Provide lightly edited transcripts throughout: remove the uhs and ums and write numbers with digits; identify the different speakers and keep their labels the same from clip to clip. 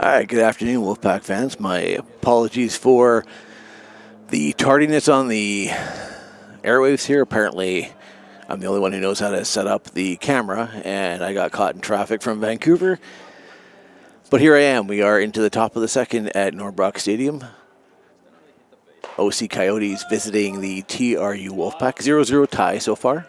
Speaker 1: All right, good afternoon, Wolfpack fans. My apologies for the tardiness on the airwaves here. Apparently, I'm the only one who knows how to set up the camera, and I got caught in traffic from Vancouver. But here I am. We are into the top of the second at Norbrock Stadium. OC Coyotes visiting the TRU WolfPack. 0-0 tie so far.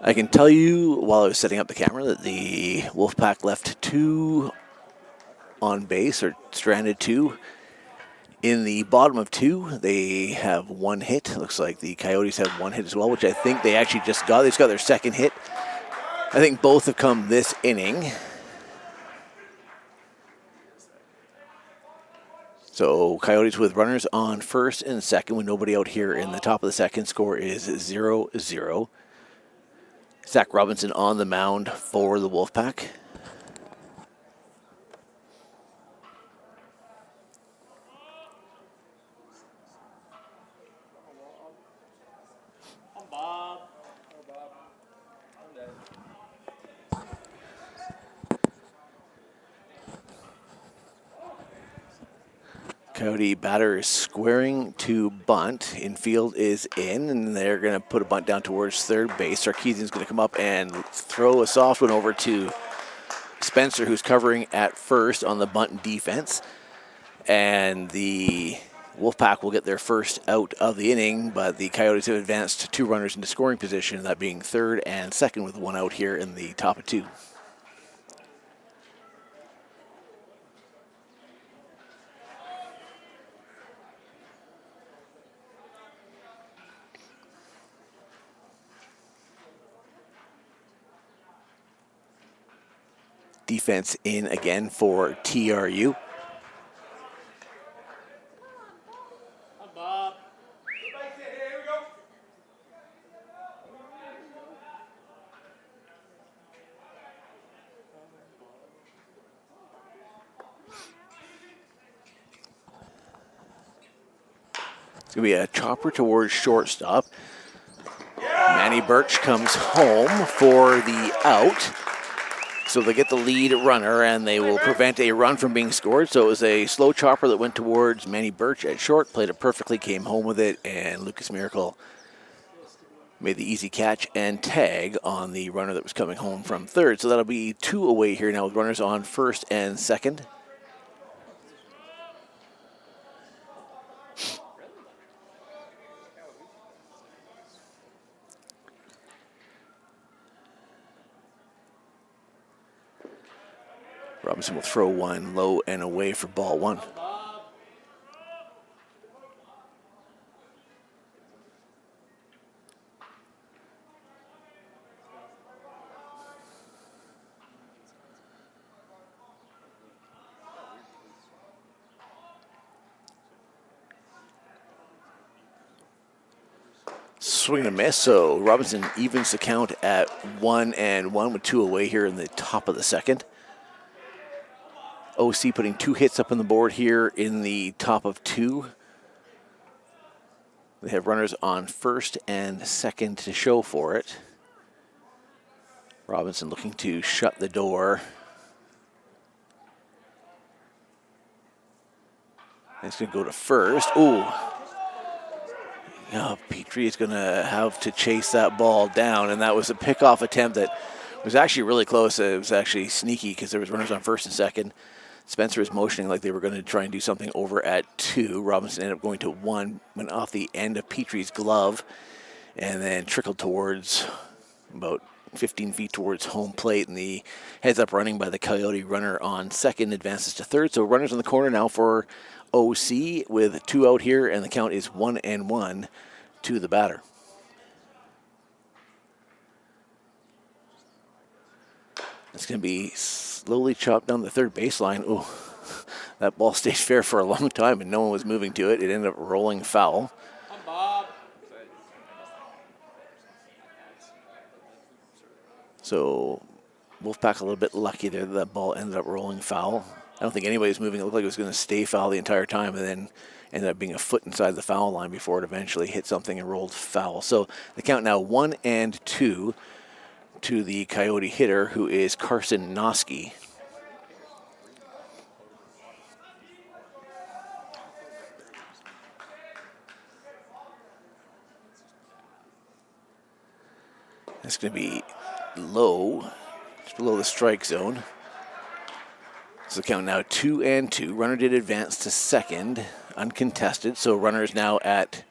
Speaker 1: I can tell you while I was setting up the camera that the Wolfpack left two on base, or stranded two. In the bottom of two, they have one hit. It looks like the Coyotes have one hit as well, which I think they actually just got. They just got their second hit. I think both have come this inning. So Coyotes with runners on first and second with nobody out here in the top of the second. Score is 0-0. Zach Robinson on the mound for the Wolfpack. Coyote batter is squaring to bunt. Infield is in, and they're going to put a bunt down towards third base. Sarkeesian's going to come up and throw a soft one over to Spencer, who's covering at first on the bunt defense. And the Wolfpack will get their first out of the inning, but the Coyotes have advanced two runners into scoring position, that being third and second with one out here in the top of two. Defense in again for TRU. It's going to be a chopper towards shortstop. Manny Birch comes home for the out. So they get the lead runner, and they will prevent a run from being scored. So it was a slow chopper that went towards Manny Birch at short, played it perfectly, came home with it, and Lucas Miracle made the easy catch and tag on the runner that was coming home from third. So that'll be two away here now with runners on first and second. Robinson will throw one low and away for ball one. Swing and a miss, so Robinson evens the count at 1-1 with two away here in the top of the second. OC putting two hits up on the board here in the top of two. They have runners on first and second to show for it. Robinson looking to shut the door. It's going to go to first. Ooh. Oh, Petrie is going to have to chase that ball down, and that was a pickoff attempt that was actually really close. It was actually sneaky because there was runners on first and second. Spencer is motioning like they were going to try and do something over at two. Robinson ended up going to one, went off the end of Petrie's glove, and then trickled towards about 15 feet towards home plate, and the heads-up running by the Coyote runner on second advances to third. So runners in the corner now for OC with two out here, and the count is 1-1 to the batter. It's going to be slowly chopped down the third baseline. Oh, that ball stayed fair for a long time, and no one was moving to it. It ended up rolling foul. So Wolfpack a little bit lucky there that that ball ended up rolling foul. I don't think anybody was moving. It looked like it was going to stay foul the entire time, and then ended up being a foot inside the foul line before it eventually hit something and rolled foul. So the count now 1-2 to the Coyote hitter, who is Carson Noski. That's going to be low, just below the strike zone. So the count now 2-2. Runner did advance to second, uncontested. So runner is now at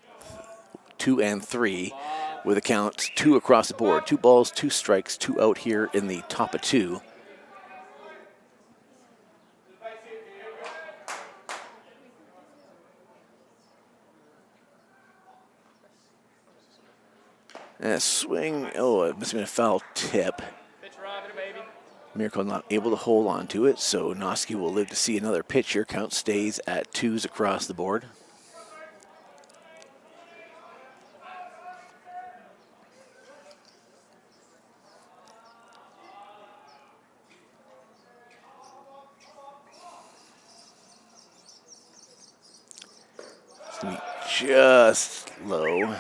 Speaker 1: 2-3 with a count 2 across the board. 2 balls, 2 strikes, 2 out here in the top of 2. And a swing, oh, it must have been a foul tip. Miracle not able to hold on to it, so Noski will live to see another pitch here. Count stays at 2s across the board. It's going to be just low.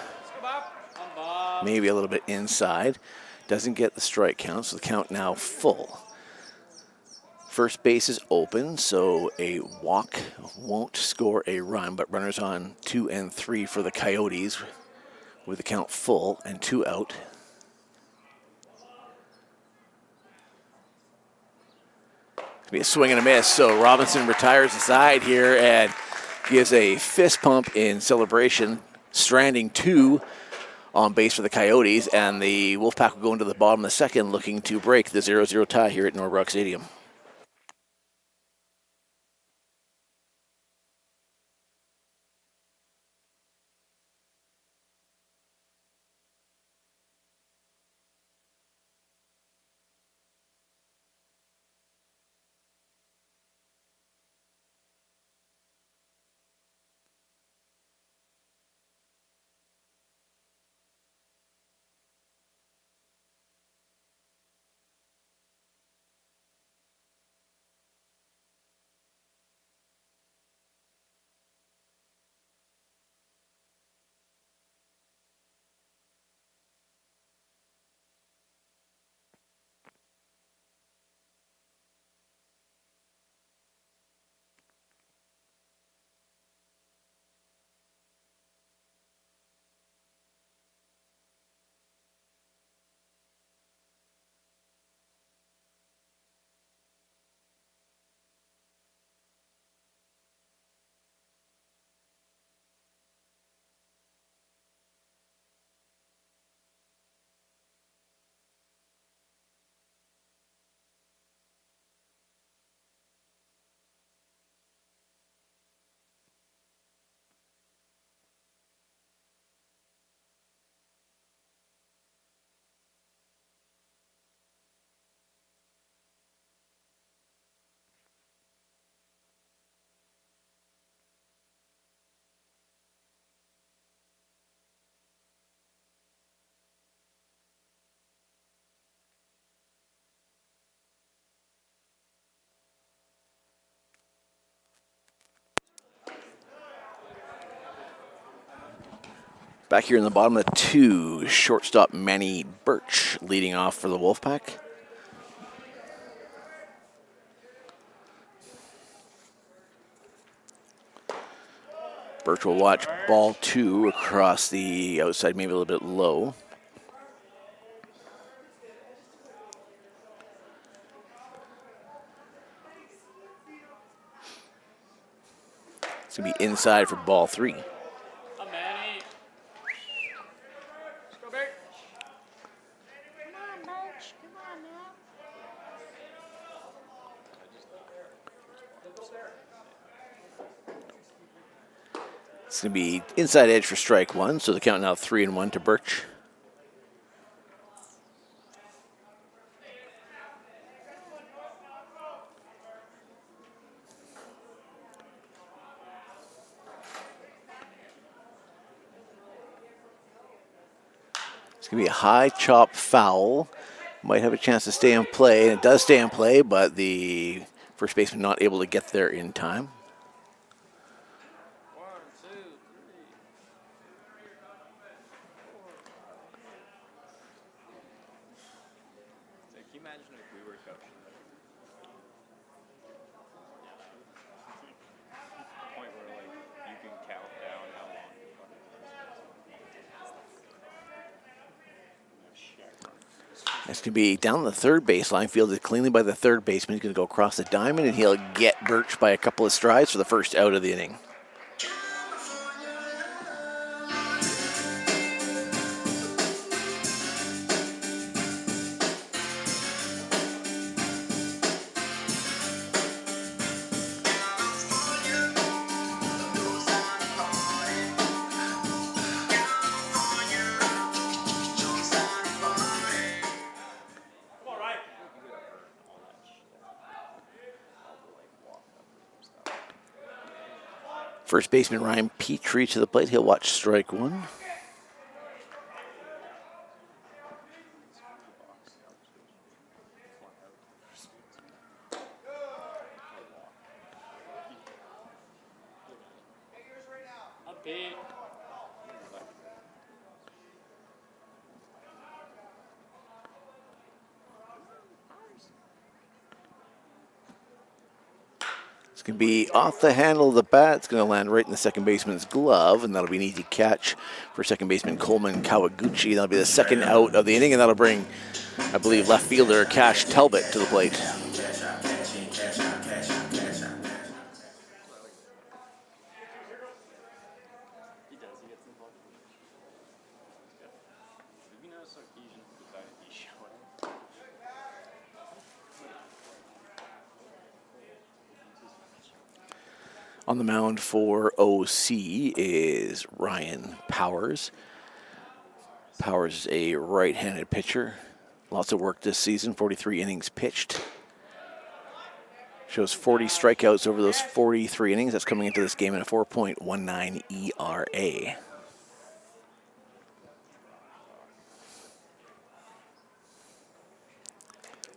Speaker 1: Maybe a little bit inside. Doesn't get the strike count, so the count now full. First base is open, so a walk won't score a run, but runners on 2 and 3 for the Coyotes with the count full and 2 out. It's going to be a swing and a miss, so Robinson retires aside here and gives a fist pump in celebration, stranding 2 on base for the Coyotes, and the Wolfpack will go into the bottom of the second looking to break the 0-0 tie here at Norbrock Stadium. Back here in the bottom of 2, shortstop Manny Birch leading off for the Wolfpack. Birch will watch ball 2 across the outside, maybe a little bit low. It's going to be inside for ball 3. It's going to be inside edge for strike 1, so the count now 3-1 to Birch. It's going to be a high chop foul. Might have a chance to stay in play, and it does stay in play, but the first baseman not able to get there in time. It's going to be down the third baseline, fielded cleanly by the third baseman. He's going to go across the diamond, and he'll get Birch by a couple of strides for the first out of the inning. First baseman Ryan Petrie to the plate. He'll watch strike one. It's going to be off the handle of the bat. It's going to land right in the second baseman's glove, and that'll be an easy catch for second baseman Coleman Kawaguchi. That'll be the second out of the inning, and that'll bring, I believe, left fielder Cash Talbot to the plate. On the mound for OC is Ryan Powers. Powers is a right-handed pitcher. Lots of work this season, 43 innings pitched. Shows 40 strikeouts over those 43 innings. That's coming into this game at a 4.19 ERA.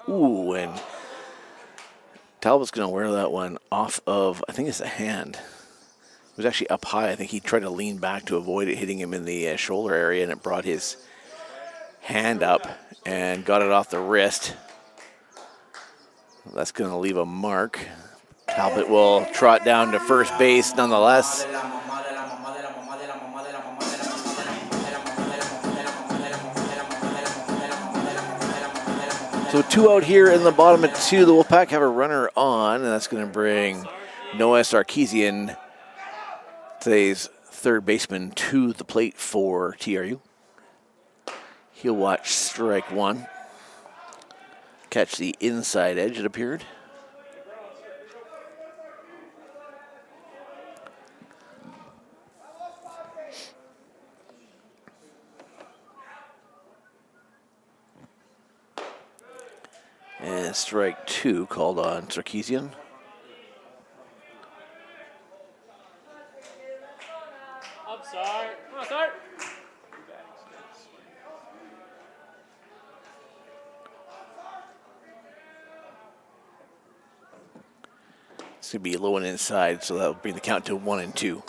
Speaker 1: Ooh, and Talbot's going to wear that one off of, I think it's a hand. It was actually up high. I think he tried to lean back to avoid it hitting him in the shoulder area, and it brought his hand up and got it off the wrist. That's going to leave a mark. Talbot will trot down to first base nonetheless. So 2 out here in the bottom of 2. The Wolfpack have a runner on, and that's going to bring Noah Sarkeesian, today's third baseman, to the plate for TRU. He'll watch strike one. Catch the inside edge, it appeared. And strike two called on Sarkeesian.
Speaker 2: Up, Sart. Come on, Sart.
Speaker 1: It's going to be low and inside, so that'll bring the count to 1-2.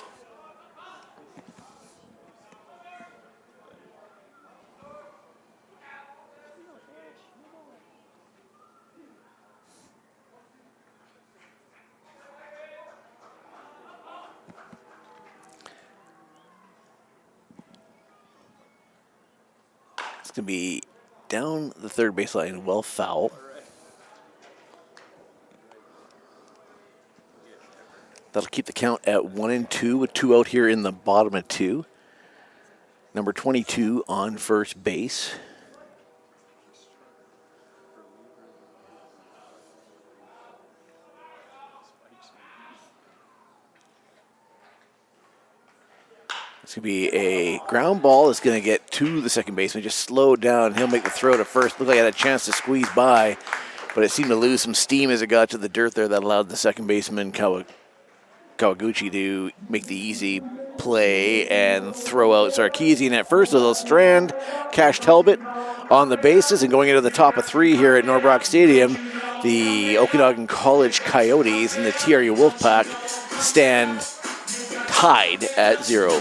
Speaker 1: It's going to be down the third baseline, well foul. That'll keep the count at 1-2 with 2 out here in the bottom of 2. Number 22 on first base. It's going to be a ground ball. It's going to get to the second baseman. Just slow down. He'll make the throw to first. Looked like he had a chance to squeeze by, but it seemed to lose some steam as it got to the dirt there. That allowed the second baseman, Kawaguchi, to make the easy play and throw out Sarkeesian at first. So they'll strand Cash Talbot on the bases, and going into the top of 3 here at Norbrock Stadium, the Okanagan College Coyotes and the TRU Wolfpack stand tied at 0.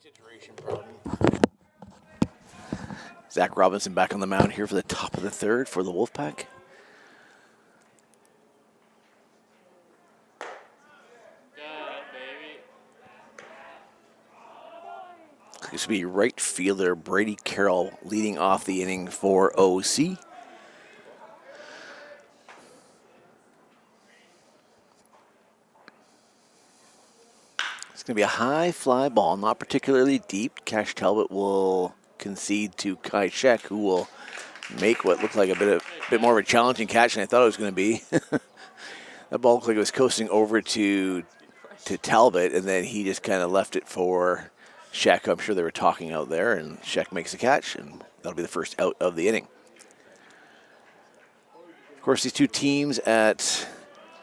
Speaker 1: Iteration problem. Zach Robinson back on the mound here for the top of the third for the Wolfpack. This will be right fielder Brady Carroll leading off the inning for OC. It's going to be a high fly ball, not particularly deep. Cash Talbot will concede to Kai Shek, who will make what looked like a bit more of a challenging catch than I thought it was going to be. That ball looked like it was coasting over to Talbot, and then he just kind of left it for Shek. I'm sure they were talking out there, and Shek makes a catch, and that'll be the first out of the inning. Of course, these two teams at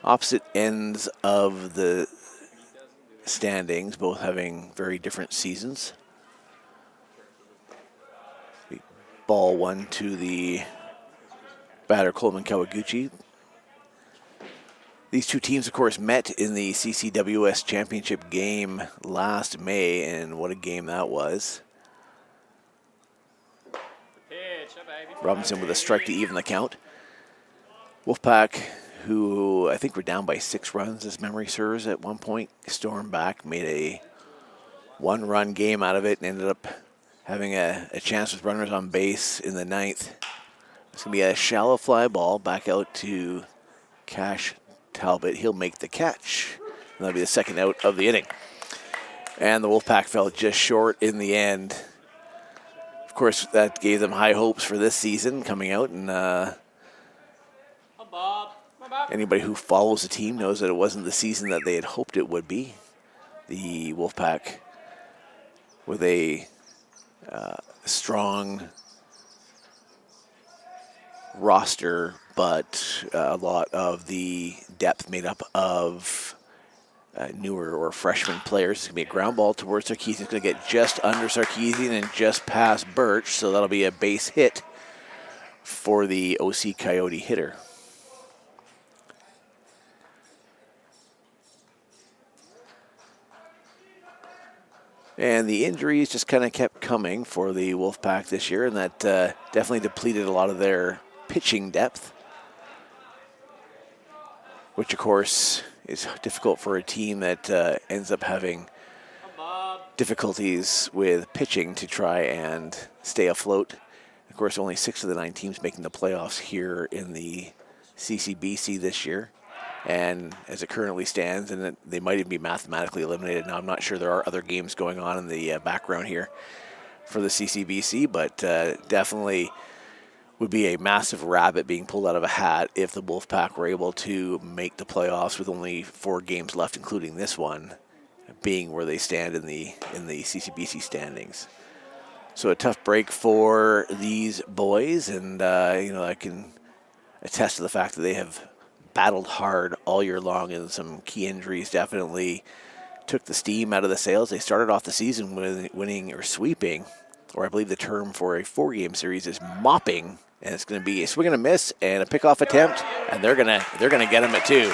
Speaker 1: opposite ends of the standings, both having very different seasons. Ball one to the batter Coleman Kawaguchi. These two teams, of course, met in the CCWS championship game last May, and what a game that was. Robinson with a strike to even the count. Wolfpack, who I think were down by 6 runs, as memory serves, at one point, stormed back, made a 1-run game out of it, and ended up having a chance with runners on base in the 9th. It's going to be a shallow fly ball back out to Cash Talbot. He'll make the catch. And that'll be the second out of the inning. And the Wolfpack fell just short in the end. Of course, that gave them high hopes for this season coming out. And anybody who follows the team knows that it wasn't the season that they had hoped it would be. The Wolfpack with a strong roster, but a lot of the depth made up of newer or freshman players. It's going to be a ground ball towards Sarkeesian. It's going to get just under Sarkeesian and just past Birch, so that'll be a base hit for the OC Coyote hitter. And the injuries just kind of kept coming for the Wolfpack this year, and that definitely depleted a lot of their pitching depth, which, of course, is difficult for a team that ends up having difficulties with pitching to try and stay afloat. Of course, only 6 of the 9 teams making the playoffs here in the CCBC this year. And as it currently stands, and they might even be mathematically eliminated. Now, I'm not sure there are other games going on in the background here for the CCBC, but definitely would be a massive rabbit being pulled out of a hat if the Wolfpack were able to make the playoffs with only 4 games left, including this one, being where they stand in the CCBC standings. So a tough break for these boys, and I can attest to the fact that they have battled hard all year long, and some key injuries definitely took the steam out of the sails. They started off the season winning or sweeping, or I believe the term for a 4-game series is mopping, and it's going to be a swing and a miss and a pickoff attempt, and they're gonna get him at 2.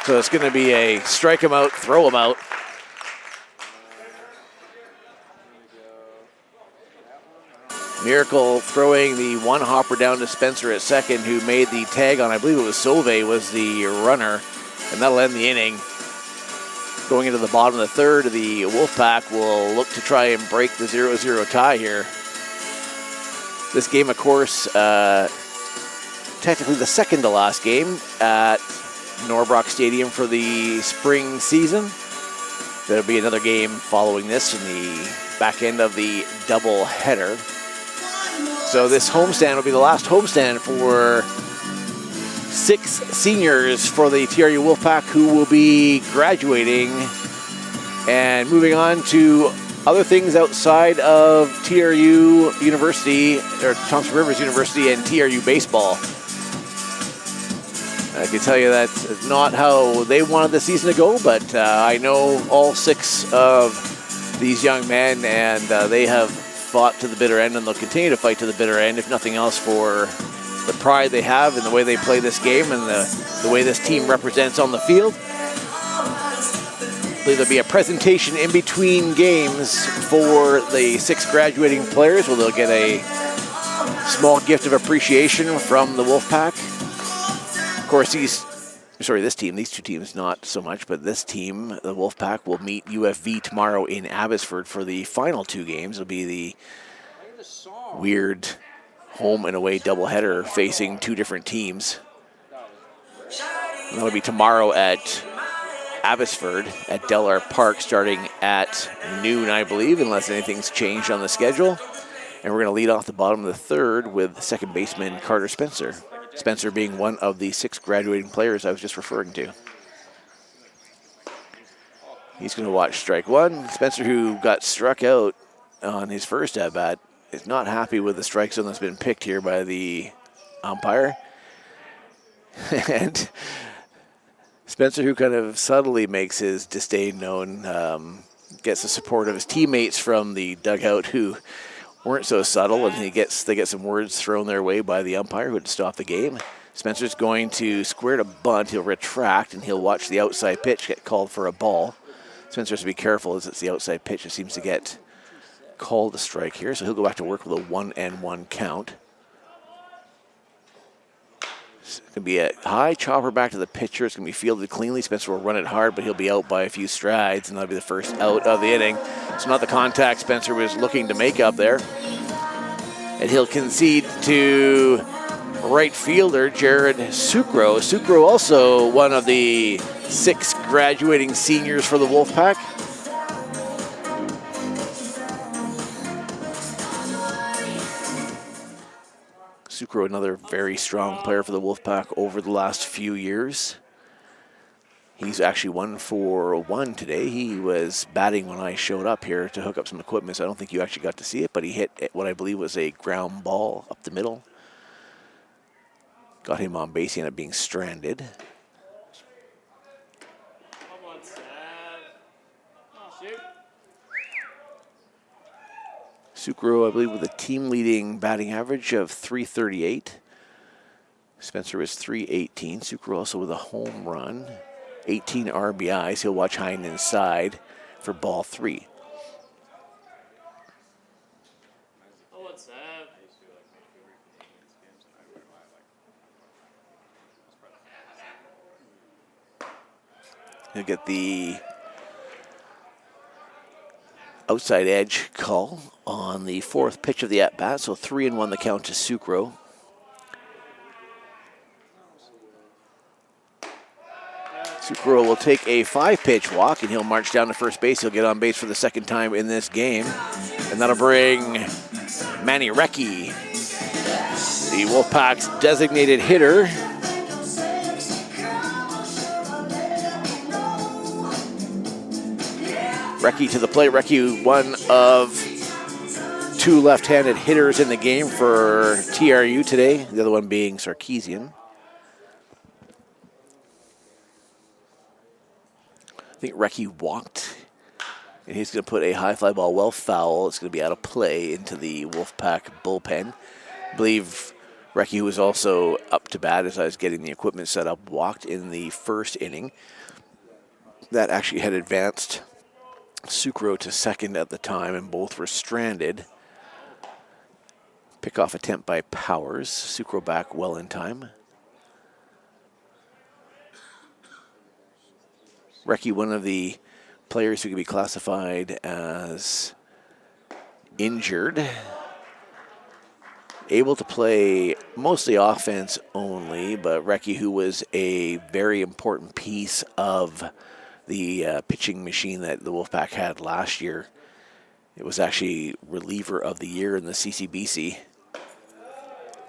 Speaker 1: So it's going to be a strike him out, throw him out. Miracle throwing the one hopper down to Spencer at second, who made the tag on, I believe it was Sauve was the runner, and that'll end the inning. Going into the bottom of the third, the Wolfpack will look to try and break the 0-0 tie here. This game, of course, technically the second to last game at Norbrock Stadium for the spring season. There'll be another game following this in the back end of the double header. So this homestand will be the last homestand for 6 seniors for the TRU WolfPack, who will be graduating and moving on to other things outside of TRU University, or Thompson Rivers University, and TRU baseball. I can tell you that's not how they wanted the season to go, but I know all 6 of these young men, and they have fought to the bitter end, and they'll continue to fight to the bitter end, if nothing else, for the pride they have in the way they play this game and the way this team represents on the field. believe there'll be a presentation in between games for the 6 graduating players, where they'll get a small gift of appreciation from the Wolfpack. Of course, these two teams not so much, but this team, the Wolfpack, will meet UFV tomorrow in Abbotsford for the final 2 games. It'll be the weird home and away doubleheader facing 2 different teams. And that'll be tomorrow at Abbotsford at Dellar Park, starting at noon, I believe, unless anything's changed on the schedule. And we're going to lead off the bottom of the 3rd with second baseman Carter Spencer. Spencer being one of the 6 graduating players I was just referring to. He's going to watch strike 1. Spencer, who got struck out on his first at-bat, is not happy with the strike zone that's been picked here by the umpire. And Spencer, who kind of subtly makes his disdain known, gets the support of his teammates from the dugout who weren't so subtle, and they get some words thrown their way by the umpire who had to stop the game. Spencer's going to square to bunt. He'll retract, and he'll watch the outside pitch get called for a ball. Spencer has to be careful as it's the outside pitch that seems to get called a strike here, so he'll go back to work with a 1-1 count. It's going to be a high chopper back to the pitcher. It's going to be fielded cleanly. Spencer will run it hard, but he'll be out by a few strides, and that'll be the first out of the inning. It's not the contact Spencer was looking to make up there. And he'll concede to right fielder Jared Sucro. Sucro also one of the 6 graduating seniors for the Wolfpack. Sucro, another very strong player for the Wolfpack over the last few years. He's actually 1 for 1 today. He was batting when I showed up here to hook up some equipment, so I don't think you actually got to see it, but he hit what I believe was a ground ball up the middle. Got him on base. He ended up being stranded. Sucro, I believe, with a team-leading batting average of .338. Spencer was .318. Sucro also with a home run, 18 RBIs. He'll watch high and inside for ball 3. He'll get the outside edge call on the 4th pitch of the at-bat, so 3-1 the count to Sucro. Sucro will take a 5-pitch walk, and he'll march down to first base. He'll get on base for the 2nd time in this game, and that'll bring Manny Recchi, the Wolfpack's designated hitter. Recchi to the plate. Recchi, one of 2 left-handed hitters in the game for TRU today, the other one being Sarkeesian. I think Recchi walked, and he's going to put a high fly ball well foul. It's going to be out of play into the Wolfpack bullpen. I believe Recchi, who was also up to bat as I was getting the equipment set up, walked in the 1st inning. That actually had advanced Sucro to 2nd at the time, and both were stranded. Pickoff attempt by Powers. Sucro back well in time. Recchi, one of the players who could be classified as injured. Able to play mostly offense only, but Recchi, who was a very important piece of the pitching machine that the Wolfpack had last year. It was actually reliever of the year in the CCBC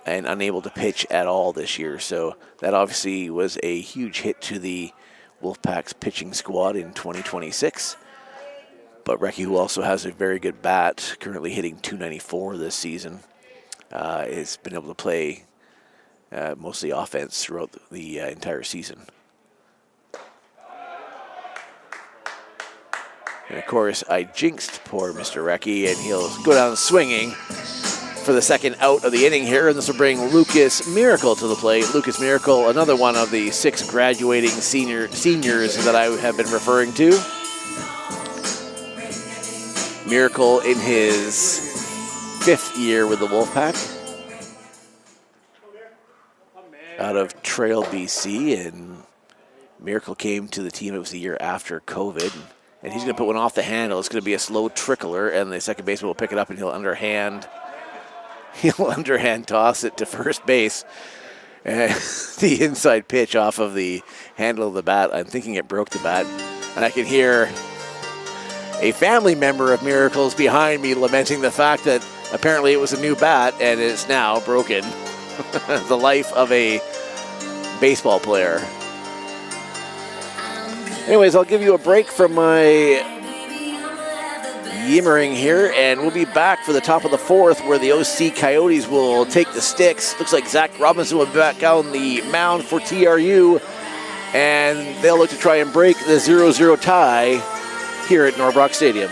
Speaker 1: and unable to pitch at all this year. So that obviously was a huge hit to the Wolfpack's pitching squad in 2026. But Recchi, who also has a very good bat, currently hitting .294 this season, has been able to play mostly offense throughout the entire season. And, of course, I jinxed poor Mr. Recchi, and he'll go down swinging for the 2nd out of the inning here, and this will bring Lucas Miracle to the plate. Lucas Miracle, another one of the 6 graduating seniors that I have been referring to. Miracle in his 5th year with the Wolfpack out of Trail, BC, and Miracle came to the team. It was the year after COVID, and he's going to put one off the handle. It's going to be a slow trickler, and the second baseman will pick it up, and he'll underhand toss it to first base. And the inside pitch off of the handle of the bat. I'm thinking it broke the bat, and I can hear a family member of Miracle's behind me lamenting the fact that apparently it was a new bat and it's now broken. The life of a baseball player. Anyways, I'll give you a break from my yimmering here, and we'll be back for the top of the 4th where the OC Coyotes will take the sticks. Looks like Zach Robinson will be back on the mound for TRU, and they'll look to try and break the 0-0 tie here at Norbrock Stadium.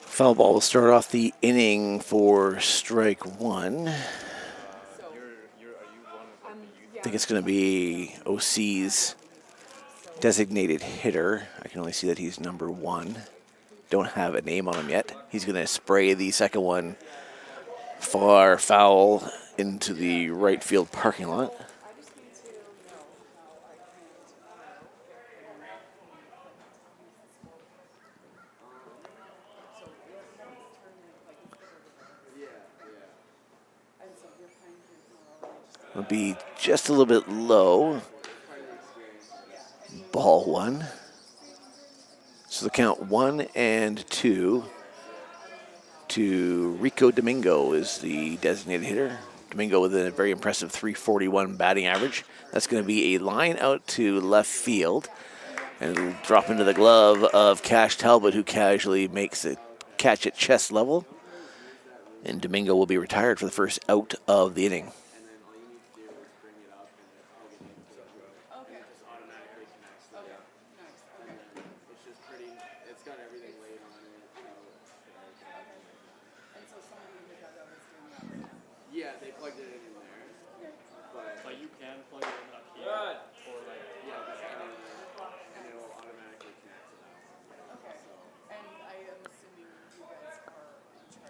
Speaker 1: Foul ball will start off the inning for strike one. I think it's going to be OC's designated hitter. I can only see that he's number 1. Don't have a name on him yet. He's going to spray the second one far foul into the right field parking lot. It'll be just a little bit low. Ball 1. So the count 1-2 to Rico Domingo is the designated hitter. Domingo with a very impressive .341 batting average. That's going to be a line out to left field. And it'll drop into the glove of Cash Talbot, who casually makes a catch at chest level. And Domingo will be retired for the first out of the inning.
Speaker 3: Yeah, they plugged it in there.
Speaker 2: But you can plug it in up here. Or like,
Speaker 3: Yeah, just put it in there, and it will automatically connect to that.
Speaker 4: Okay. And I am assuming you guys are in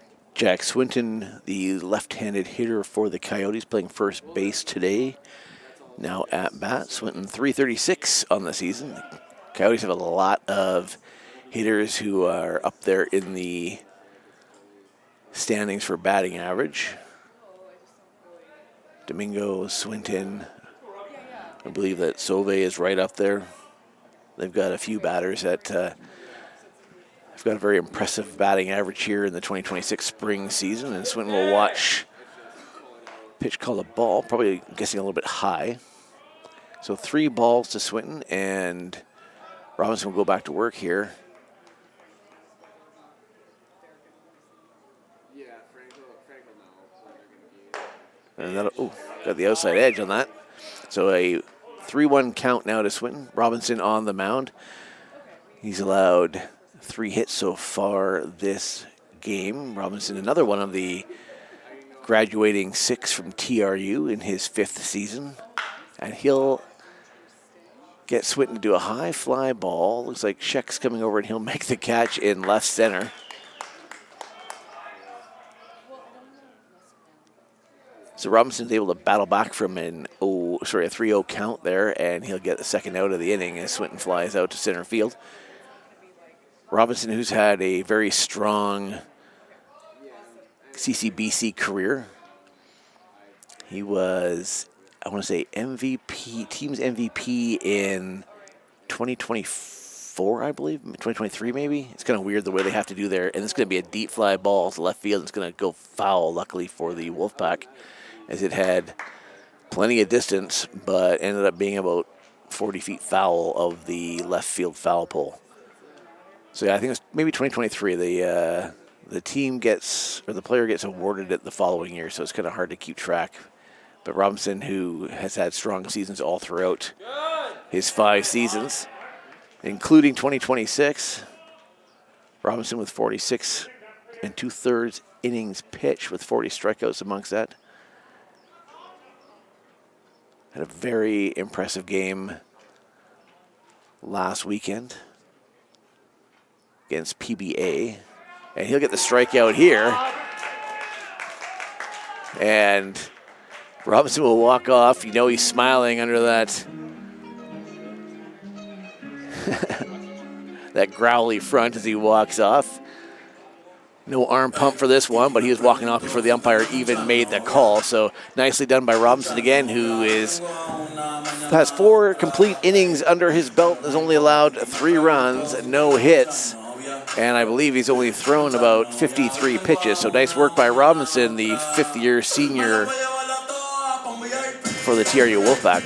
Speaker 1: Jack Swinton, the left-handed hitter for the Coyotes, playing first base today. Now at bat, Swinton 336 on the season. The Coyotes have a lot of hitters who are up there in the standings for batting average. Domingo, Swinton. I believe that Sauve is right up there. They've got a few batters that have got a very impressive batting average here in the 2026 spring season, and Swinton will watch pitch called a ball, probably guessing a little bit high. So 3 balls to Swinton, and Robinson will go back to work here.
Speaker 3: Yeah, Franco knows.
Speaker 1: And that'll, got the outside edge on that. So a 3-1 count now to Swinton. Robinson on the mound. He's allowed 3 hits so far this game. Robinson, another one of the graduating 6 from TRU in his 5th season. And he'll get Swinton to do a high fly ball. Looks like Scheck's coming over and he'll make the catch in left center. So Robinson's able to battle back from a 3-0 count there, and he'll get the second out of the inning as Swinton flies out to center field. Robinson, who's had a very strong CCBC career. He was, I want to say, MVP, team's MVP in 2024, I believe, 2023 maybe. It's kind of weird the way they have to do there, and it's going to be a deep fly ball to left field. It's going to go foul, luckily for the Wolfpack, as it had plenty of distance, but ended up being about 40 feet foul of the left field foul pole. So yeah, I think it's maybe 2023. The team gets, or the player gets awarded it the following year, so it's kind of hard to keep track. But Robinson, who has had strong seasons all throughout his 5 seasons, including 2026, Robinson with 46 2/3 innings pitched with 40 strikeouts amongst that. Had a very impressive game last weekend against PBA. And he'll get the strikeout here. And Robinson will walk off. You know he's smiling under that that growly front as he walks off. No arm pump for this one, but he was walking off before the umpire even made the call. So nicely done by Robinson again, who has 4 complete innings under his belt, has only allowed 3 runs, no hits, and I believe he's only thrown about 53 pitches. So nice work by Robinson, the 5th-year senior for the TRU Wolfpack.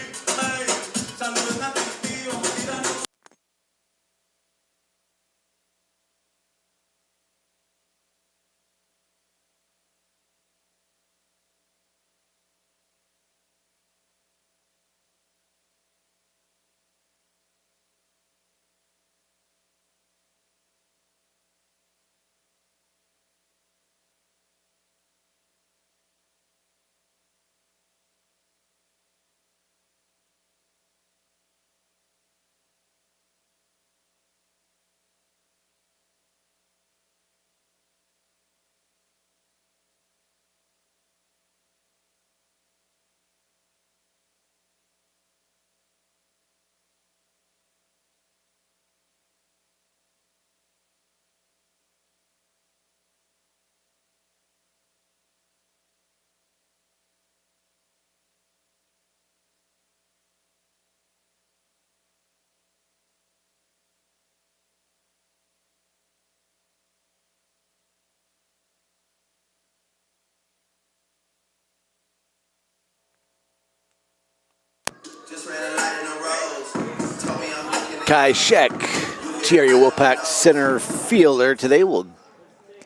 Speaker 1: Kai Scheck, TRU Wolfpack center fielder today, will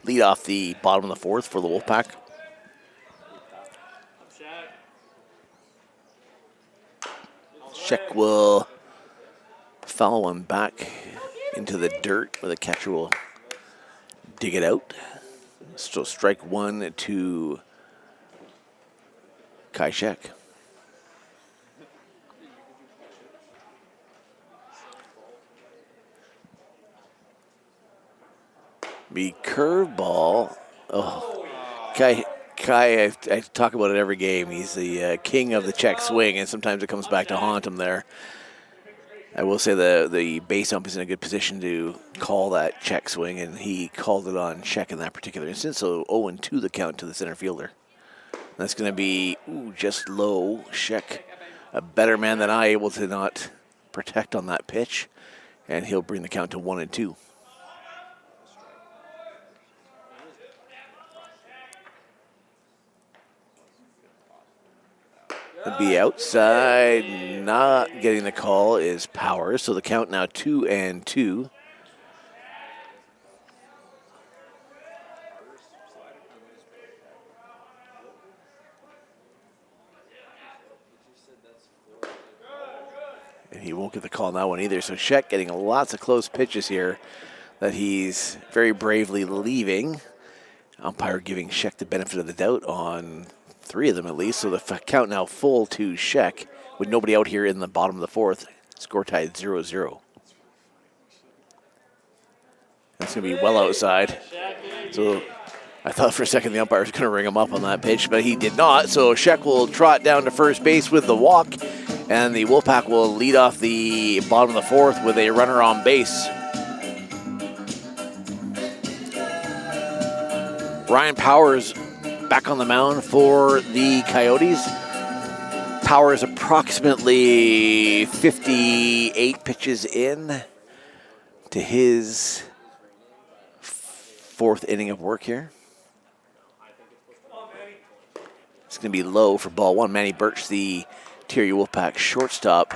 Speaker 1: lead off the bottom of the 4th for the Wolfpack. Scheck will foul one back into the dirt where the catcher will dig it out. So strike 1 to Kai Scheck. The curveball. Oh, Kai, I talk about it every game. He's the king of the check swing, and sometimes it comes back to haunt him there. I will say the base ump is in a good position to call that check swing, and he called it on check in that particular instance. So 0-2 the count to the center fielder. That's going to be just low. Sheck, a better man than I, able to not protect on that pitch, and he'll bring the count to 1-2. The outside, not getting the call, is Powers. So the count now 2-2. And he won't get the call on that one either. So Sheck getting lots of close pitches here that he's very bravely leaving. Umpire giving Sheck the benefit of the doubt on 3 of them at least. So the count now full to Sheck with nobody out here in the bottom of the 4th. Score tied 0-0. That's going to be well outside. So I thought for a second the umpire was going to ring him up on that pitch, but he did not. So Sheck will trot down to first base with the walk, and the Wolfpack will lead off the bottom of the 4th with a runner on base. Ryan Powers back on the mound for the Coyotes. Powers approximately 58 pitches in to his 4th inning of work here. It's going to be low for ball 1. Manny Birch, the TRU WolfPack shortstop,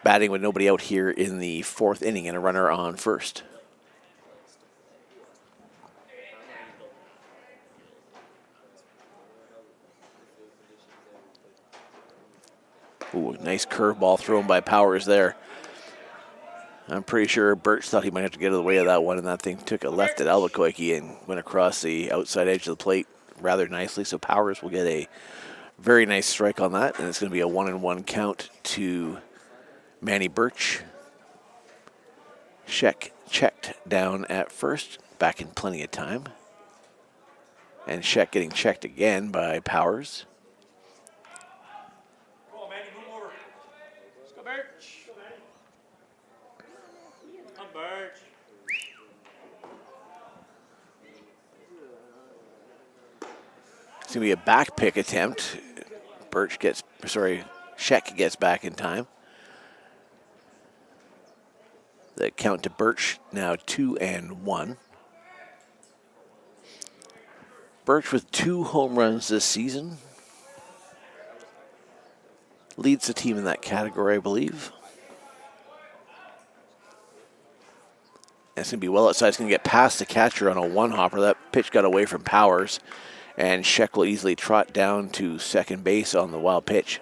Speaker 1: batting with nobody out here in the 4th inning and a runner on first. Ooh, nice curveball thrown by Powers there. I'm pretty sure Birch thought he might have to get out of the way of that one, and that thing took a left at Albuquerque and went across the outside edge of the plate rather nicely. So Powers will get a very nice strike on that, and it's going to be a 1-1 count to Manny Birch. Sheck checked down at first, back in plenty of time. And Sheck getting checked again by Powers. It's going to be a back pick attempt. Sheck gets back in time. The count to Birch now 2-1. Birch with 2 home runs this season. Leads the team in that category, I believe. It's going to be well outside. It's going to get past the catcher on a 1-hopper. That pitch got away from Powers. And Sheck will easily trot down to second base on the wild pitch.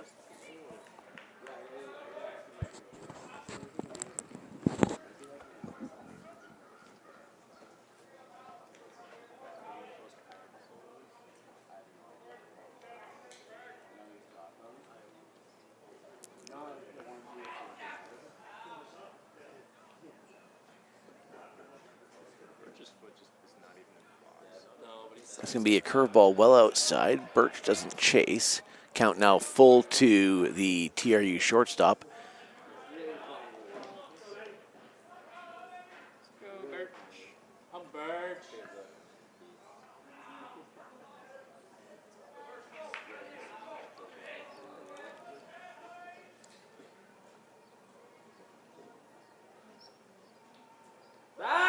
Speaker 1: It's going to be a curveball well outside. Birch doesn't chase. Count now full to the TRU shortstop.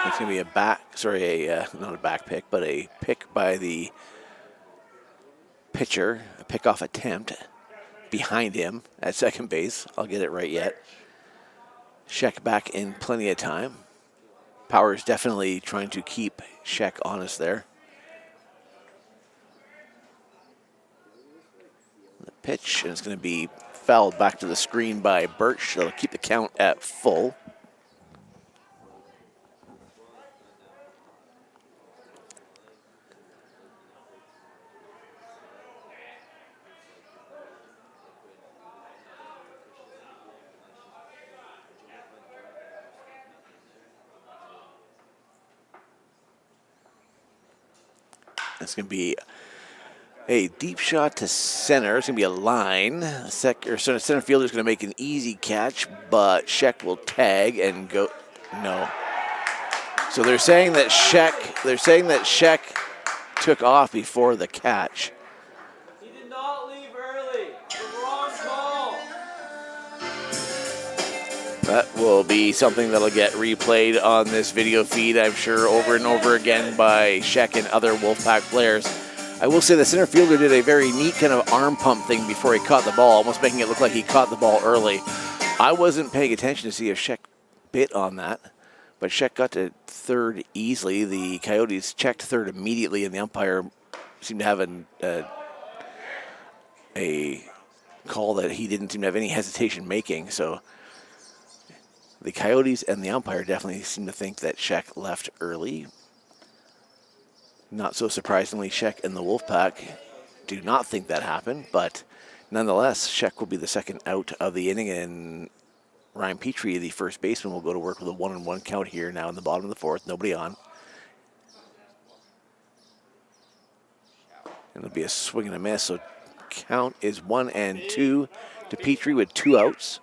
Speaker 1: It's going to be not a back pick, but a pick by the pitcher, a pickoff attempt behind him at second base. I'll get it right yet. Sheck back in plenty of time. Powers definitely trying to keep Sheck honest there. The pitch, and it's going to be fouled back to the screen by Birch. That'll keep the count at full. It's going to be a deep shot to center. It's going to be a line. Center fielder is going to make an easy catch, but Sheck will tag and go. No. So they're saying that Sheck took off before the catch.
Speaker 2: He did not leave early. The wrong call.
Speaker 1: That will be something that'll get replayed on this video feed, I'm sure, over and over again by Sheck and other Wolfpack players. I will say the center fielder did a very neat kind of arm pump thing before he caught the ball, almost making it look like he caught the ball early. I wasn't paying attention to see if Sheck bit on that, but Sheck got to third easily. The Coyotes checked third immediately, and the umpire seemed to have a call that he didn't seem to have any hesitation making. So the Coyotes and the umpire definitely seem to think that Sheck left early. Not so surprisingly, Sheck and the Wolfpack do not think that happened, but nonetheless, Sheck will be the second out of the inning, and Ryan Petrie, the first baseman, will go to work with a 1-1 count here now in the bottom of the fourth. Nobody on. And it'll be a swing and a miss, so count is 1-2 to Petrie with 2 outs.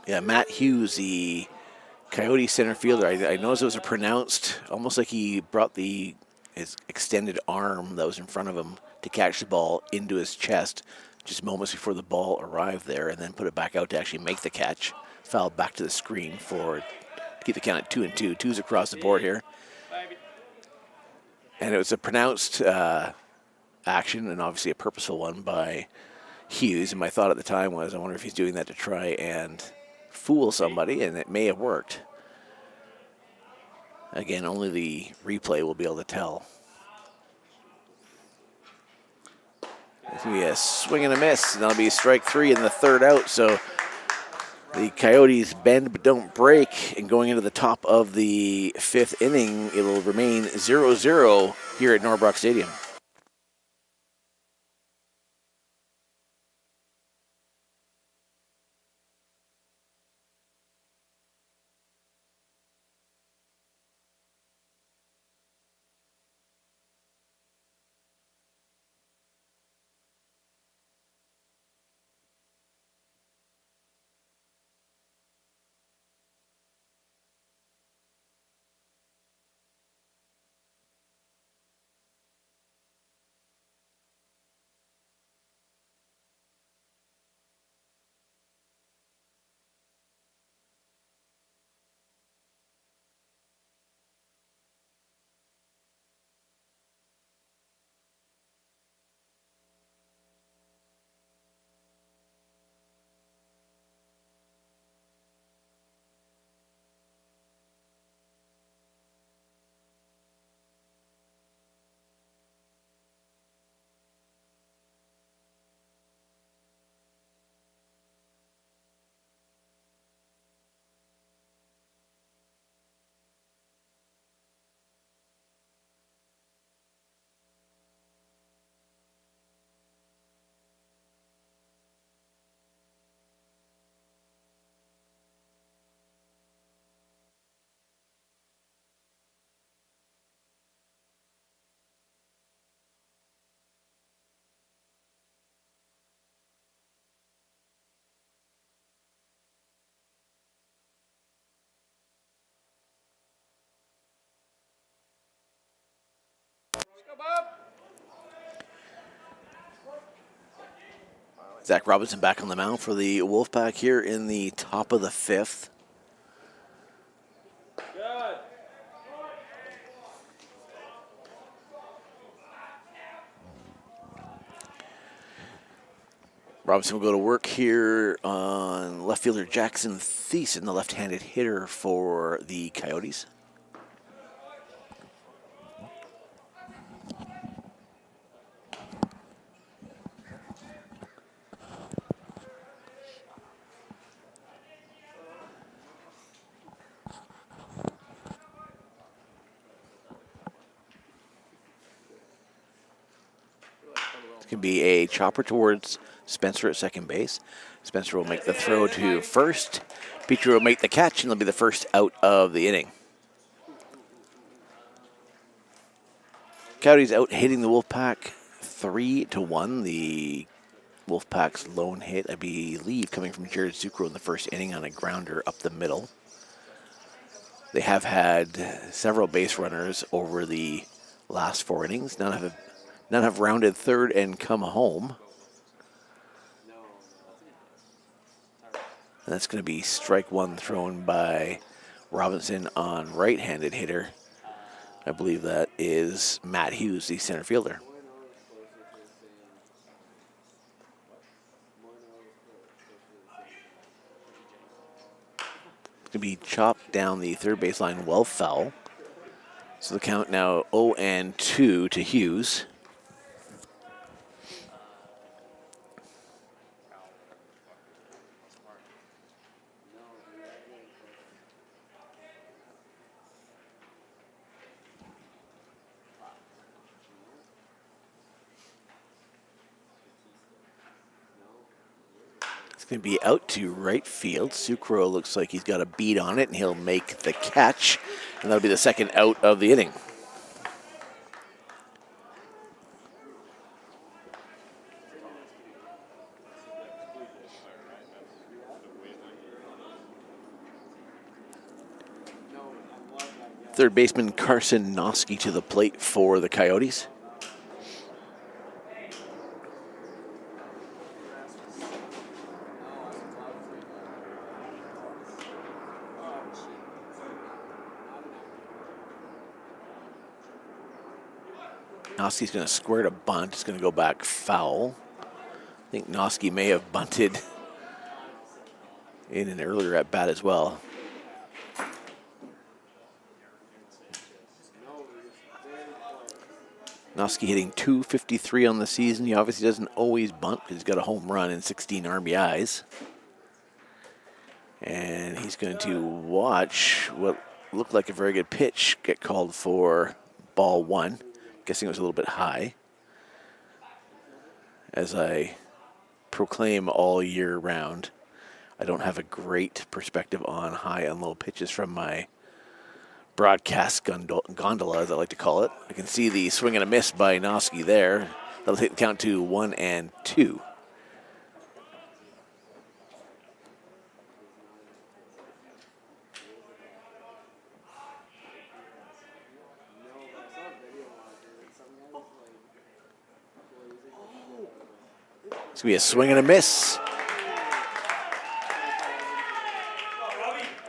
Speaker 1: Yeah, Matt Hughes, the Coyote center fielder. I noticed it was pronounced almost like he brought his extended arm that was in front of him to catch the ball into his chest just moments before the ball arrived there, and then put it back out to actually make the catch. Fouled back to the screen to keep the count at 2-2. Two's across the board here. And it was a pronounced action, and obviously a purposeful one by Hughes. And my thought at the time was, I wonder if he's doing that to try and fool somebody, and it may have worked. Again, only the replay will be able to tell. It's going to be a swing and a miss, and that'll be strike 3 in the third out. So the Coyotes bend but don't break, and going into the top of the 5th inning, it will remain 0-0 here at Norbrock Stadium. Zach Robinson back on the mound for the Wolfpack here in the top of the 5th.
Speaker 2: Good.
Speaker 1: Robinson will go to work here on left fielder Jackson Thiessen, the left-handed hitter for the Coyotes. It's going to be a chopper towards Spencer at second base. Spencer will make the throw to first. Petrie will make the catch, and it'll be the first out of the inning. Coyotes out hitting the Wolfpack 3-1. The Wolfpack's lone hit, I believe, coming from Jared Zucro in the first inning on a grounder up the middle. They have had several base runners over the last 4 innings. None have rounded third and come home. And that's going to be strike one thrown by Robinson on right-handed hitter. I believe that is Matt Hughes, the center fielder. It's going to be chopped down the third baseline, well foul. So the count now 0-2 to Hughes. It's going to be out to right field. Sucro looks like he's got a beat on it, and he'll make the catch. And that'll be the second out of the inning. Third baseman Carson Noski to the plate for the Coyotes. Noski's going to square to bunt. It's going to go back foul. I think Noski may have bunted in an earlier at bat as well. Noski hitting .253 on the season. He obviously doesn't always bunt because he's got a home run and 16 RBIs. And he's going to watch what looked like a very good pitch get called for ball one. Guessing it was a little bit high. As I proclaim all year round, I don't have a great perspective on high and low pitches from my broadcast gondola, as I like to call it. I can see the swing and a miss by Noski there. That'll take the count to 1-2. It's going to be a swing and a miss.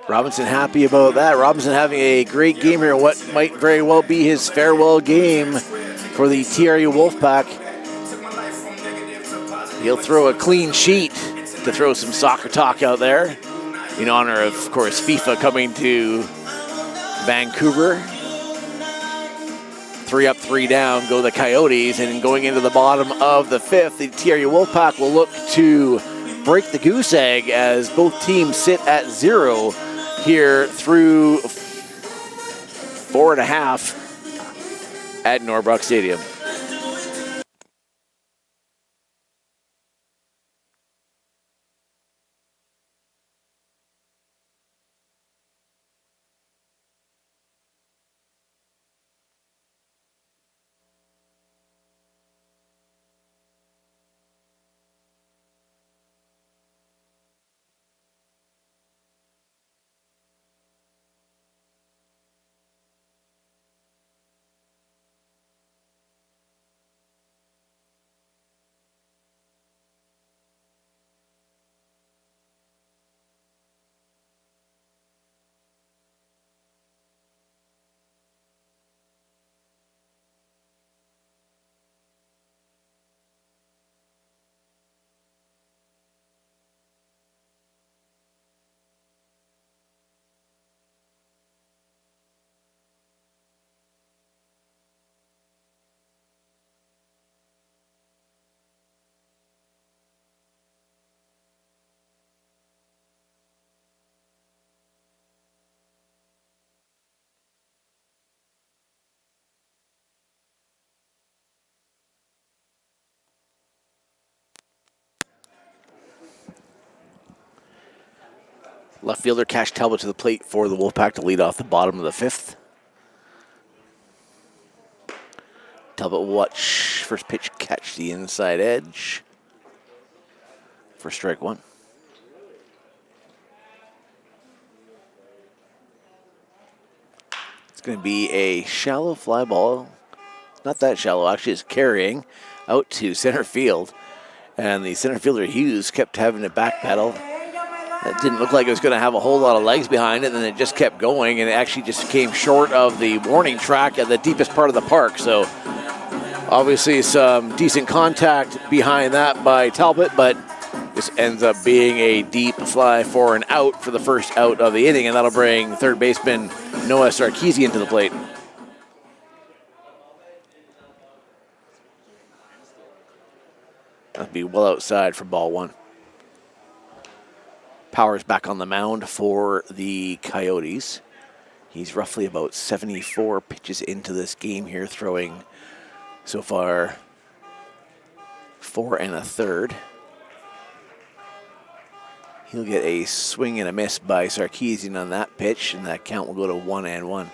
Speaker 1: Robinson happy about that. Robinson having a great game here, what might very well be his farewell game for the TRU WolfPack. He'll throw a clean sheet to throw some soccer talk out there in honor of course, FIFA coming to Vancouver. 3 up, 3 down, go the Coyotes, and going into the bottom of the 5th, the TRU WolfPack will look to break the goose egg as both teams sit at 0 here through 4.5 at Norbrock Stadium. Left fielder Cash Talbot to the plate for the Wolfpack to lead off the bottom of the 5th. Talbot will watch first pitch catch the inside edge for strike 1. It's going to be a shallow fly ball. Not that shallow, actually. It's carrying out to center field. And the center fielder Hughes kept having to backpedal. It didn't look like it was going to have a whole lot of legs behind it, and then it just kept going, and it actually just came short of the warning track at the deepest part of the park. So obviously some decent contact behind that by Talbot, but this ends up being a deep fly for an out for the first out of the inning, and that'll bring third baseman Noah Sarkeesian to the plate. That'll be well outside for ball 1. Powers back on the mound for the Coyotes. He's roughly about 74 pitches into this game here, throwing so far 4 1/3. He'll get a swing and a miss by Sarkeesian on that pitch, and that count will go to 1-1.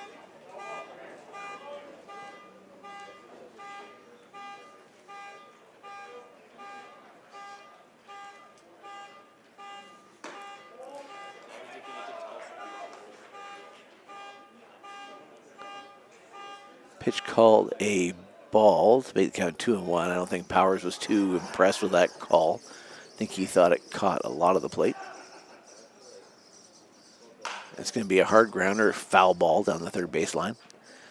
Speaker 1: Pitch called a ball to make the count 2-1. I don't think Powers was too impressed with that call. I think he thought it caught a lot of the plate. It's going to be a hard grounder, foul ball down the third baseline.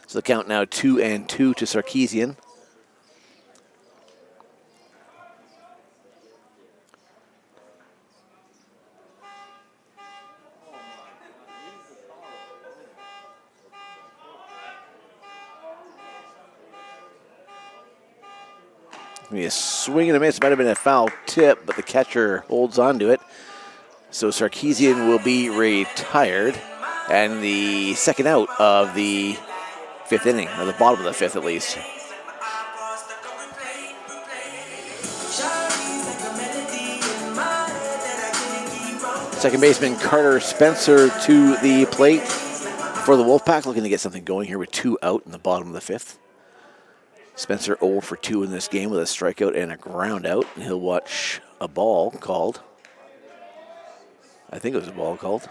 Speaker 1: So the count now 2-2 to Sarkeesian. Maybe a swing and a miss. Might have been a foul tip, but the catcher holds on to it. So Sarkeesian will be retired. And the second out of the 5th inning, or the bottom of the 5th at least. Second baseman Carter Spencer to the plate for the Wolfpack, looking to get something going here with 2 out in the bottom of the 5th. Spencer 0 for 2 in this game with a strikeout and a ground out. And he'll watch a ball called. I think it was a ball called.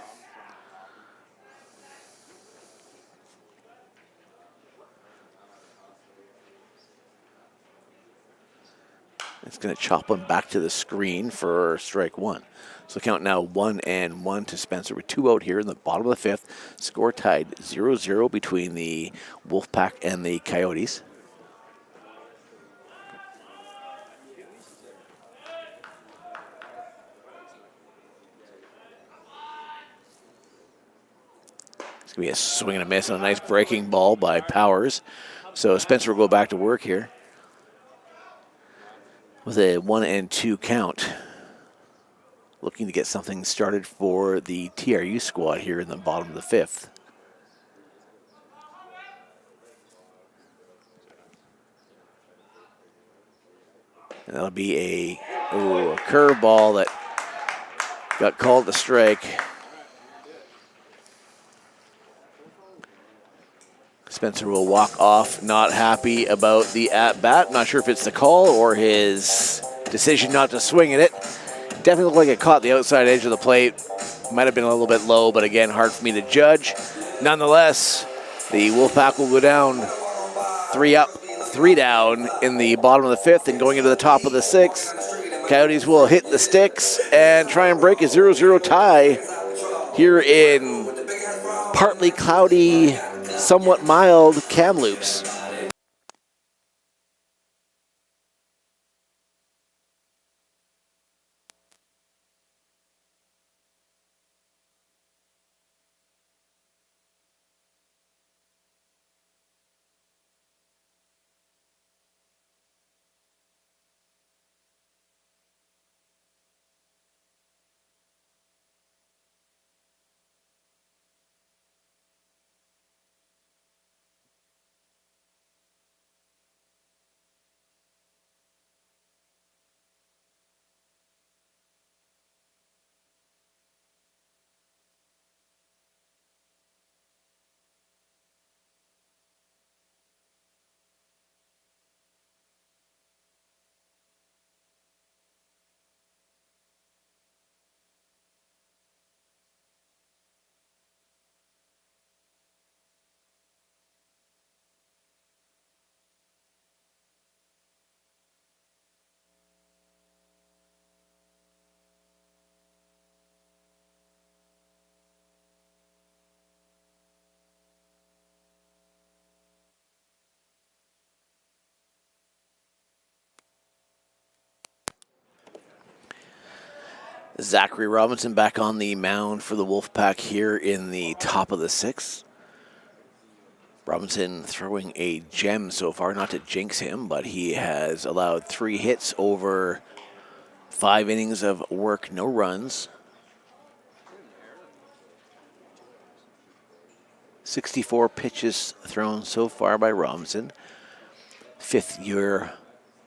Speaker 1: It's going to chop him back to the screen for strike 1. So count now 1-1 to Spencer with 2 out here in the bottom of the 5th. Score tied 0-0 between the Wolfpack and the Coyotes. It's going to be a swing and a miss on a nice breaking ball by Powers. So Spencer will go back to work here with a 1-2 count. Looking to get something started for the TRU squad here in the bottom of the 5th. And that'll be a curveball that got called a strike. Spencer will walk off, not happy about the at-bat. Not sure if it's the call or his decision not to swing at it. Definitely looked like it caught the outside edge of the plate. Might have been a little bit low, but again, hard for me to judge. Nonetheless, the Wolfpack will go down 3 up, 3 down in the bottom of the 5th, and going into the top of the 6th. Coyotes will hit the sticks and try and break a 0-0 tie here in partly cloudy, somewhat mild Kamloops. Zachary Robinson back on the mound for the Wolfpack here in the top of the sixth. Robinson throwing a gem so far, not to jinx him, but he has allowed 3 hits over 5 innings of work, no runs. 64 pitches thrown so far by Robinson. 5th-year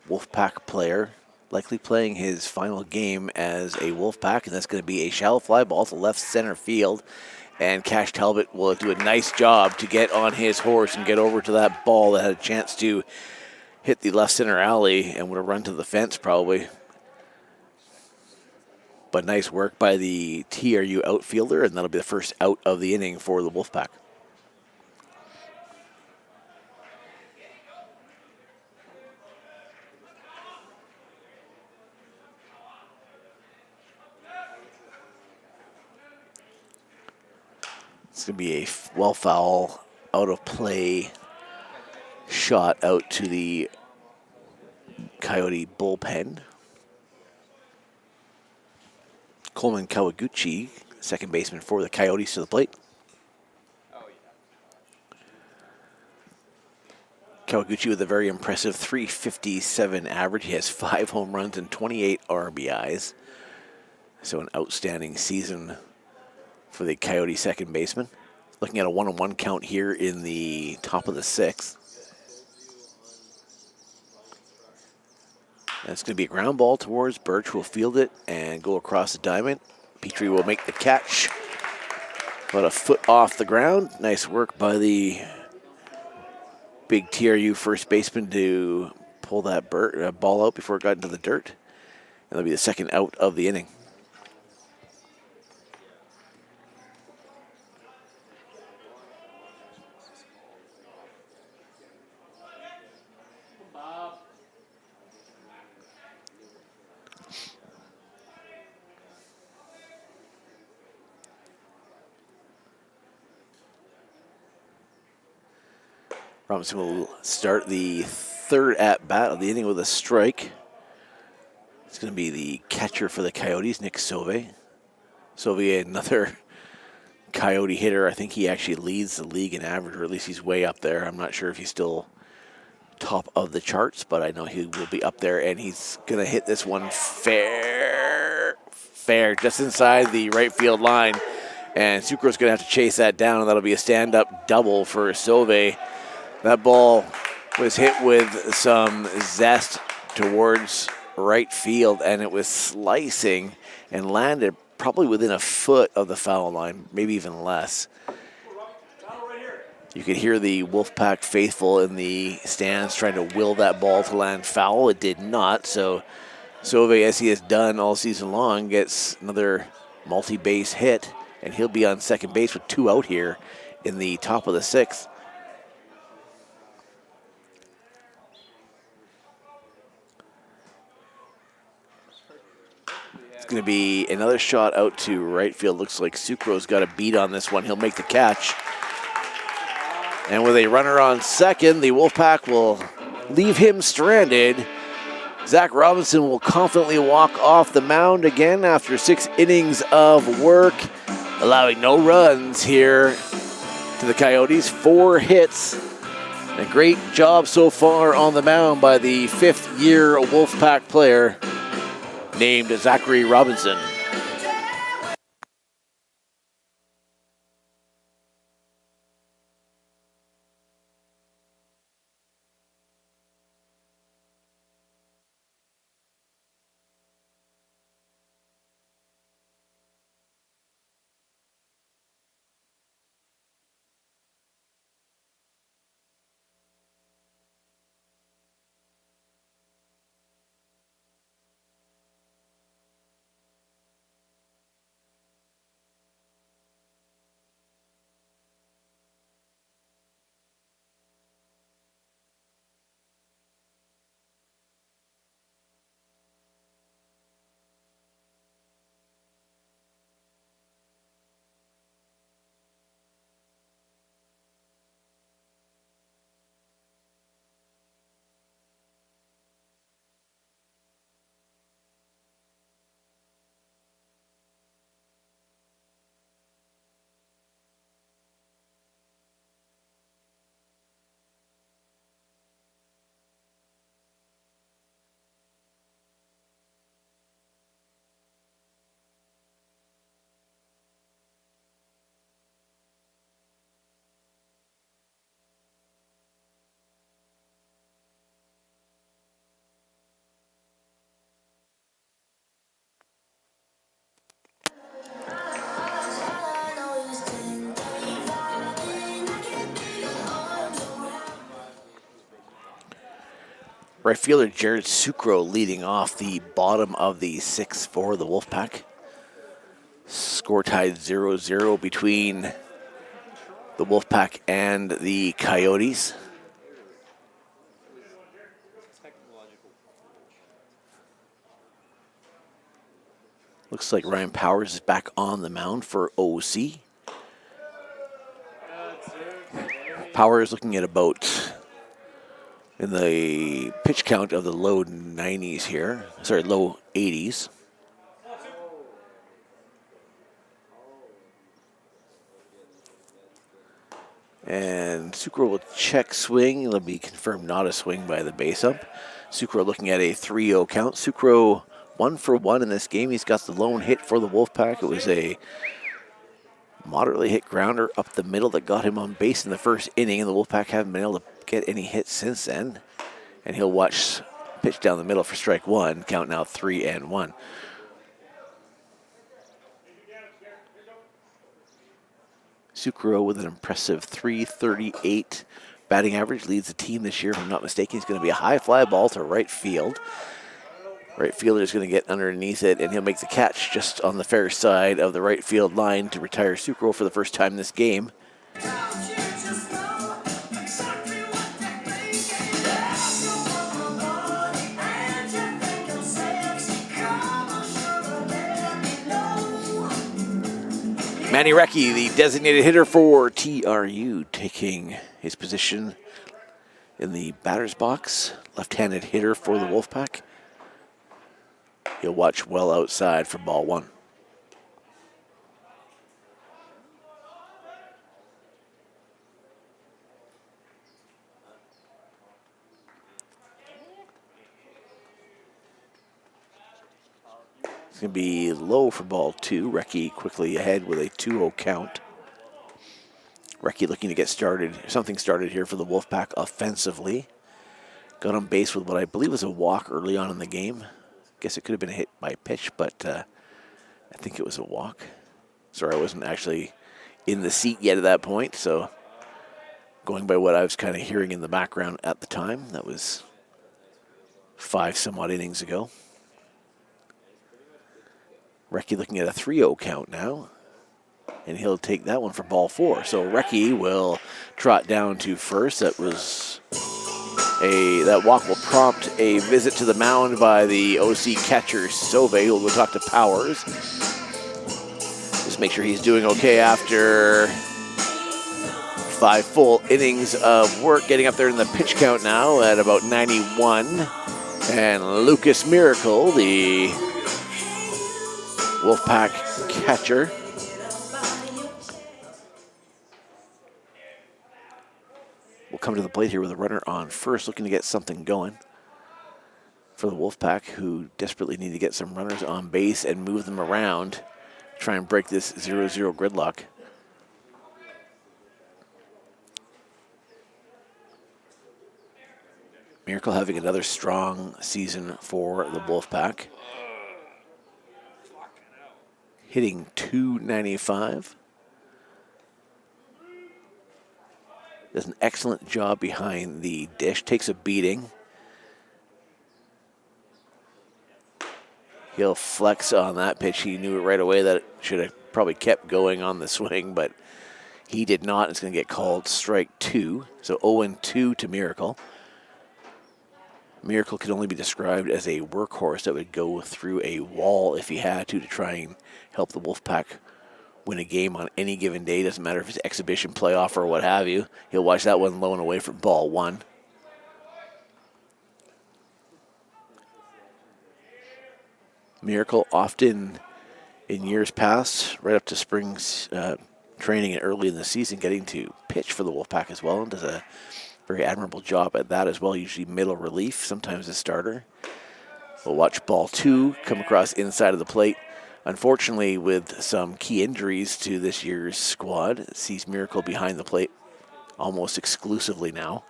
Speaker 1: Wolfpack player, likely playing his final game as a Wolfpack, and that's going to be a shallow fly ball to left center field. And Cash Talbot will do a nice job to get on his horse and get over to that ball that had a chance to hit the left center alley and would have run to the fence probably. But nice work by the TRU outfielder, and that'll be the first out of the inning for the Wolfpack. It's going to be a well foul, out of play shot out to the Coyote bullpen. Coleman Kawaguchi, second baseman for the Coyotes, to the plate. Kawaguchi with a very impressive 357 average. He has 5 home runs and 28 RBIs. So an outstanding season for the Coyote second baseman. Looking at a 1-on-1 count here in the top of the 6th. And it's going to be a ground ball towards Birch, who will field it and go across the diamond. Petrie will make the catch. About a foot off the ground. Nice work by the big TRU first baseman to pull that ball out before it got into the dirt. And that'll be the second out of the inning. Robinson will start the 3rd at-bat of the inning with a strike. It's going to be the catcher for the Coyotes, Nick Sauve. Sauve, another Coyote hitter. I think he actually leads the league in average, or at least he's way up there. I'm not sure if he's still top of the charts, but I know he will be up there, and he's going to hit this one fair, just inside the right field line. And Sucro's going to have to chase that down, and that'll be a stand-up double for Sauve. That ball was hit with some zest towards right field, and it was slicing and landed probably within a foot of the foul line, maybe even less. You could hear the Wolfpack faithful in the stands trying to will that ball to land foul. It did not, so Sauve, as he has done all season long, gets another multi-base hit, and he'll be on second base with 2 out here in the top of the 6th. It's going to be another shot out to right field. Looks like Sucro's got a beat on this one. He'll make the catch. And with a runner on second, the Wolfpack will leave him stranded. Zach Robinson will confidently walk off the mound again after 6 innings of work, allowing no runs here to the Coyotes. 4 hits. A great job so far on the mound by the 5th-year Wolfpack player named Zachary Robinson. Right fielder Jared Sucro leading off the bottom of the sixth for the Wolfpack. Score tied 0-0 between the Wolfpack and the Coyotes. Looks like Ryan Powers is back on the mound for OC. Powers looking at about in the pitch count of the low 90s here. Sorry, low 80s. And Sucro will check swing. It'll be confirmed not a swing by the base ump. Sucro looking at a 3-0 count. Sucro 1 for 1 in this game. He's got the lone hit for the Wolfpack. It was a moderately hit grounder up the middle that got him on base in the first inning, and the Wolfpack haven't been able to get any hits since then. And he'll watch pitch down the middle for strike one. Count now 3-1. Sucro with an impressive .338 batting average leads the team this year. If I'm not mistaken, he's going to be a high fly ball to right field. Right fielder is going to get underneath it, and he'll make the catch just on the fair side of the right field line to retire Sucro for the first time this game. Manny Recchi, the designated hitter for TRU, taking his position in the batter's box. Left-handed hitter for the Wolfpack. He'll watch well outside for ball one. It's going to be low for ball two. Recchi quickly ahead with a 2-0 count. Recchi looking to get something started here for the Wolfpack offensively. Got on base with what I believe was a walk early on in the game. Guess it could have been a hit by pitch, but I think it was a walk. Sorry, I wasn't actually in the seat yet at that point, so going by what I was kind of hearing in the background at the time, that was 5 some odd innings ago. Recchi looking at a 3-0 count now, and he'll take that one for ball 4. So Recchi will trot down to first. That walk will prompt a visit to the mound by the OC catcher Sauvé, who will talk to Powers. Just make sure he's doing okay after 5 full innings of work, getting up there in the pitch count now at about 91. And Lucas Miracle, the Wolfpack catcher, will come to the plate here with a runner on first, looking to get something going for the Wolfpack, who desperately need to get some runners on base and move them around, try and break this 0-0 gridlock. Miracle having another strong season for the Wolfpack. Hitting .295. Does an excellent job behind the dish. Takes a beating. He'll flex on that pitch. He knew it right away that it should have probably kept going on the swing, but he did not. It's going to get called strike 2. So 0-2 to Miracle. Miracle could only be described as a workhorse that would go through a wall if he had to try and help the Wolfpack win a game on any given day. Doesn't matter if it's exhibition, playoff, or what have you. He'll watch that one low and away for ball 1. Miracle often in years past, right up to spring's training and early in the season, getting to pitch for the Wolfpack as well, and does a very admirable job at that as well. Usually middle relief, sometimes a starter. We'll watch ball 2 come across inside of the plate. Unfortunately, with some key injuries to this year's squad, it sees Miracle behind the plate almost exclusively now.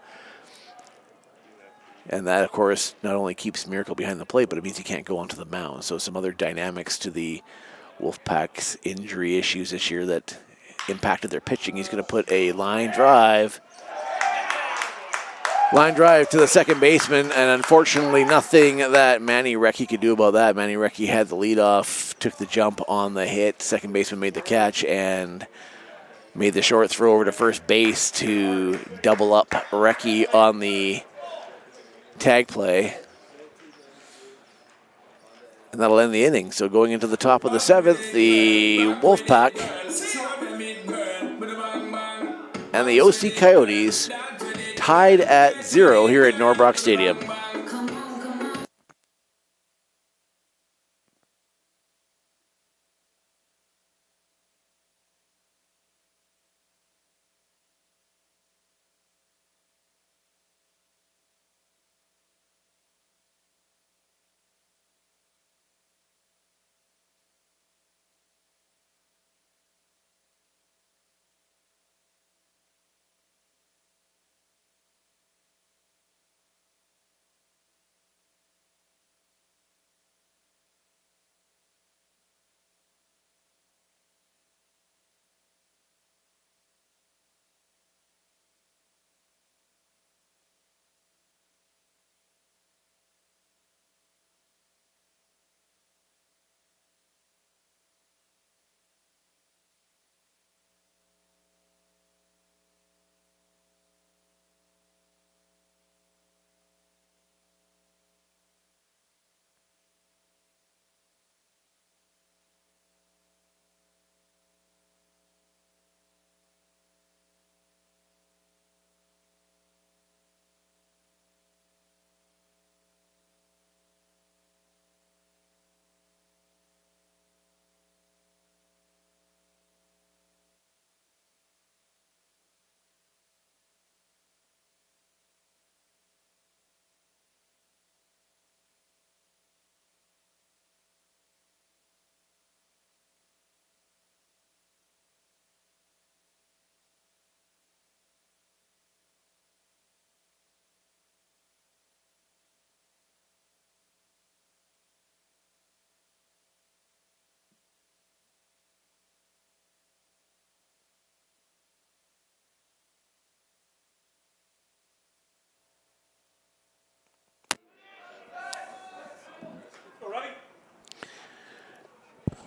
Speaker 1: And that, of course, not only keeps Miracle behind the plate, but it means he can't go onto the mound. So some other dynamics to the Wolfpack's injury issues this year that impacted their pitching. He's going to put a line drive Line drive to the second baseman, and unfortunately nothing that Manny Recchi could do about that. Manny Recchi had the lead off, took the jump on the hit. Second baseman made the catch and made the short throw over to first base to double up Recchi on the tag play. And that'll end the inning. So going into the top of the seventh, the Wolfpack and the OC Coyotes tied at 0 here at Norbrock Stadium.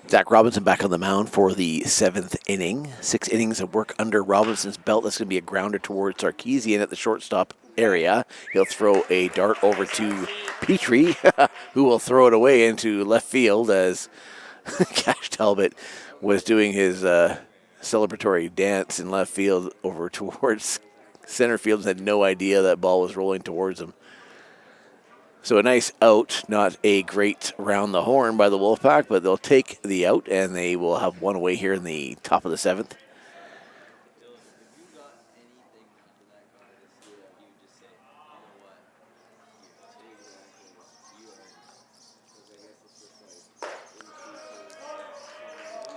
Speaker 1: Zach Robinson back on the mound for the seventh inning. 6 innings of work under Robinson's belt. That's going to be a grounder towards Sarkeesian at the shortstop area. He'll throw a dart over to Petrie, who will throw it away into left field as Cash Talbot was doing his celebratory dance in left field over towards center field and had no idea that ball was rolling towards him. So a nice out, not a great round the horn by the Wolfpack, but they'll take the out, and they will have one away here in the top of the seventh.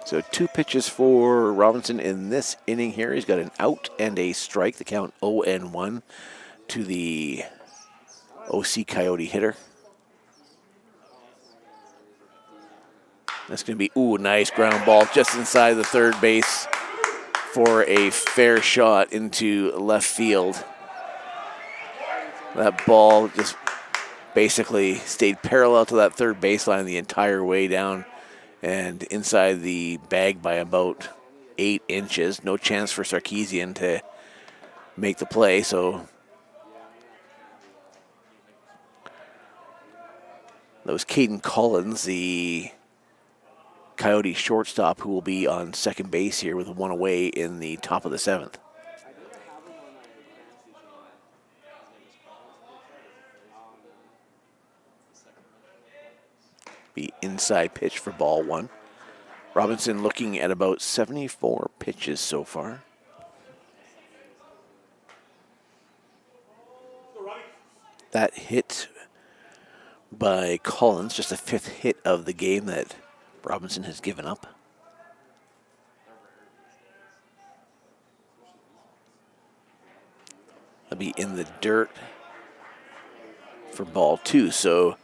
Speaker 1: So 2 pitches for Robinson in this inning here. He's got an out and a strike. The count 0-1 to the OC Coyote hitter. That's going to be, nice ground ball just inside the third base for a fair shot into left field. That ball just basically stayed parallel to that third baseline the entire way down and inside the bag by about 8 inches. No chance for Sarkeesian to make the play, so that was Caden Collins, the Coyote shortstop, who will be on second base here with 1 away in the top of the seventh. Be inside pitch for ball 1. Robinson looking at about 74 pitches so far. That hit by Collins, just the 5th hit of the game that Robinson has given up. That'll be in the dirt for ball 2. So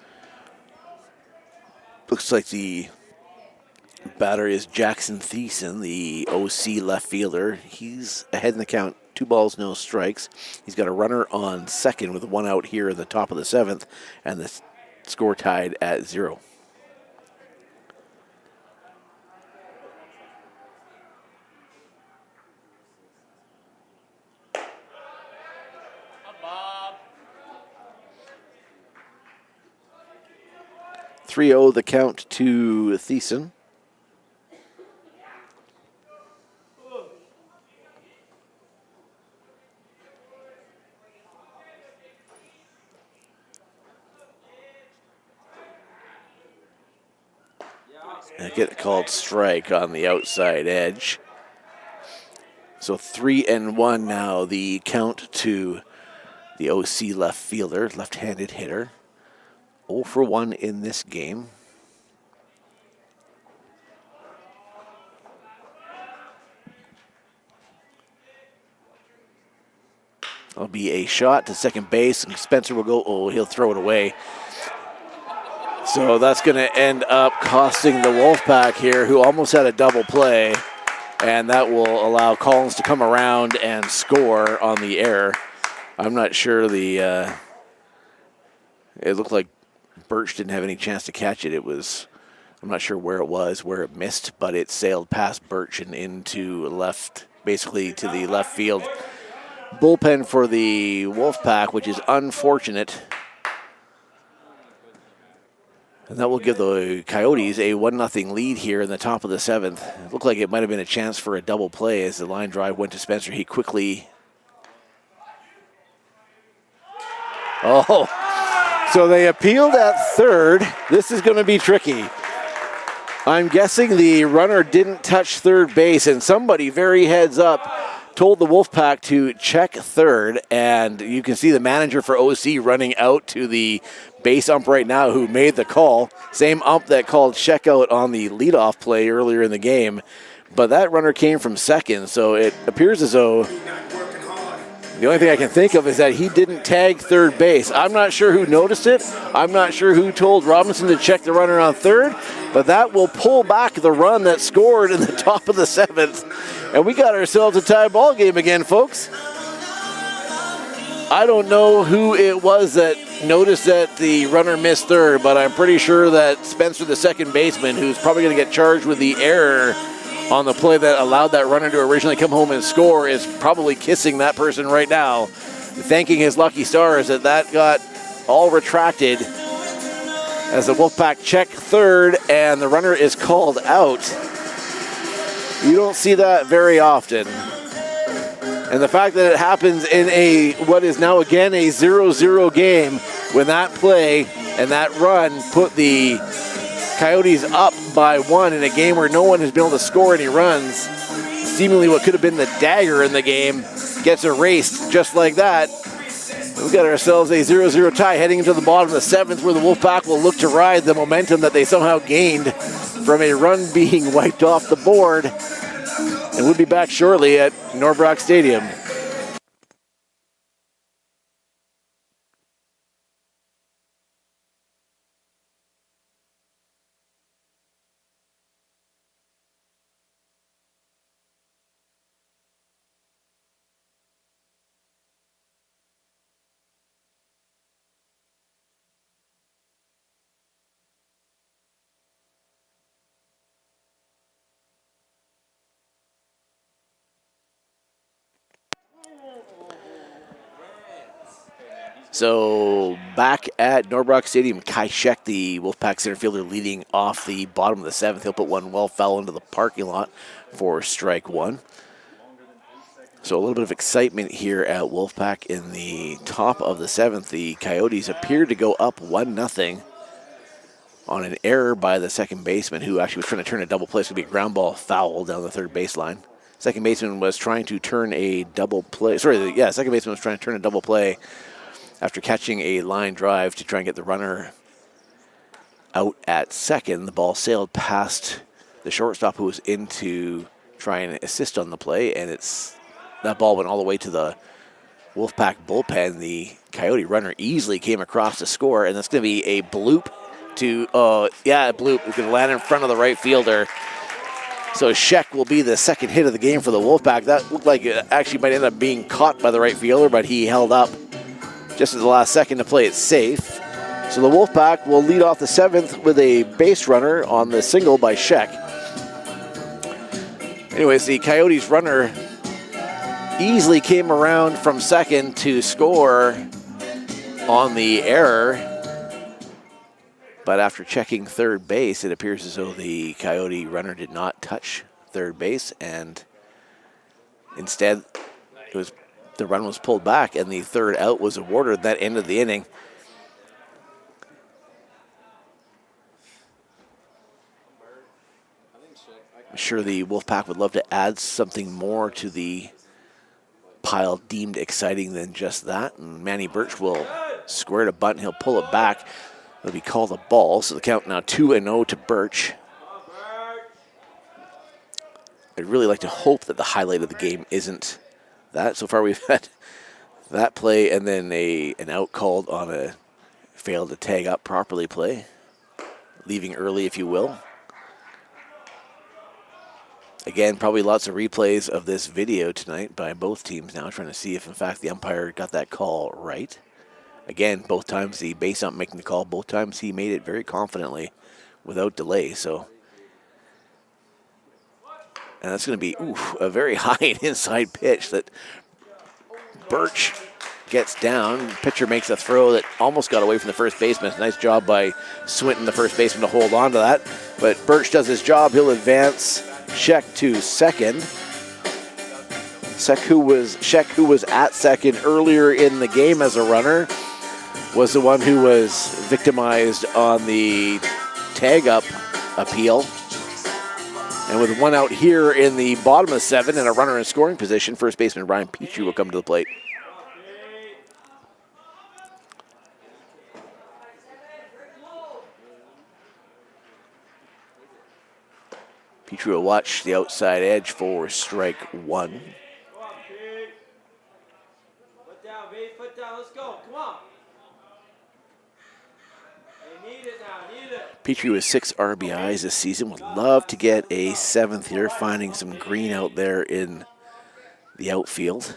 Speaker 1: looks like the batter is Jackson Thiessen, the OC left fielder. He's ahead in the count 2 balls, no strikes. He's got a runner on second with 1 out here in the top of the 7th, and the score tied at 0.
Speaker 2: Bob.
Speaker 1: 3-0 the count to Thiessen. And get called strike on the outside edge. So 3-1 now, the count to the OC left fielder, left-handed hitter. 0 for 1 in this game. That'll be a shot to second base, and Spencer will go, oh, he'll throw it away. So that's going to end up costing the Wolfpack here, who almost had a double play, and that will allow Collins to come around and score on the error. I'm not sure it looked like Birch didn't have any chance to catch it. I'm not sure where it missed, but it sailed past Birch and into left, basically to the left field bullpen for the Wolfpack, which is unfortunate. And that will give the Coyotes a 1-0 lead here in the top of the 7th. It looked like it might have been a chance for a double play as the line drive went to Spencer. He quickly... Oh, so they appealed at third. This is going to be tricky. I'm guessing the runner didn't touch third base, and somebody very heads up told the Wolfpack to check third, and you can see the manager for OC running out to the base ump right now who made the call. Same ump that called checkout on the leadoff play earlier in the game, but that runner came from second, so it appears as though the only thing I can think of is that he didn't tag third base. I'm not sure who noticed it. I'm not sure who told Robinson to check the runner on third, but that will pull back the run that scored in the top of the 7th. And we got ourselves a tie ball game again, folks. I don't know who it was that noticed that the runner missed third, but I'm pretty sure that Spencer, the second baseman, who's probably going to get charged with the error on the play that allowed that runner to originally come home and score, is probably kissing that person right now, thanking his lucky stars that got all retracted as the Wolfpack check third and the runner is called out. You don't see that very often. And the fact that it happens in what is now again a 0-0 game, when that play and that run put the Coyotes up by 1 in a game where no one has been able to score any runs, seemingly what could have been the dagger in the game gets erased just like that. We've got ourselves a 0-0 tie heading into the bottom of the 7th, where the Wolfpack will look to ride the momentum that they somehow gained from a run being wiped off the board. And we'll be back shortly at Norbrock Stadium. So back at Norbrock Stadium, Kai Sheck, the Wolfpack center fielder, leading off the bottom of the 7th. He'll put one well foul into the parking lot for strike 1. So a little bit of excitement here at Wolfpack in the top of the 7th. The Coyotes appeared to go up 1-0 on an error by the second baseman, who actually was trying to turn a double play. It's going to be a ground ball foul down the third baseline. Second baseman was trying to turn a double play. Second baseman was trying to turn a double play after catching a line drive to try and get the runner out at second. The ball sailed past the shortstop, who was in to try and assist on the play, and that ball went all the way to the Wolfpack bullpen. The Coyote runner easily came across to score, and that's going to be a bloop to, a bloop. It's going to land in front of the right fielder. So Sheck will be the second hit of the game for the Wolfpack. That looked like it actually might end up being caught by the right fielder, but he held up just at the last second to play it safe. So the Wolfpack will lead off the 7th with a base runner on the single by Sheck. Anyways, the Coyotes runner easily came around from second to score on the error. But after checking third base, it appears as though the Coyote runner did not touch third base, and instead the run was pulled back and the third out was awarded. That ended the inning. I'm sure the Wolfpack would love to add something more to the pile deemed exciting than just that. And Manny Birch will square to bunt. He'll pull it back. It'll be called a ball. So the count now 2-0 to Birch. I'd really like to hope that the highlight of the game isn't that. So far we've had that play and then an out called on a failed to tag up properly play. Leaving early, if you will. Again, probably lots of replays of this video tonight by both teams now, trying to see if, in fact, the umpire got that call right. Again, both times the base ump making the call, both times he made it very confidently without delay. So, and that's going to be a very high and inside pitch that Birch gets down. Pitcher makes a throw that almost got away from the first baseman. Nice job by Swinton, the first baseman, to hold on to that. But Birch does his job. He'll advance Sheck to second. Sheck, who was at second earlier in the game as a runner, was the one who was victimized on the tag-up appeal. And with one out here in the bottom of the 7 and a runner in scoring position, first baseman Ryan Petrie will come to the plate. Petrie will watch the outside edge for strike 1.
Speaker 2: Foot down, baby, foot down, let's go, come on. They need it now, need it.
Speaker 1: Petrie with 6 RBIs this season. Would love to get a 7th here, finding some green out there in the outfield.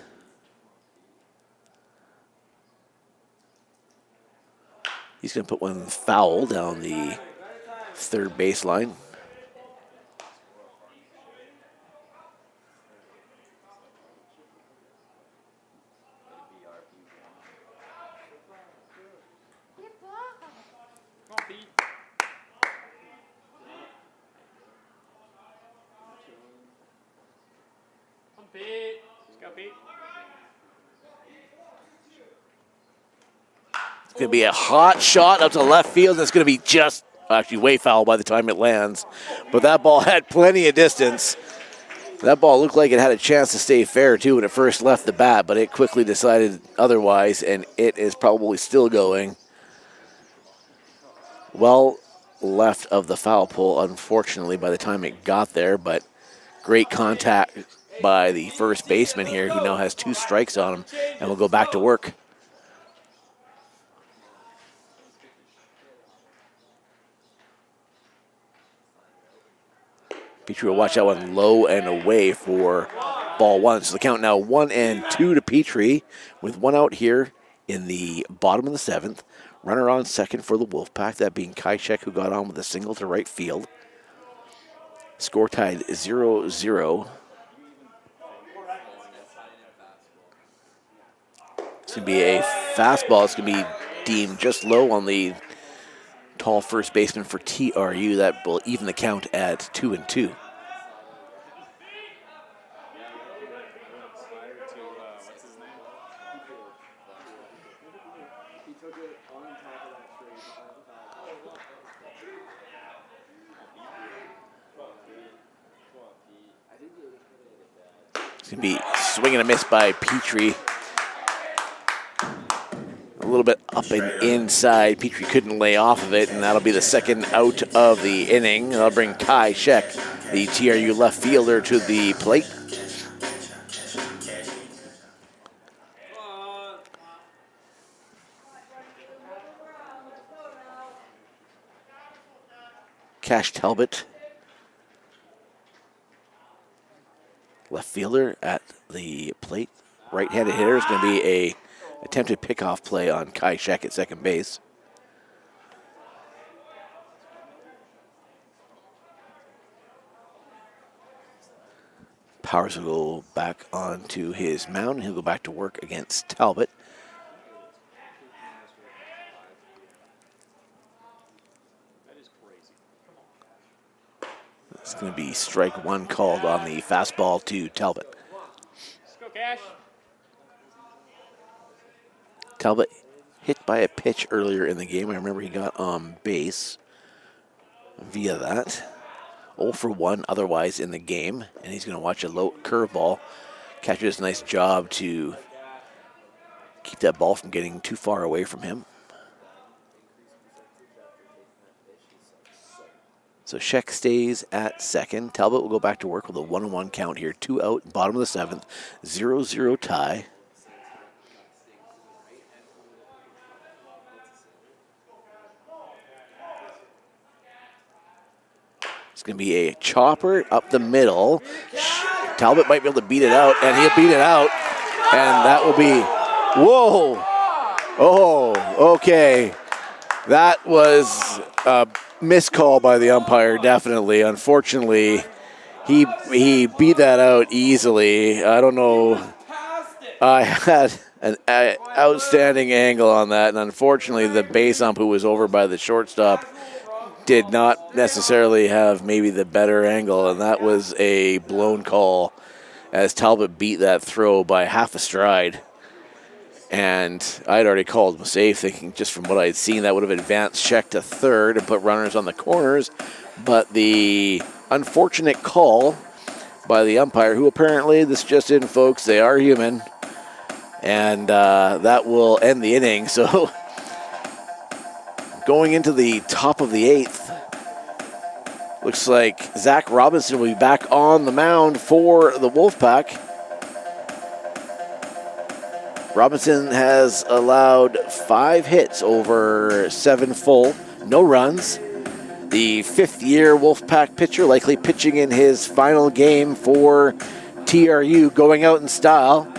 Speaker 1: He's going to put one foul down the third baseline. It's going to be a hot shot up to left field, and it's going to be just, actually way foul by the time it lands. But that ball had plenty of distance. That ball looked like it had a chance to stay fair, too, when it first left the bat, but it quickly decided otherwise, and it is probably still going well left of the foul pole, unfortunately, by the time it got there. But great contact by the first baseman here, who now has 2 strikes on him, and will go back to work. Petrie will watch that one low and away for ball 1. So the count now 1-2 to Petrie, with 1 out here in the bottom of the 7th. Runner on second for the Wolfpack, that being Kajcek, who got on with a single to right field. Score tied 0-0. It's going to be a fastball. It's going to be deemed just low on the tall first baseman for TRU. That will even the count at 2-2. It's going to be swing and a miss by Petrie. A little bit up and inside. Petrie couldn't lay off of it, and that'll be the second out of the inning. That'll bring Kai Sheck, the TRU left fielder, to the plate. Cash Talbot left fielder at the plate. Right-handed hitter is going to be a attempted pickoff play on Kai Shek at second base. Powers will go back onto his mound. He'll go back to work against Talbot. It's going to be strike one called on the fastball to Talbot.
Speaker 2: Let's go, Cash.
Speaker 1: Talbot hit by a pitch earlier in the game. I remember he got on base via that. 0 for 1 otherwise in the game, and he's going to watch a low curveball. Catches a nice job to keep that ball from getting too far away from him. So Sheck stays at second. Talbot will go back to work with a 1-1 count here. 2 out, bottom of the 7th, 0-0 tie. It's going to be a chopper up the middle. Talbot might be able to beat it out, and he'll beat it out. And that will be, whoa. Oh, okay. That was a miscall by the umpire, definitely. Unfortunately, he beat that out easily. I don't know. I had an outstanding angle on that, and unfortunately, the base ump who was over by the shortstop did not necessarily have maybe the better angle, and that was a blown call as Talbot beat that throw by half a stride. And I had already called him safe, thinking just from what I had seen that would have advanced Sheck to third and put runners on the corners. But the unfortunate call by the umpire, who apparently, this just in, folks, they are human, and that will end the inning. So going into the top of the 8th, looks like Zach Robinson will be back on the mound for the Wolfpack. Robinson has allowed 5 hits over 7 full, no runs. The 5th-year Wolfpack pitcher, likely pitching in his final game for TRU, going out in style.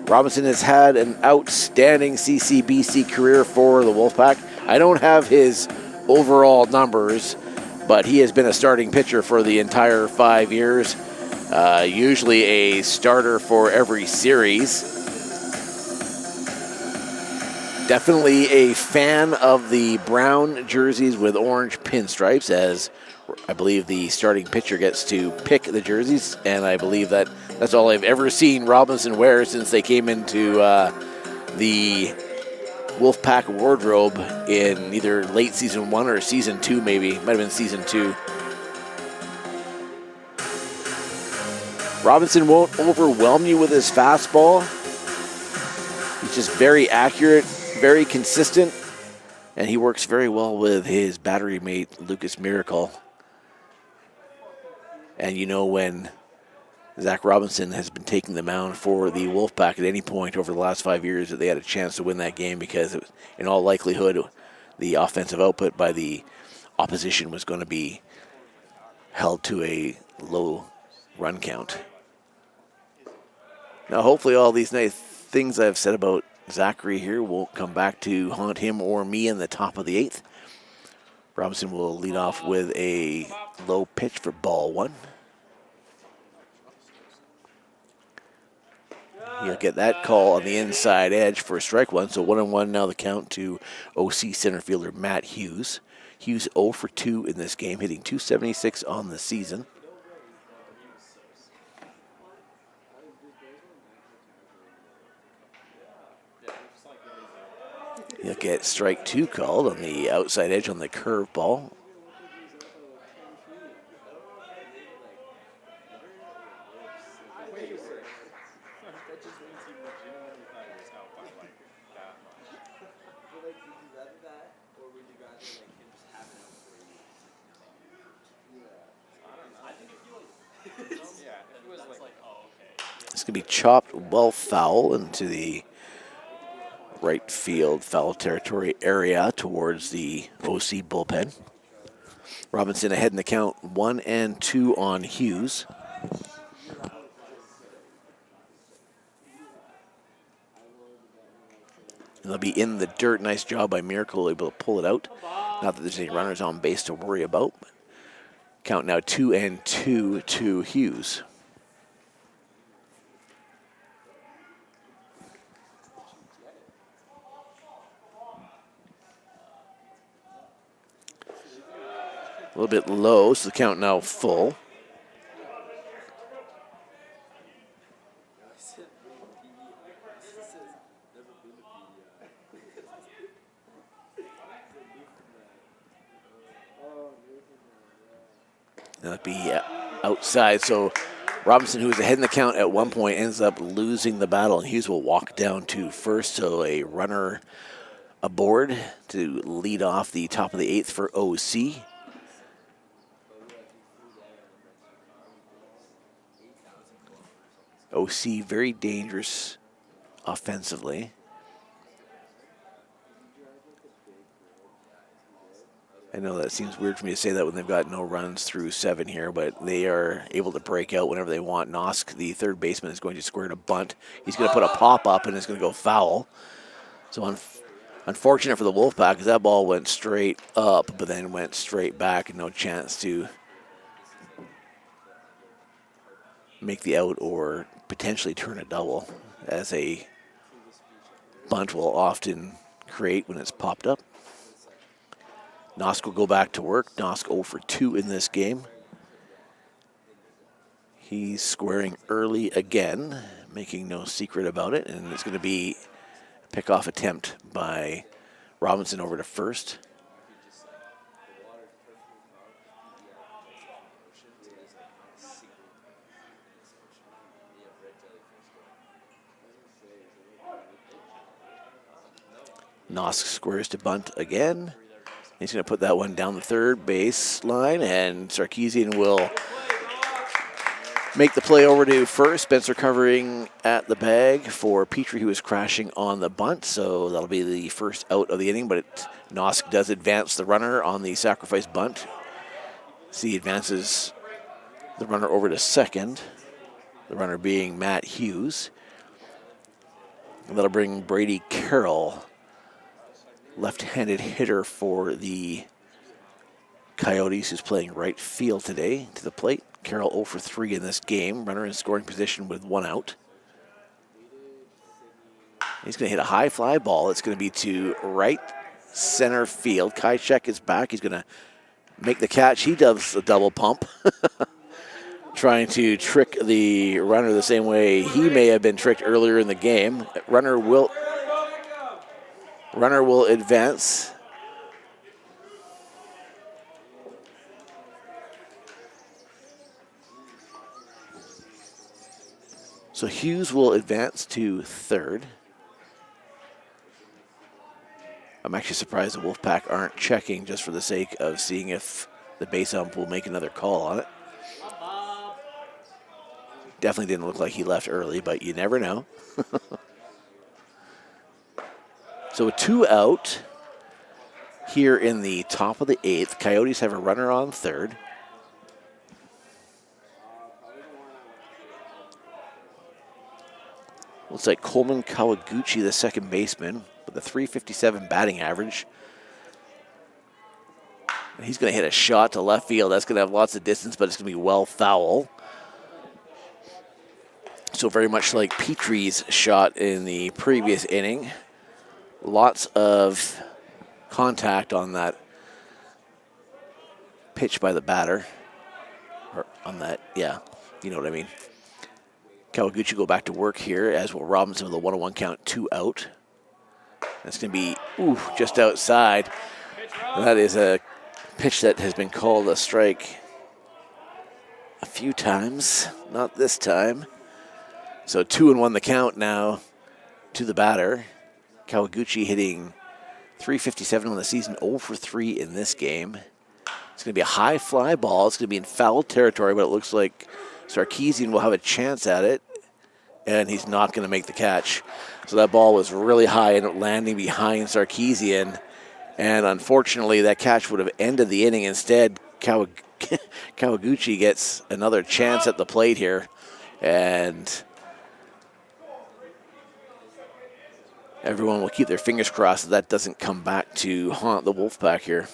Speaker 1: Robinson has had an outstanding CCBC career for the Wolfpack. I don't have his overall numbers, but he has been a starting pitcher for the entire 5 years, usually a starter for every series. Definitely a fan of the brown jerseys with orange pinstripes, as I believe the starting pitcher gets to pick the jerseys, and I believe that's all I've ever seen Robinson wear since they came into the Wolfpack wardrobe in either late season 1 or season 2, maybe. Might have been season 2. Robinson won't overwhelm you with his fastball. He's just very accurate, very consistent, and he works very well with his battery mate, Lucas Miracle. And you know, when Zach Robinson has been taking the mound for the Wolfpack at any point over the last 5 years, that they had a chance to win that game, because it was, in all likelihood, the offensive output by the opposition was going to be held to a low run count. Now, hopefully all these nice things I've said about Zachary here won't come back to haunt him or me in the top of the 8th. Robinson will lead off with a low pitch for ball 1. He'll get that call on the inside edge for strike 1. So 1-1 now the count to OC center fielder Matt Hughes. Hughes 0 for 2 in this game, hitting .276 on the season. He'll get strike 2 called on the outside edge on the curveball. It's going to be chopped well foul into the right field foul territory area towards the OC bullpen. Robinson ahead in the count, 1-2 on Hughes. They'll be in the dirt. Nice job by Miracle, able to pull it out. Not that there's any runners on base to worry about. Count now 2-2 to Hughes. A little bit low, so the count now full. That'll be outside. So Robinson, who was ahead in the count at one point, ends up losing the battle, and Hughes will walk down to first. So a runner aboard to lead off the top of the 8th for OC. OC very dangerous offensively. I know that seems weird for me to say that when they've got no runs through 7 here, but they are able to break out whenever they want. Nosk, the third baseman, is going to square to bunt. He's going to put a pop up and it's going to go foul. So unfortunate for the Wolfpack because that ball went straight up, but then went straight back and no chance to make the out or potentially turn a double, as a bunt will often create when it's popped up. Nosk will go back to work. Nosk 0 for 2 in this game. He's squaring early again, making no secret about it, and it's going to be a pickoff attempt by Robinson over to first. Nosk squares to bunt again. He's going to put that one down the third base line, and Sarkeesian will make the play over to first. Spencer covering at the bag for Petrie, who is crashing on the bunt, so that'll be the first out of the inning, but Nosk does advance the runner on the sacrifice bunt. He advances the runner over to second, the runner being Matt Hughes. And that'll bring Brady Carroll, left-handed hitter for the Coyotes, who's playing right field today, to the plate. Carroll 0 for 3 in this game. Runner in scoring position with 1 out. He's going to hit a high fly ball. It's going to be to right center field. Kajcek is back. He's going to make the catch. He does a double pump. Trying to trick the runner the same way he may have been tricked earlier in the game. Runner will advance. So Hughes will advance to third. I'm actually surprised the Wolfpack aren't checking just for the sake of seeing if the base ump will make another call on it. Definitely didn't look like he left early, but you never know. So a 2 out here in the top of the 8th. Coyotes have a runner on third. Looks like Coleman Kawaguchi, the second baseman, with a .357 batting average. And he's going to hit a shot to left field. That's going to have lots of distance, but it's going to be well foul. So very much like Petrie's shot in the previous inning. Lots of contact on that pitch by the batter. Or on that, yeah, you know what I mean. Kawaguchi go back to work here, as will Robinson with a 1-1 count, 2 out. That's going to be, just outside. That is a pitch that has been called a strike a few times, not this time. So 2-1 the count now to the batter. Kawaguchi hitting .357 on the season, 0 for 3 in this game. It's going to be a high fly ball. It's going to be in foul territory, but it looks like Sarkeesian will have a chance at it, and he's not going to make the catch. So that ball was really high and landing behind Sarkeesian, and unfortunately that catch would have ended the inning. Instead, Kawaguchi gets another chance at the plate here, and Everyone will keep their fingers crossed that doesn't come back to haunt the Wolfpack here.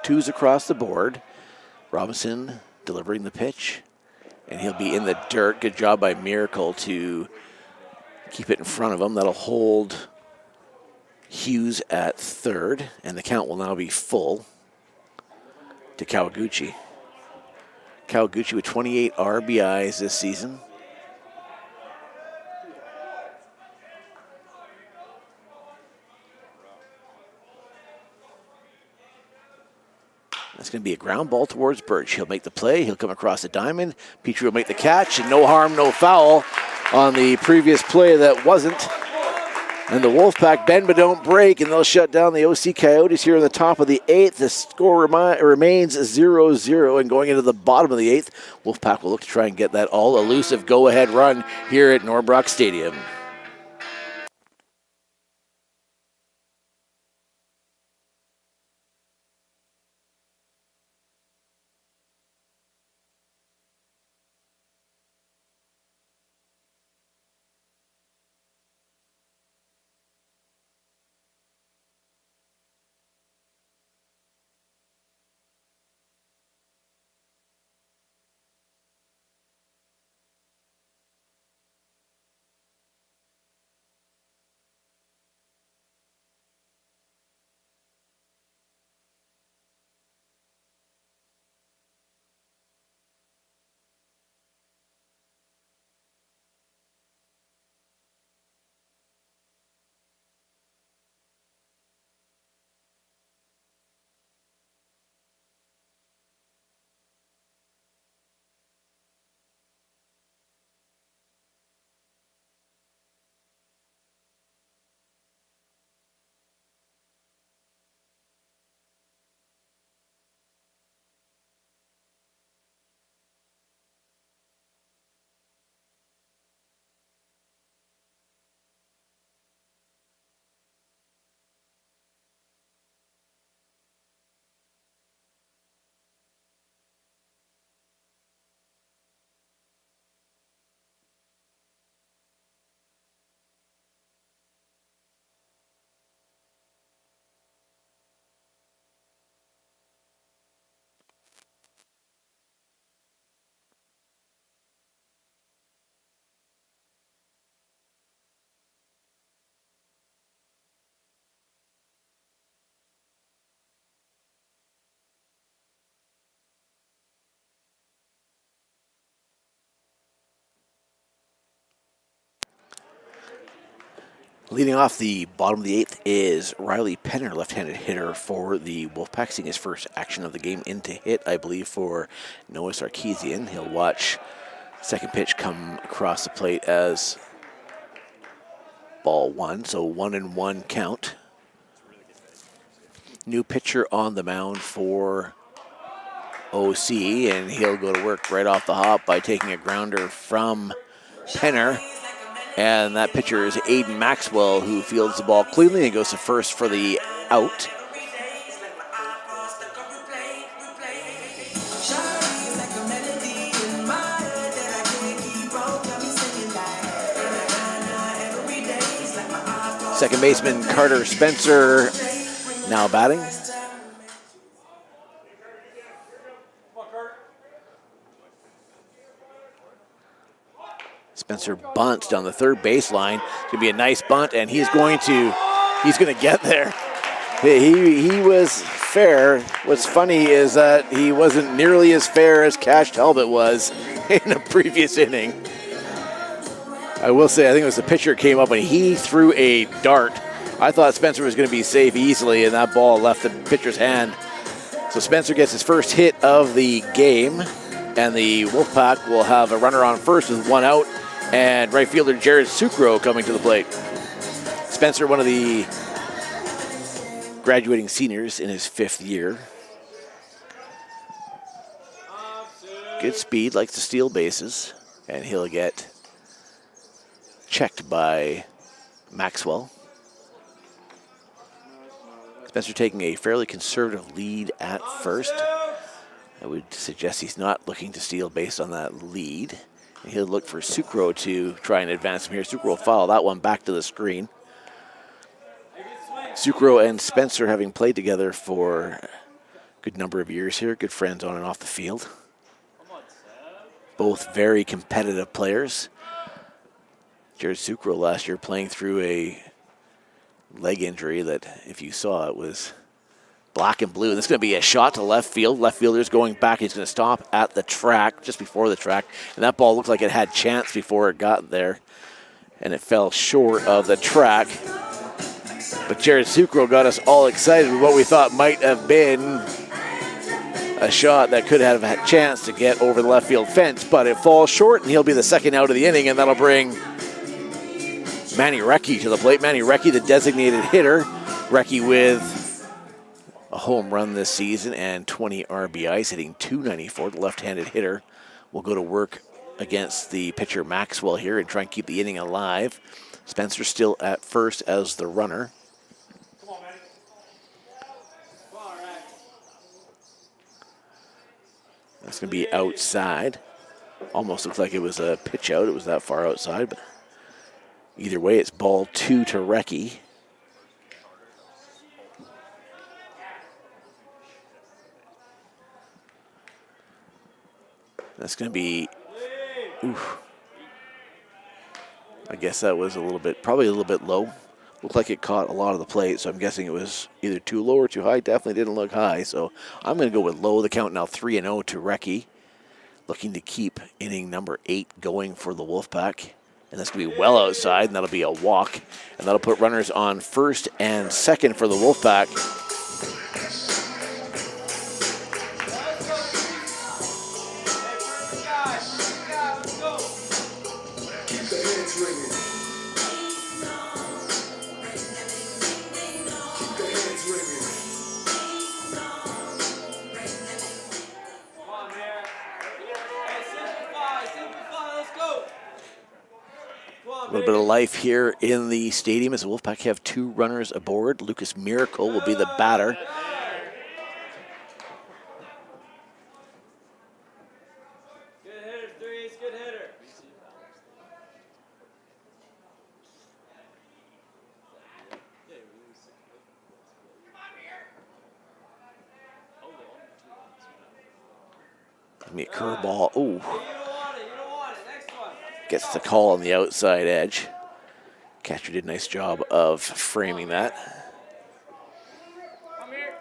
Speaker 1: Twos across the board. Robinson delivering the pitch, and he'll be in the dirt. Good job by Miracle to keep it in front of him. That'll hold Hughes at third, and the count will now be full to Kawaguchi. Kawaguchi with 28 RBIs this season. That's going to be a ground ball towards Birch. He'll make the play. He'll come across the diamond. Petrie will make the catch, and no harm, no foul on the previous play that wasn't. And the Wolfpack bend but don't break, and they'll shut down the OC Coyotes here in the top of the 8th. The score remains 0-0, and going into the bottom of the 8th, Wolfpack will look to try and get that all-elusive go-ahead run here at Norbrock Stadium. Leading off the bottom of the 8th is Riley Penner, left-handed hitter for the Wolfpack, seeing his first action of the game into hit, I believe, for Noah Sarkeesian. He'll watch second pitch come across the plate as ball one, so 1-1 count. New pitcher on the mound for OC, and he'll go to work right off the hop by taking a grounder from Penner. And that pitcher is Aiden Maxwell, who fields the ball cleanly and goes to first for the out. Second baseman Carter Spencer now batting. Spencer bunts down the third baseline. It's going to be a nice bunt, and he's going to get there. He was fair. What's funny is that he wasn't nearly as fair as Cash Talbot was in a previous inning. I will say, I think it was the pitcher came up and he threw a dart. I thought Spencer was going to be safe easily, and that ball left the pitcher's hand. So Spencer gets his first hit of the game, and the Wolfpack will have a runner on first with one out, and right fielder Jared Sucro coming to the plate. Spencer, one of the graduating seniors in his 5th year. Good speed, likes to steal bases, and he'll get checked by Maxwell. Spencer taking a fairly conservative lead at first. I would suggest he's not looking to steal based on that lead. And he'll look for Sucro to try and advance him here. Sucro will follow that one back to the screen. Sucro and Spencer having played together for a good number of years here. Good friends on and off the field. Both very competitive players. Jared Sucro last year playing through a leg injury that, if you saw, it was black and blue. This is going to be a shot to left field. Left fielder's going back. He's going to stop at the track, just before the track. And that ball looked like it had chance before it got there. And it fell short of the track. But Jared Sucro got us all excited with what we thought might have been a shot that could have had a chance to get over the left field fence. But it falls short, and he'll be the second out of the inning, and that'll bring Manny Recchi to the plate. Manny Recchi, the designated hitter. Recchi with a home run this season and 20 RBIs, hitting .294. The left-handed hitter will go to work against the pitcher Maxwell here and try and keep the inning alive. Spencer still at first as the runner.
Speaker 2: Come on, Manny. Come on, Rex.
Speaker 1: That's going to be outside. Almost looks like it was a pitch out. It was that far outside, but either way, it's ball 2 to Recchi. That's going to be, oof. I guess that was probably a little bit low. Looked like it caught a lot of the plate, so I'm guessing it was either too low or too high. Definitely didn't look high, so I'm going to go with low. The count now 3-0 to Recchi. Looking to keep inning number 8 going for the Wolfpack. And that's going to be well outside, and that'll be a walk. And that'll put runners on first and second for the Wolfpack. A little bit of life here in the stadium as the Wolfpack have 2 runners aboard. Lucas Miracle will be the batter.
Speaker 2: Good hitter, threes, good hitter.
Speaker 1: Give me a curveball. Ooh.
Speaker 2: You don't want it, you don't want it. Next one.
Speaker 1: Gets the call on the outside edge. Catcher did a nice job of framing that.
Speaker 2: Come here.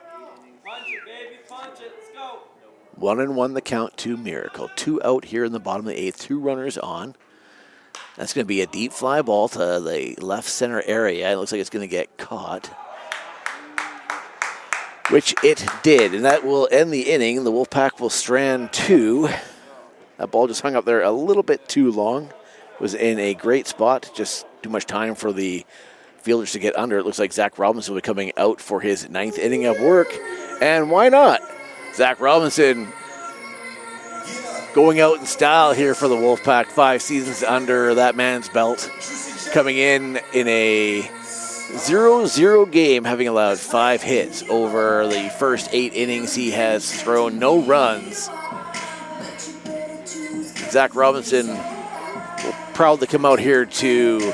Speaker 2: Punch it, baby, punch it. Let's go.
Speaker 1: 1-1 the count to Miracle. 2 out here in the bottom of the 8th. 2 runners on. That's going to be a deep fly ball to the left center area. It looks like it's going to get caught, which it did. And that will end the inning. The Wolfpack will strand 2. That ball just hung up there a little bit too long. Was in a great spot. Just too much time for the fielders to get under. It looks like Zach Robinson will be coming out for his 9th inning of work. And why not? Zach Robinson going out in style here for the Wolfpack. 5 seasons under that man's belt. Coming in a 0-0 game, having allowed 5 hits over the first 8 innings. He has thrown no runs. Zach Robinson will proud to come out here to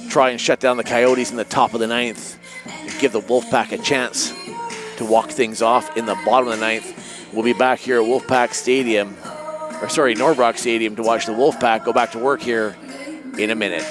Speaker 1: try and shut down the Coyotes in the top of the 9th and give the Wolfpack a chance to walk things off in the bottom of the 9th. We'll be back here at Norbrock Stadium to watch the Wolfpack go back to work here in a minute.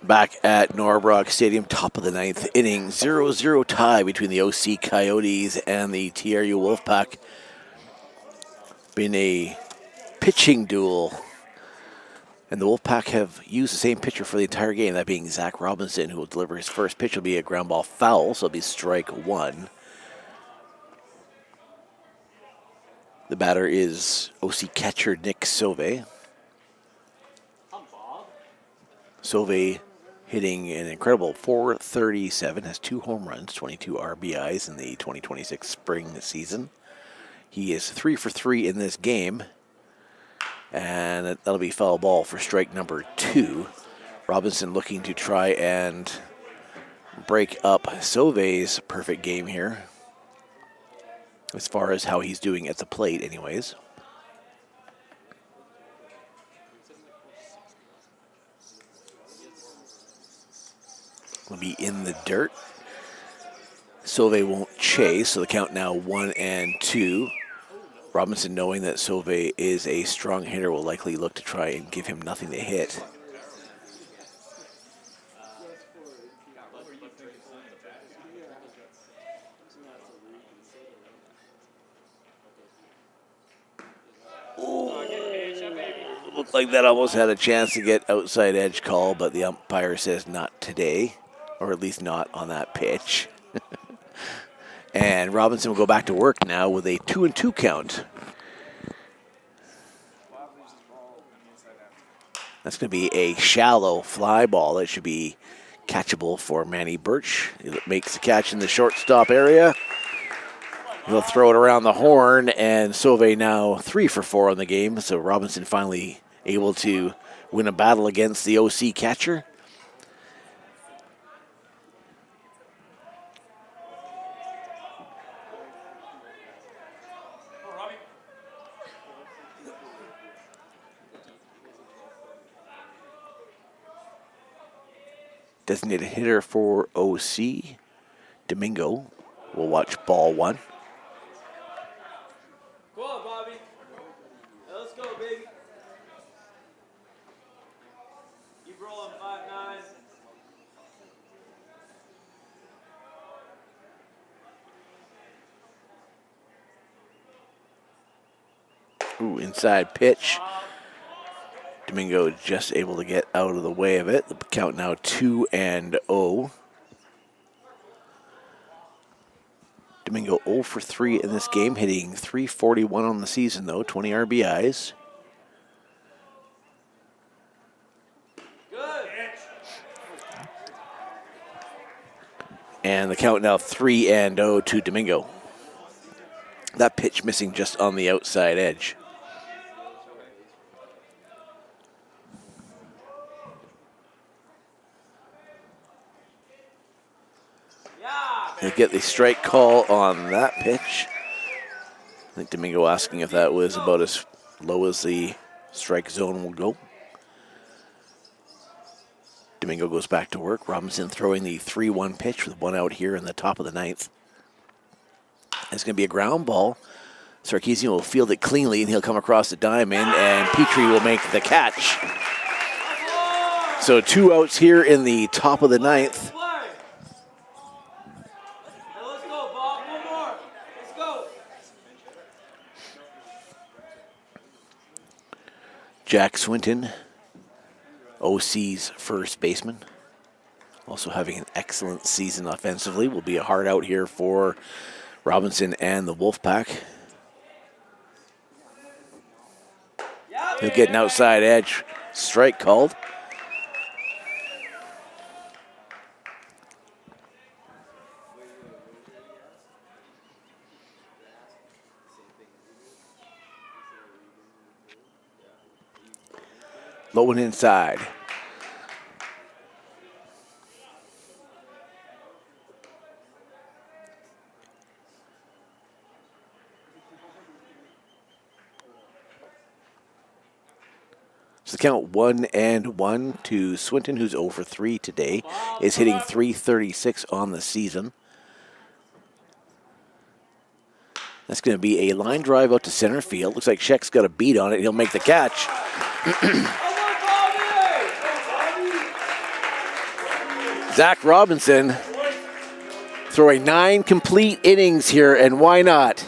Speaker 1: Back at Norbrock Stadium, top of the ninth inning, 0-0 tie between the OC Coyotes and the TRU WolfPack. Been a pitching duel, and the Wolfpack have used the same pitcher for the entire game, that being Zach Robinson, who will deliver his first pitch. Will be a ground ball foul, so it'll be strike one. The batter is OC catcher Nick Sauve. Sauve hitting an incredible .437, has 2 home runs, 22 RBIs in the 2026 spring season. He is 3 for 3 in this game, and that'll be foul ball for strike number 2. Robinson looking to try and break up Sauve's perfect game here, as far as how he's doing at the plate anyways. Will be in the dirt. Sauve won't chase, so the count now 1-2. Robinson, knowing that Sauve is a strong hitter, will likely look to try and give him nothing to hit. Looked like that almost had a chance to get outside edge call, but the umpire says not today, or at least not on that pitch. And Robinson will go back to work now with a 2-2 count. That's going to be a shallow fly ball that should be catchable for Manny Birch. He makes the catch in the shortstop area. He'll throw it around the horn, and Sauve now 3 for 4 on the game. So Robinson finally able to win a battle against the OC catcher. Designated hitter for OC, Domingo, will watch ball 1.
Speaker 2: Go on, Bobby. Now let's go, baby. Keep rolling, 5-9.
Speaker 1: Ooh, inside pitch. Domingo just able to get out of the way of it. The count now 2-0. Domingo 0 for 3 in this game, hitting .341 on the season though, 20 RBIs.
Speaker 2: Good.
Speaker 1: And the count now 3-0 to Domingo. That pitch missing just on the outside edge. He'll get the strike call on that pitch. I think Domingo asking if that was about as low as the strike zone will go. Domingo goes back to work. Robinson throwing the 3-1 pitch with 1 out here in the top of the ninth. It's going to be a ground ball. Sarkeesian will field it cleanly, and he'll come across the diamond, and Petrie will make the catch. So 2 outs here in the top of the ninth. Jack Swinton, OC's first baseman, also having an excellent season offensively, will be a hard out here for Robinson and the Wolfpack. He'll get an outside edge strike called. Low one inside. So the count 1-1 to Swinton, who's 0 for 3 today, is hitting .336 on the season. That's going to be a line drive out to center field. Looks like Sheck's got a beat on it. He'll make the catch. Zach Robinson throwing 9 complete innings here, and why not?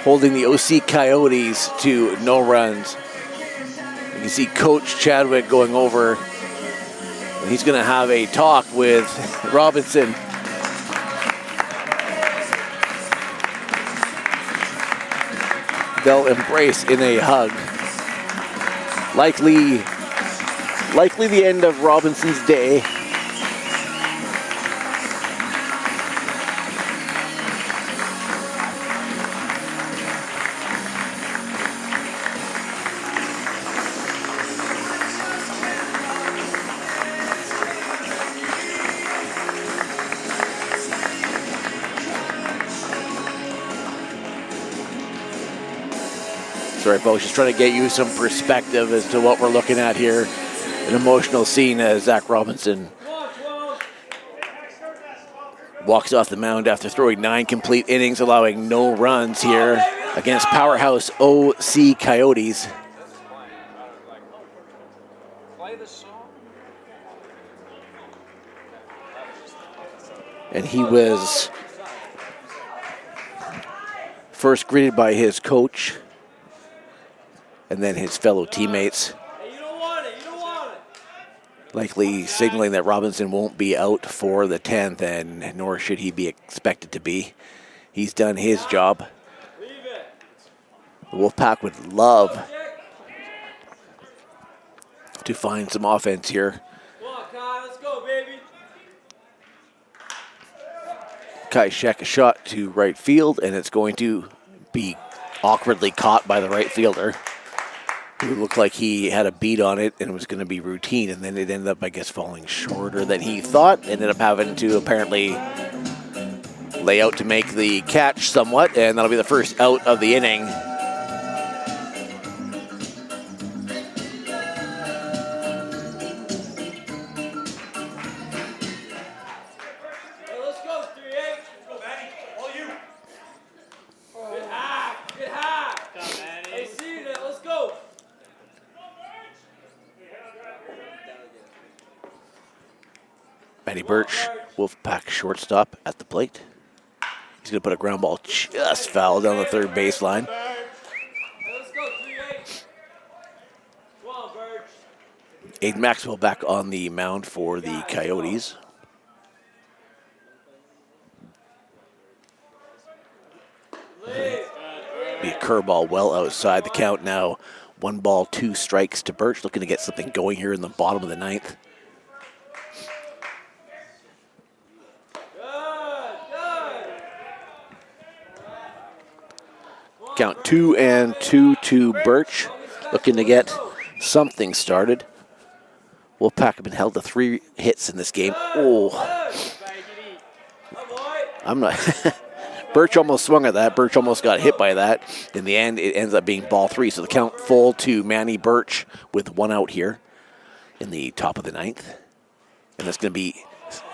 Speaker 1: Holding the OC Coyotes to no runs. You can see Coach Chadwick going over. And he's going to have a talk with Robinson. They'll embrace in a hug. Likely the end of Robinson's day. Sorry, folks, just trying to get you some perspective as to what we're looking at here. An emotional scene as Zach Robinson walks off the mound after throwing 9 complete innings, allowing no runs here against powerhouse OC Coyotes. And he was first greeted by his coach and then his fellow teammates, likely signaling that Robinson won't be out for the 10th, and nor should he be expected to be. He's done his job. The Wolfpack would love to find some offense here.
Speaker 2: Let's go, baby.
Speaker 1: Kai Sheck a shot to right field, and it's going to be awkwardly caught by the right fielder, who looked like he had a beat on it and was going to be routine, and then it ended up, I guess, falling shorter than he thought. Ended up having to apparently lay out to make the catch somewhat, and that'll be the first out of the inning.
Speaker 2: Let's go, 3-8. Let's go, Manny. All you. Good hack. Good hack. Good job, Manny. Hey, see you there. Let's go.
Speaker 1: Matty Birch, Wolfpack shortstop at the plate. He's going to put a ground ball just foul down the third baseline.
Speaker 2: Hey, let's go, 3-8. Come on, Birch.
Speaker 1: Aiden Maxwell back on the mound for the Coyotes. Be a curveball well outside the count now. 1 ball, 2 strikes to Birch, looking to get something going here in the bottom of the 9th. Count 2-2 to Birch, looking to get something started. Wolfpack have been held to 3 hits in this game. Oh, I'm not. Birch almost swung at that. Birch almost got hit by that. In the end, it ends up being ball 3. So the count full to Manny Birch with 1 out here in the top of the 9th. And that's going to be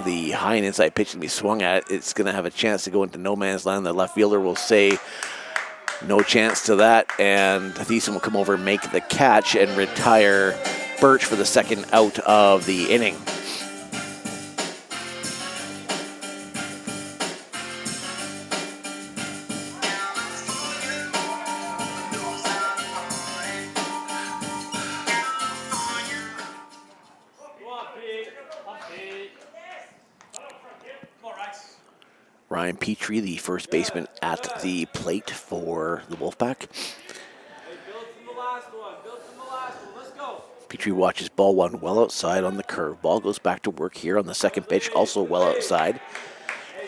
Speaker 1: the high and inside pitch to be swung at. It's going to have a chance to go into no man's land. The left fielder will say no chance to that. And Thiessen will come over and make the catch and retire Birch for the second out of the inning. Ryan Petrie, the first baseman at the plate for the Wolfpack. Petrie watches ball 1 well outside on the curve. Ball goes back to work here on the second pitch, also well outside.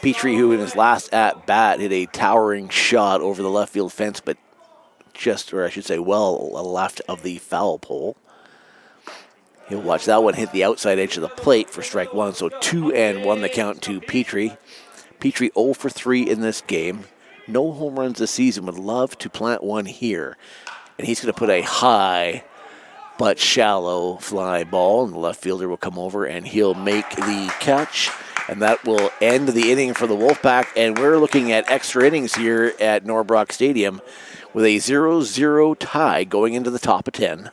Speaker 1: Petrie, who in his last at-bat hit a towering shot over the left field fence, but just, or I should say, well left of the foul pole. He'll watch that one hit the outside edge of the plate for strike 1, so 2-1 the count to Petrie. Petrie 0 for 3 in this game. No home runs this season. Would love to plant one here. And he's going to put a high but shallow fly ball, and the left fielder will come over and he'll make the catch. And that will end the inning for the Wolfpack. And we're looking at extra innings here at Norbrock Stadium with a 0-0 tie going into the top of 10.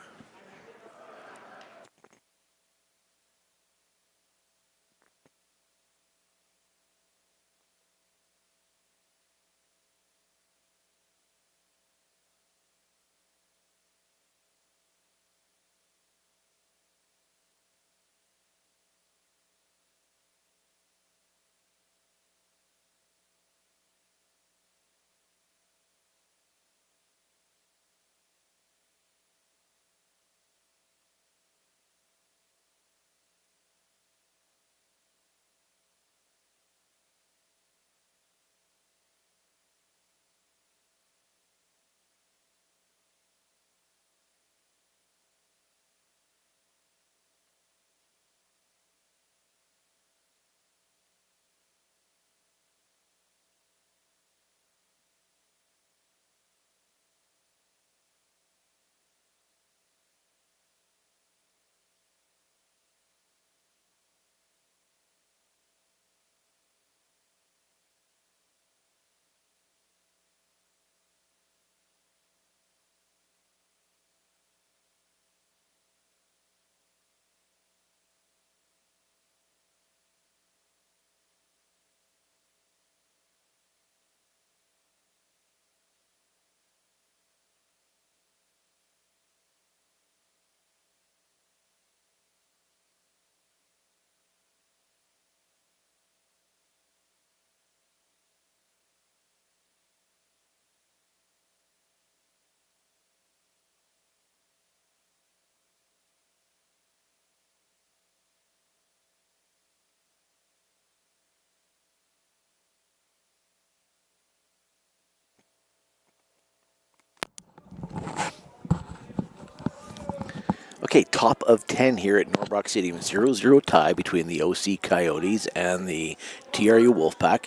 Speaker 1: Okay, top of 10 here at Norbrock Stadium. 0-0 tie between the OC Coyotes and the TRU WolfPack.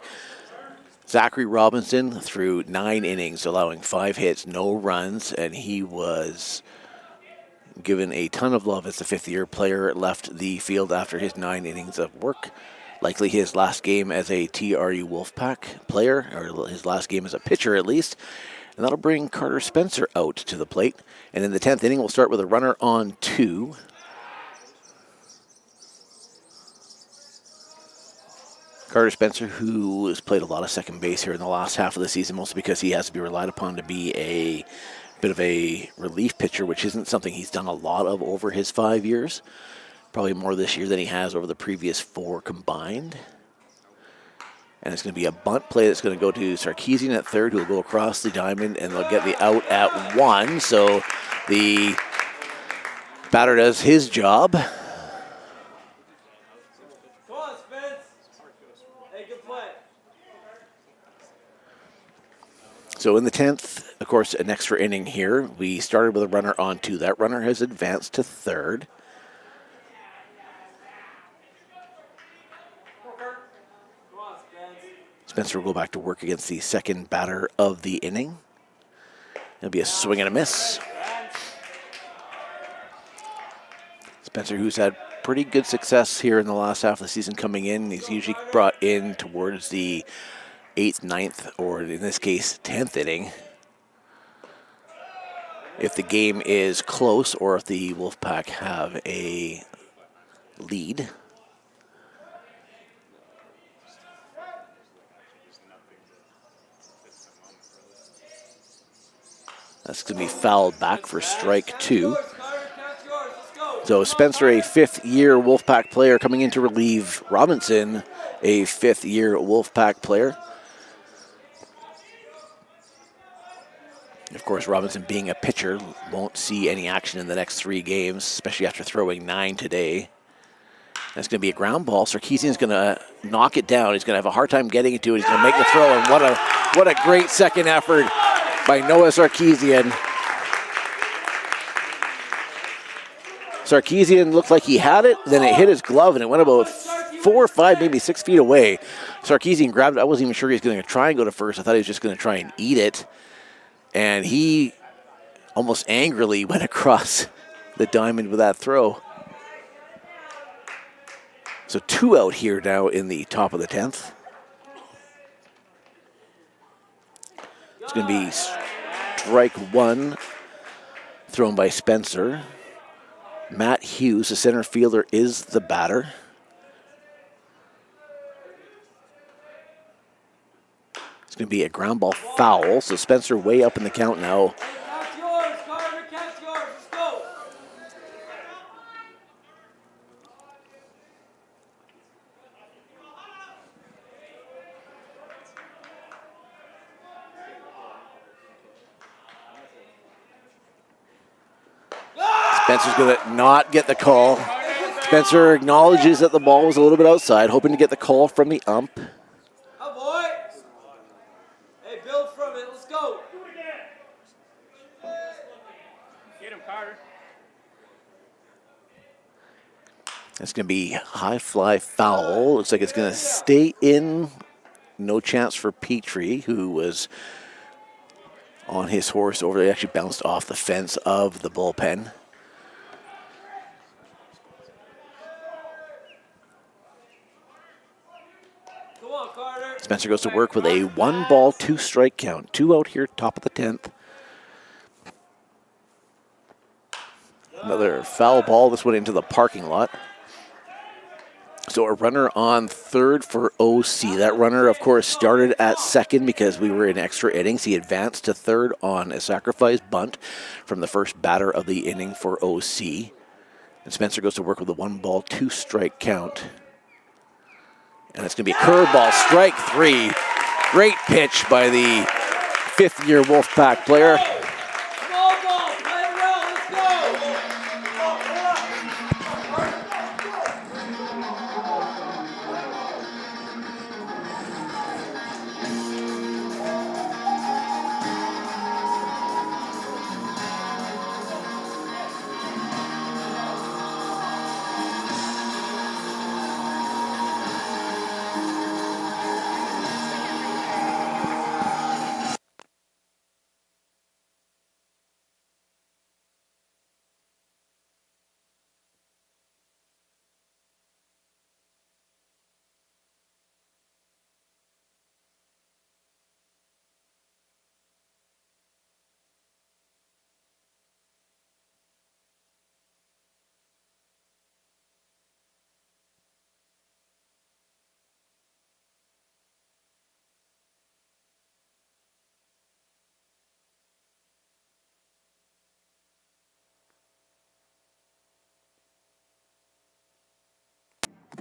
Speaker 1: Zachary Robinson threw 9 innings, allowing 5 hits, no runs, and he was given a ton of love as the fifth-year player. Left the field after his 9 innings of work. Likely his last game as a TRU WolfPack player, or his last game as a pitcher at least. And that'll bring Carter Spencer out to the plate. And in the 10th inning, we'll start with a runner on 2. Carter Spencer, who has played a lot of second base here in the last half of the season, mostly because he has to be relied upon to be a bit of a relief pitcher, which isn't something he's done a lot of over his 5 years. Probably more this year than he has over the previous 4 combined. And it's going to be a bunt play that's going to go to Sarkeesian at third, who will go across the diamond, and they'll get the out at 1. So the batter does his job.
Speaker 2: Come on, Spence. Hey, good play.
Speaker 1: So in the 10th, of course, an extra inning here. We started with a runner on 2. That runner has advanced to third. Spencer will go back to work against the second batter of the inning. It'll be a swing and a miss. Spencer, who's had pretty good success here in the last half of the season coming in. He's usually brought in towards the 8th, 9th, or in this case, 10th inning. If the game is close or if the Wolfpack have a lead. That's going to be fouled back for strike 2. So Spencer, a 5th-year Wolfpack player, coming in to relieve Robinson, a 5th-year Wolfpack player. Of course, Robinson, being a pitcher, won't see any action in the next 3 games, especially after throwing 9 today. That's going to be a ground ball. Sarkeesian's going to knock it down. He's going to have a hard time getting into it. He's going to make the throw, and what a great second effort by Noah Sarkeesian. Sarkeesian looked like he had it, then it hit his glove, and it went about 4 or 5, maybe 6 feet away. Sarkeesian grabbed it. I wasn't even sure he was going to try and go to first. I thought he was just going to try and eat it. And he almost angrily went across the diamond with that throw. So 2 out here now in the top of the 10th. It's going to be strike 1 thrown by Spencer. Matt Hughes, the center fielder, is the batter. It's going to be a ground ball foul. So Spencer way up in the count now.
Speaker 2: Catch yours, Carter. Catch yours. Let's go.
Speaker 1: Spencer's going to not get the call. Spencer acknowledges that the ball was a little bit outside, hoping to get the call from the ump.
Speaker 2: Oh, boy. Hey, build from it. Let's go. Get him, Carter.
Speaker 1: It's going to be high fly foul. Looks like it's going to stay in. No chance for Petrie, who was on his horse over there. He actually bounced off the fence of the bullpen.
Speaker 2: Come on, Carter.
Speaker 1: Spencer goes to work with a 1-ball, 2-strike count. 2 out here, top of the 10th. Another foul ball. This went into the parking lot. So a runner on third for OC. That runner, of course, started at second because we were in extra innings. He advanced to third on a sacrifice bunt from the first batter of the inning for OC. And Spencer goes to work with a 1-ball, 2-strike count. And it's going to be a curveball, strike 3. Great pitch by the 5th-year Wolfpack player.
Speaker 2: Small ball. Play it well. Let's go.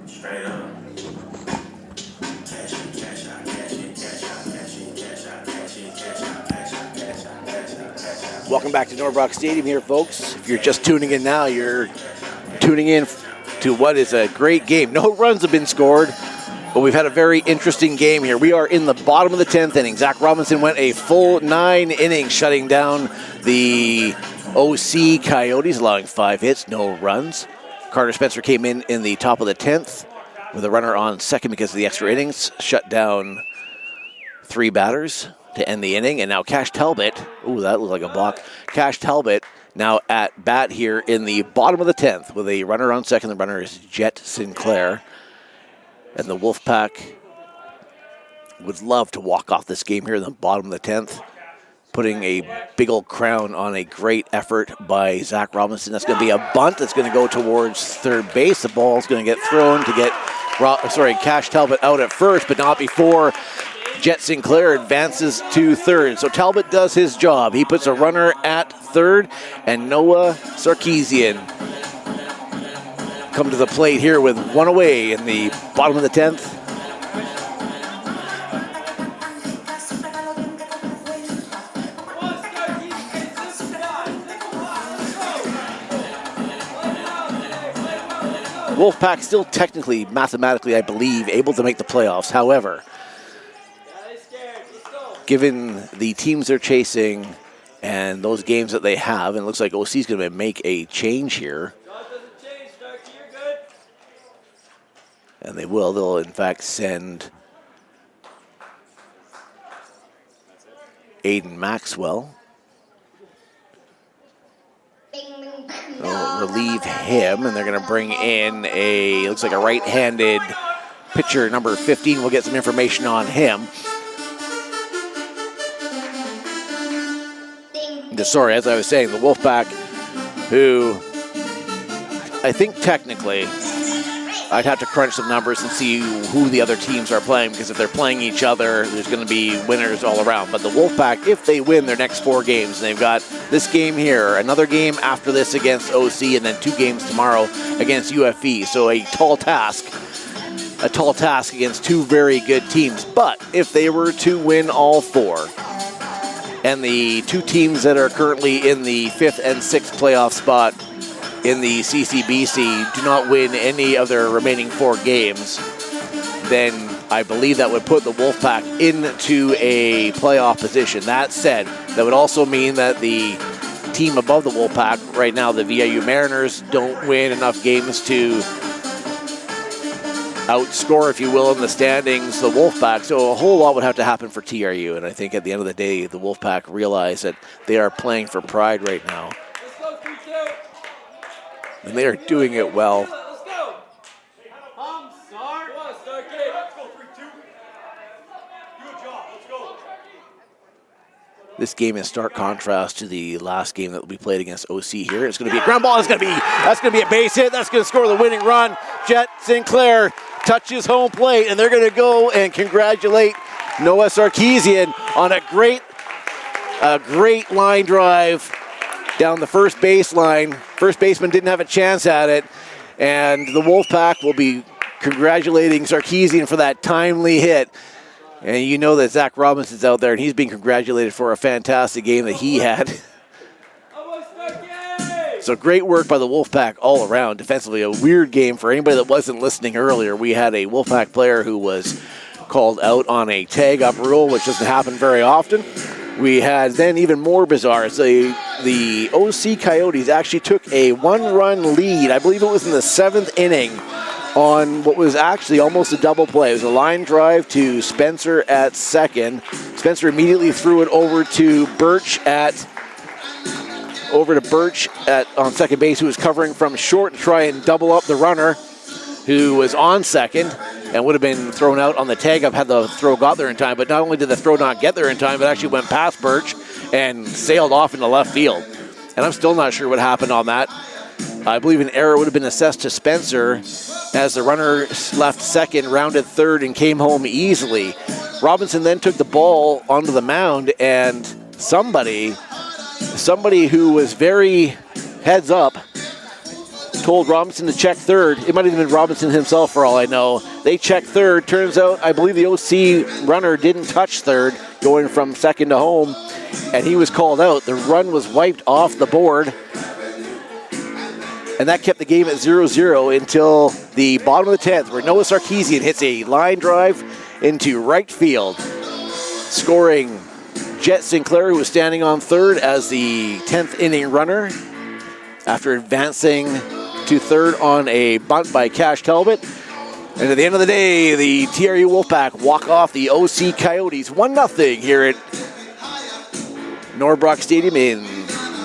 Speaker 4: Straight up. Cash in, cash out, cash in, cash out, cash in, cash out, cash in, cash out, cash out, cash out, cash out, cash out.
Speaker 1: Welcome back to Norbrock Stadium here, folks. If you're just tuning in now, you're tuning in to what is a great game. No runs have been scored, but we've had a very interesting game here. We are in the bottom of the 10th inning. Zach Robinson went a full 9 innings, shutting down the OC Coyotes, allowing 5 hits, no runs. Carter Spencer came in the top of the 10th with a runner on second because of the extra innings, shut down 3 batters to end the inning. And now Cash Talbot, ooh, that looked like a block. Cash Talbot now at bat here in the bottom of the 10th with a runner on second. The runner is Jet Sinclair. And the Wolfpack would love to walk off this game here in the bottom of the 10th, putting a big old crown on a great effort by Zach Robinson. That's going to be a bunt that's going to go towards third base. The ball's going to get thrown to get Cash Talbot out at first, but not before Jet Sinclair advances to third. So Talbot does his job. He puts a runner at third, and Noah Sarkeesian come to the plate here with 1 away in the bottom of the 10th. Wolfpack still technically, mathematically, I believe, able to make the playoffs. However, given the teams they're chasing and those games that they have, and it looks like OC is going to make a change here. And they will. They'll, in fact, send Aiden Maxwell. They'll relieve him, and they're going to bring in looks like a right-handed pitcher, number 15. We'll get some information on him. Sorry, as I was saying, the Wolfpack, who I think technically I'd have to crunch some numbers and see who the other teams are playing, because if they're playing each other, there's going to be winners all around. But the Wolfpack, if they win their next 4 games, and they've got this game here, another game after this against OC, and then 2 games tomorrow against UFE. So a tall task against 2 very good teams. But if they were to win all 4, and the 2 teams that are currently in the 5th and 6th playoff spot in the CCBC do not win any of their remaining 4 games, then I believe that would put the Wolfpack into a playoff position. That said, that would also mean that the team above the Wolfpack right now, the VIU Mariners, don't win enough games to outscore, if you will, in the standings, the Wolfpack. So a whole lot would have to happen for TRU, and I think at the end of the day, the Wolfpack realize that they are playing for pride right now. And they are doing it well.
Speaker 2: Let's go. Come start. Let's go 3-2. Good job. Let's go.
Speaker 1: This game in stark contrast to the last game that we played against OC here. It's going to be a ground ball. That's going to be a base hit. That's going to score the winning run. Jet Sinclair touches home plate, and they're going to go and congratulate Noah Sarkeesian on a great line drive down the first baseline. First baseman didn't have a chance at it, and the Wolfpack will be congratulating Sarkeesian for that timely hit. And you know that Zach Robinson's out there, and he's being congratulated for a fantastic game that he had. So great work by the Wolfpack all around. Defensively, a weird game for anybody that wasn't listening earlier. We had a Wolfpack player who was called out on a tag-up rule, which doesn't happen very often. We had then even more bizarre. So the OC Coyotes actually took a 1-run lead. I believe it was in the 7th inning on what was actually almost a double play. It was a line drive to Spencer at second. Spencer immediately threw it over to Birch on second base, who was covering from short to try and double up the runner who was on second and would have been thrown out on the tag-up had the throw got there in time. But not only did the throw not get there in time, but actually went past Birch and sailed off into left field. And I'm still not sure what happened on that. I believe an error would have been assessed to Spencer as the runner left second, rounded third, and came home easily. Robinson then took the ball onto the mound, and somebody who was very heads up told Robinson to check third. It might have been Robinson himself for all I know. They checked third. Turns out, I believe the OC runner didn't touch third, going from second to home, and he was called out. The run was wiped off the board, and that kept the game at 0-0 until the bottom of the 10th, where Noah Sarkeesian hits a line drive into right field, scoring Jet Sinclair, who was standing on third as the 10th inning runner, after advancing to third on a bunt by Cash Talbot. And at the end of the day, the TRU WolfPack walk off the OC Coyotes 1-0 here at Norbrock Stadium in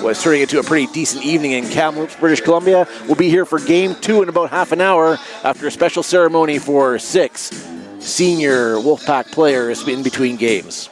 Speaker 1: what's turning into a pretty decent evening in Kamloops, British Columbia. We'll be here for Game 2 in about half an hour after a special ceremony for 6 senior WolfPack players in between games.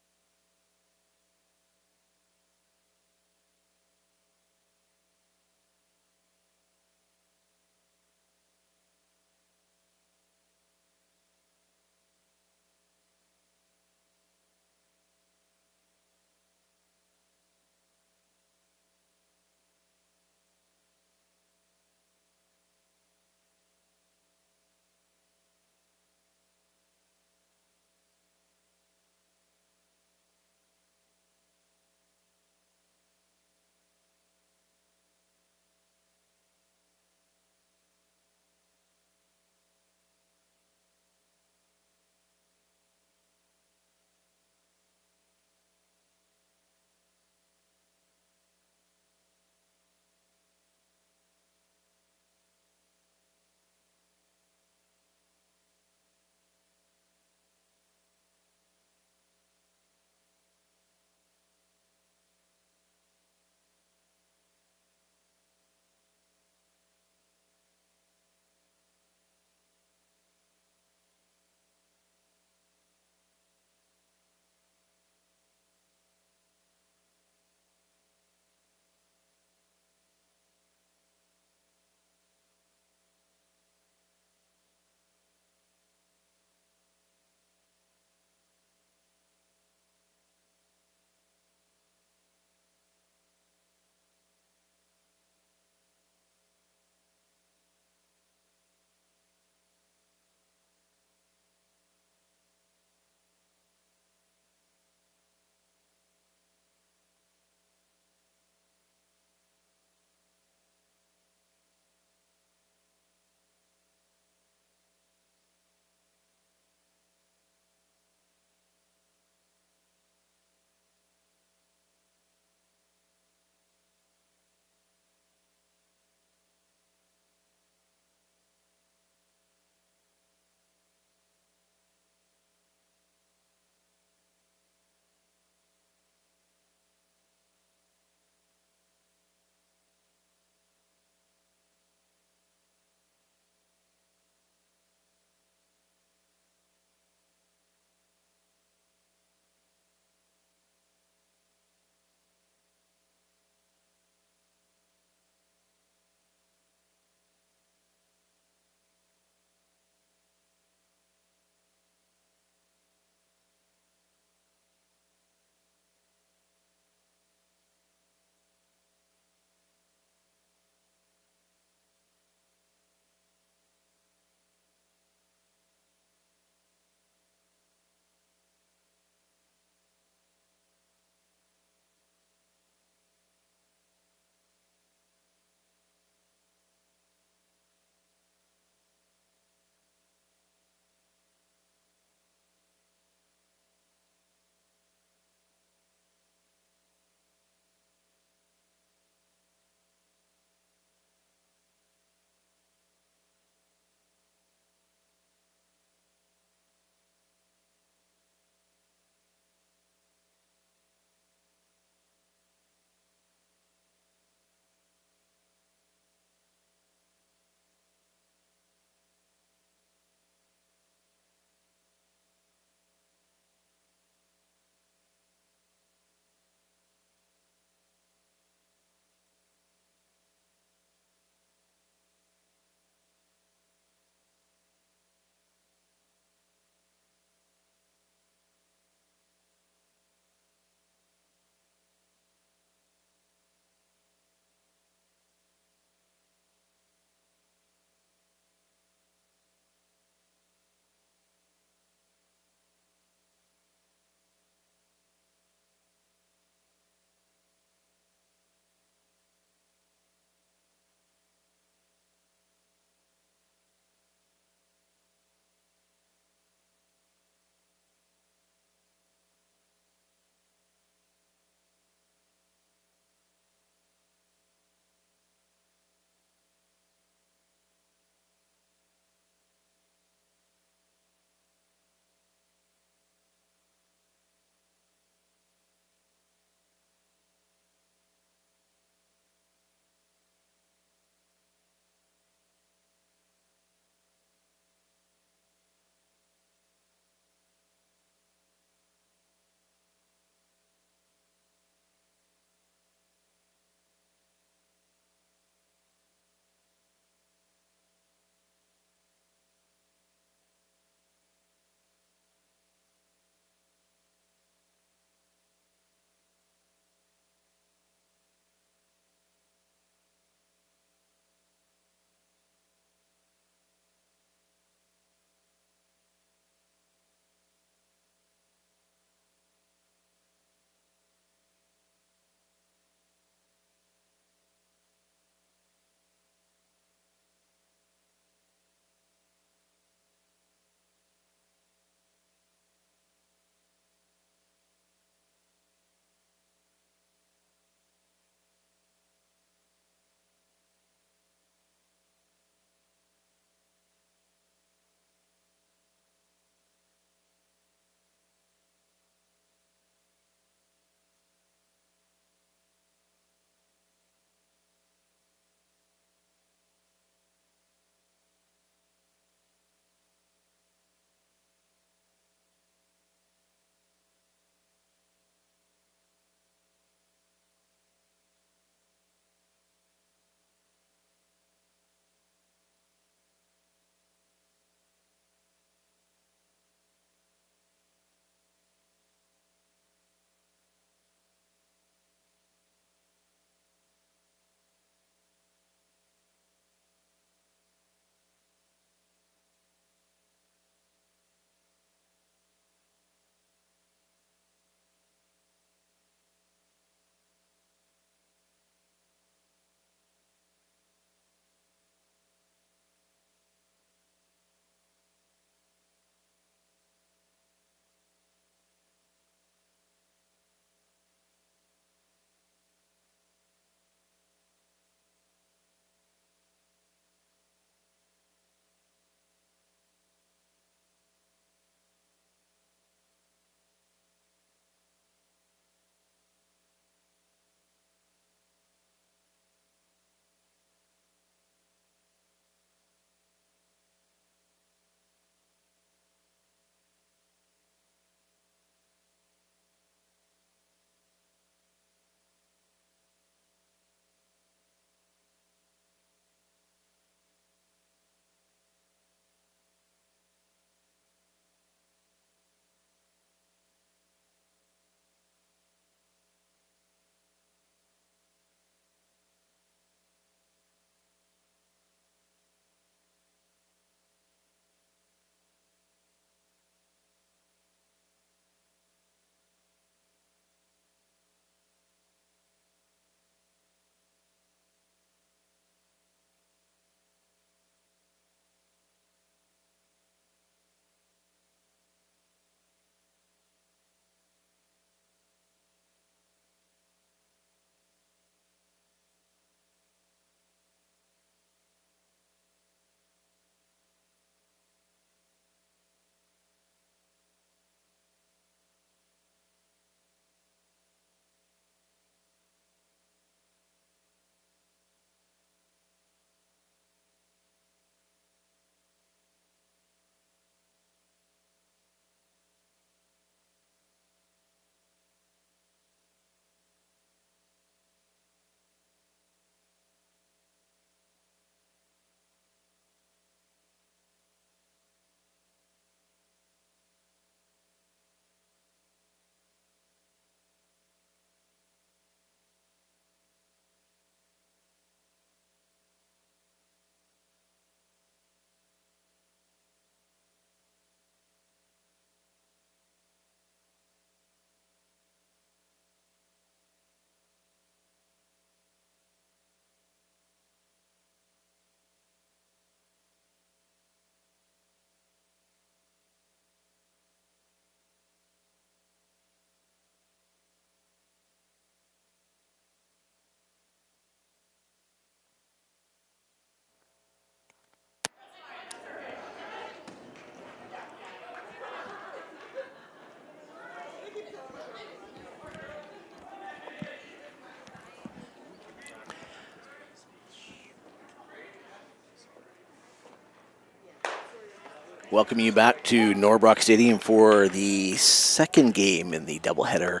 Speaker 1: Welcome you back to Norbrock Stadium for the second game in the doubleheader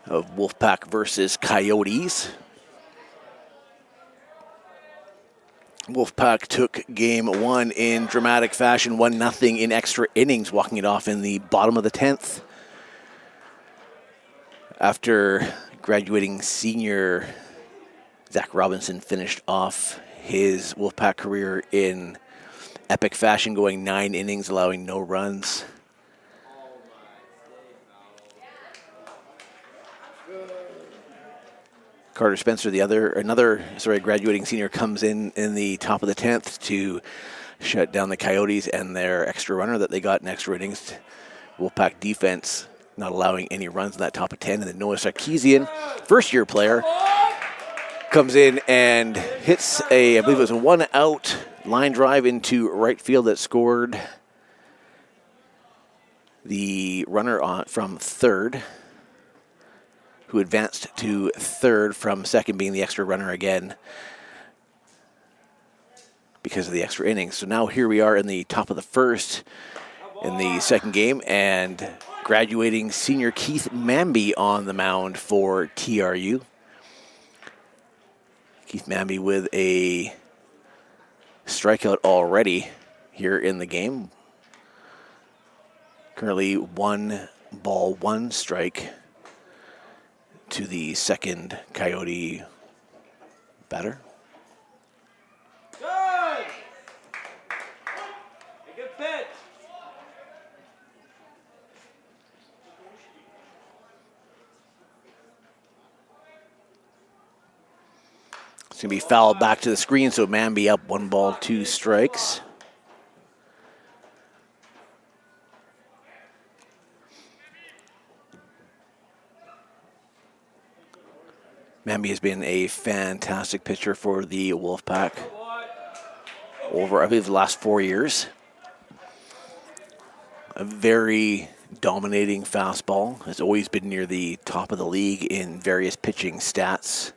Speaker 1: of WolfPack versus Coyotes. WolfPack took game one in dramatic fashion, 1-0 in extra innings, walking it off in the bottom of the 10th. After graduating senior Zach Robinson finished off his WolfPack career in epic fashion, going 9 innings, allowing no runs. Carter Spencer, graduating senior, comes in the top of the 10th to shut down the Coyotes and their extra runner that they got in extra innings. WolfPack defense not allowing any runs in that top of 10. And then Noah Sarkeesian, first-year player, comes in and hits I believe it was a 1-out line drive into right field that scored the runner from third, who advanced to third from second, being the extra runner again because of the extra innings. So now here we are in the top of the first in the second game, and graduating senior Keith Mamby on the mound for TRU. Keith Mamby with a strikeout already here in the game. Currently 1 ball, 1 strike to the second Coyote batter.
Speaker 2: Good! Good pitch.
Speaker 1: It's going to be fouled back to the screen, so Mamby up 1 ball, 2 strikes. Mamby has been a fantastic pitcher for the WolfPack over, I believe, the last 4 years. A very dominating fastball. Has always been near the top of the league in various pitching stats.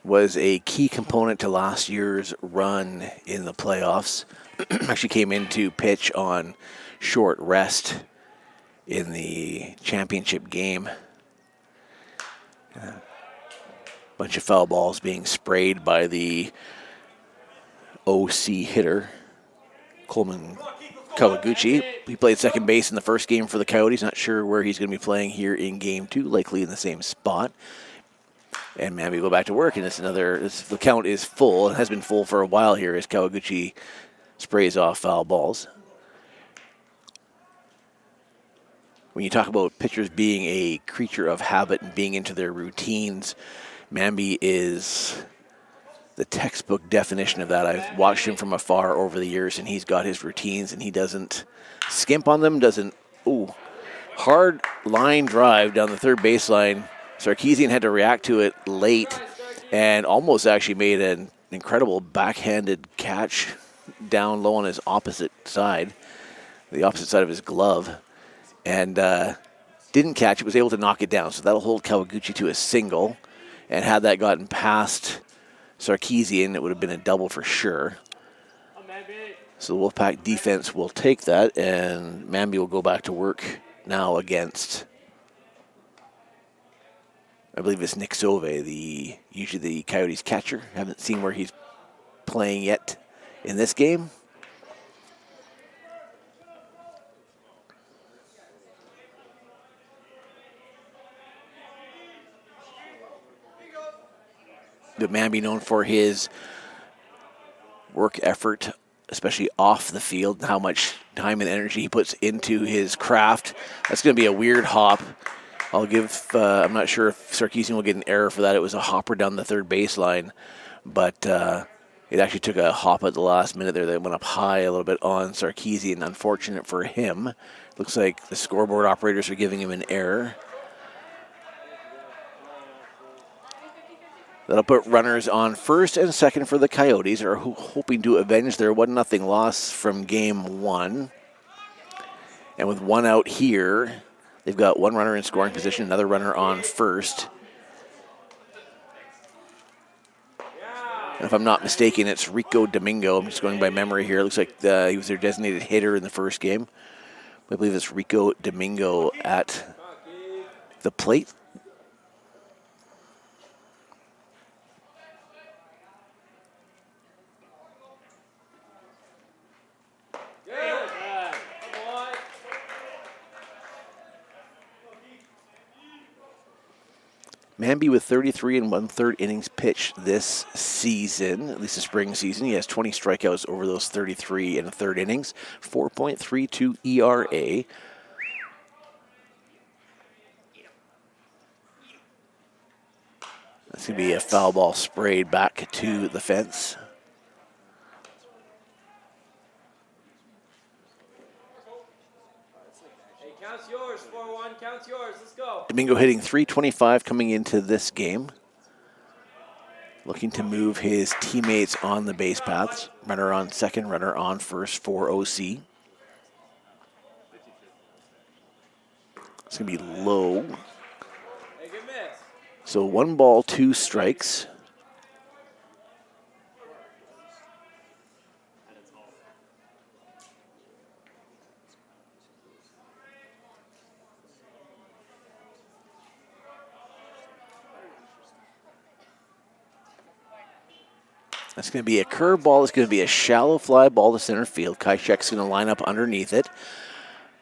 Speaker 1: Was a key component to last year's run in the playoffs. Actually came in to pitch on short rest in the championship game. Bunch of foul balls being sprayed by the OC hitter, Coleman Kawaguchi. He played second base in the first game for the Coyotes. Not sure where he's going to be playing here in game 2, likely in the same spot. And Mamby go back to work, and the count is full. It has been full for a while here as Kawaguchi sprays off foul balls. When you talk about pitchers being a creature of habit and being into their routines, Mamby is the textbook definition of that. I've watched him from afar over the years, and he's got his routines, and he doesn't skimp on them, hard line drive down the third baseline. Sarkeesian had to react to it late and almost actually made an incredible backhanded catch down low on his opposite side, the opposite side of his glove, and didn't catch it, was able to knock it down. So that'll hold Kawaguchi to a single, and had that gotten past Sarkeesian, it would have been a double for sure. So the WolfPack defense will take that, and Mamby will go back to work now against, I believe it's Nick Sauve, usually the Coyotes catcher. Haven't seen where he's playing yet in this game. But Mamby known for his work effort, especially off the field, and how much time and energy he puts into his craft. That's going to be a weird hop. I'm not sure if Sarkeesian will get an error for that. It was a hopper down the third baseline, but it actually took a hop at the last minute there that went up high a little bit on Sarkeesian. Unfortunate for him. Looks like the scoreboard operators are giving him an error. That'll put runners on first and second for the Coyotes, are hoping to avenge their 1-0 loss from game 1. And with 1 out here, they've got 1 runner in scoring position, another runner on first. And if I'm not mistaken, it's Rico Domingo. I'm just going by memory here. It looks like he was their designated hitter in the first game. I believe it's Rico Domingo at the plate. Manby with 33 and 1/3 innings pitched this season, at least the spring season. He has 20 strikeouts over those 33 and a third innings, 4.32 ERA. That's going to be a foul ball sprayed back to the fence.
Speaker 2: Hey, count's yours. 4-1, count's yours. Let's go.
Speaker 1: Domingo hitting .325 coming into this game. Looking to move his teammates on the base paths. Runner on second, runner on first for OC. It's going to be low.
Speaker 2: Hey, good miss.
Speaker 1: So 1 ball, 2 strikes. That's going to be a curveball. It's going to be a shallow fly ball to center field. Kajcek's going to line up underneath it.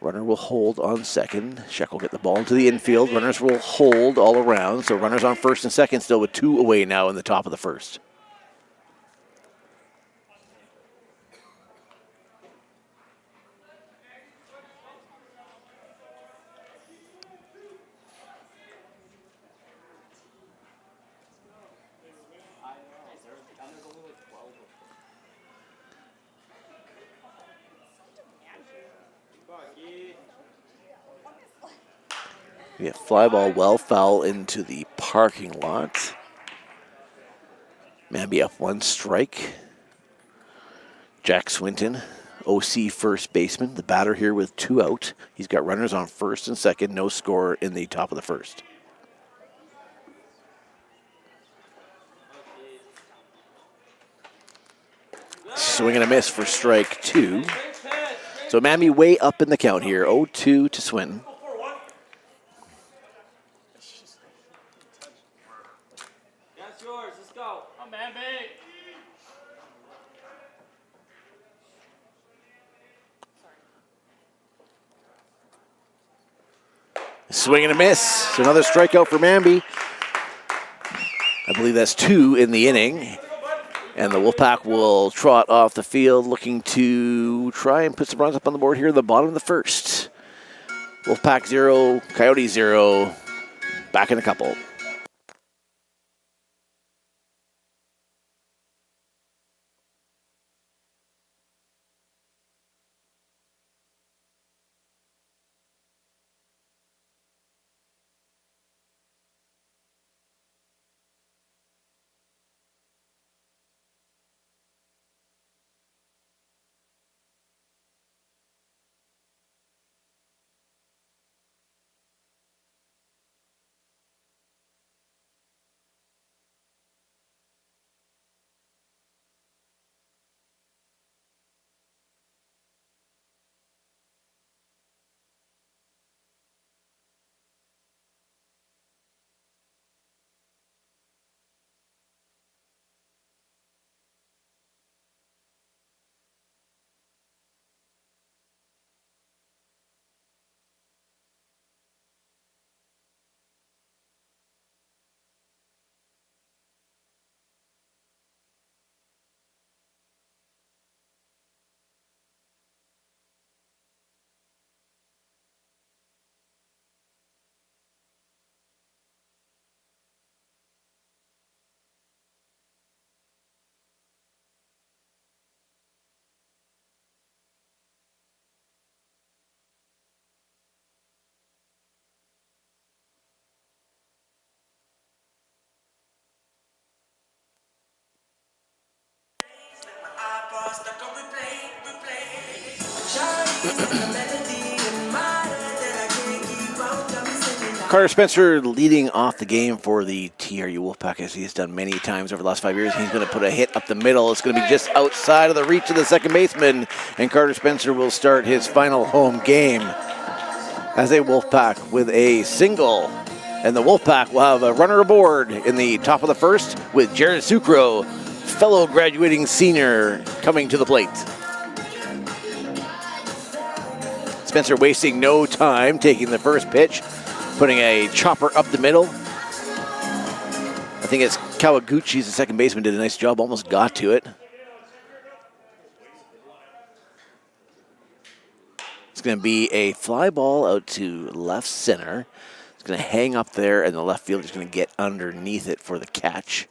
Speaker 1: Runner will hold on second. Sheck will get the ball into the infield. Runners will hold all around. So runners on first and second still with 2 away now in the top of the first. We have fly ball well foul into the parking lot. Manby up 1 strike. Jack Swinton, OC first baseman. The batter here with 2 out. He's got runners on first and second. No score in the top of the first. Swing and a miss for strike 2. So Manby way up in the count here. 0-2 to Swinton.
Speaker 2: That's yours. Let's go. Come on, baby.
Speaker 1: Swing and a miss. So another strikeout for Manby. I believe that's 2 in the inning. And the Wolfpack will trot off the field looking to try and put some runs up on the board here in the bottom of the first. Wolfpack 0, Coyotes 0. Back in a couple. Carter Spencer leading off the game for the TRU WolfPack, as he has done many times over the last 5 years. He's going to put a hit up the middle. It's going to be just outside of the reach of the second baseman, and Carter Spencer will start his final home game as a WolfPack with a single. And the WolfPack will have a runner aboard in the top of the first with Jared Sucro, fellow graduating senior, coming to the plate. Spencer wasting no time, taking the first pitch, putting a chopper up the middle. I think it's Kawaguchi's the second baseman, did a nice job, almost got to it. It's going to be a fly ball out to left center. It's going to hang up there, and the left fielder's going to get underneath it for the catch.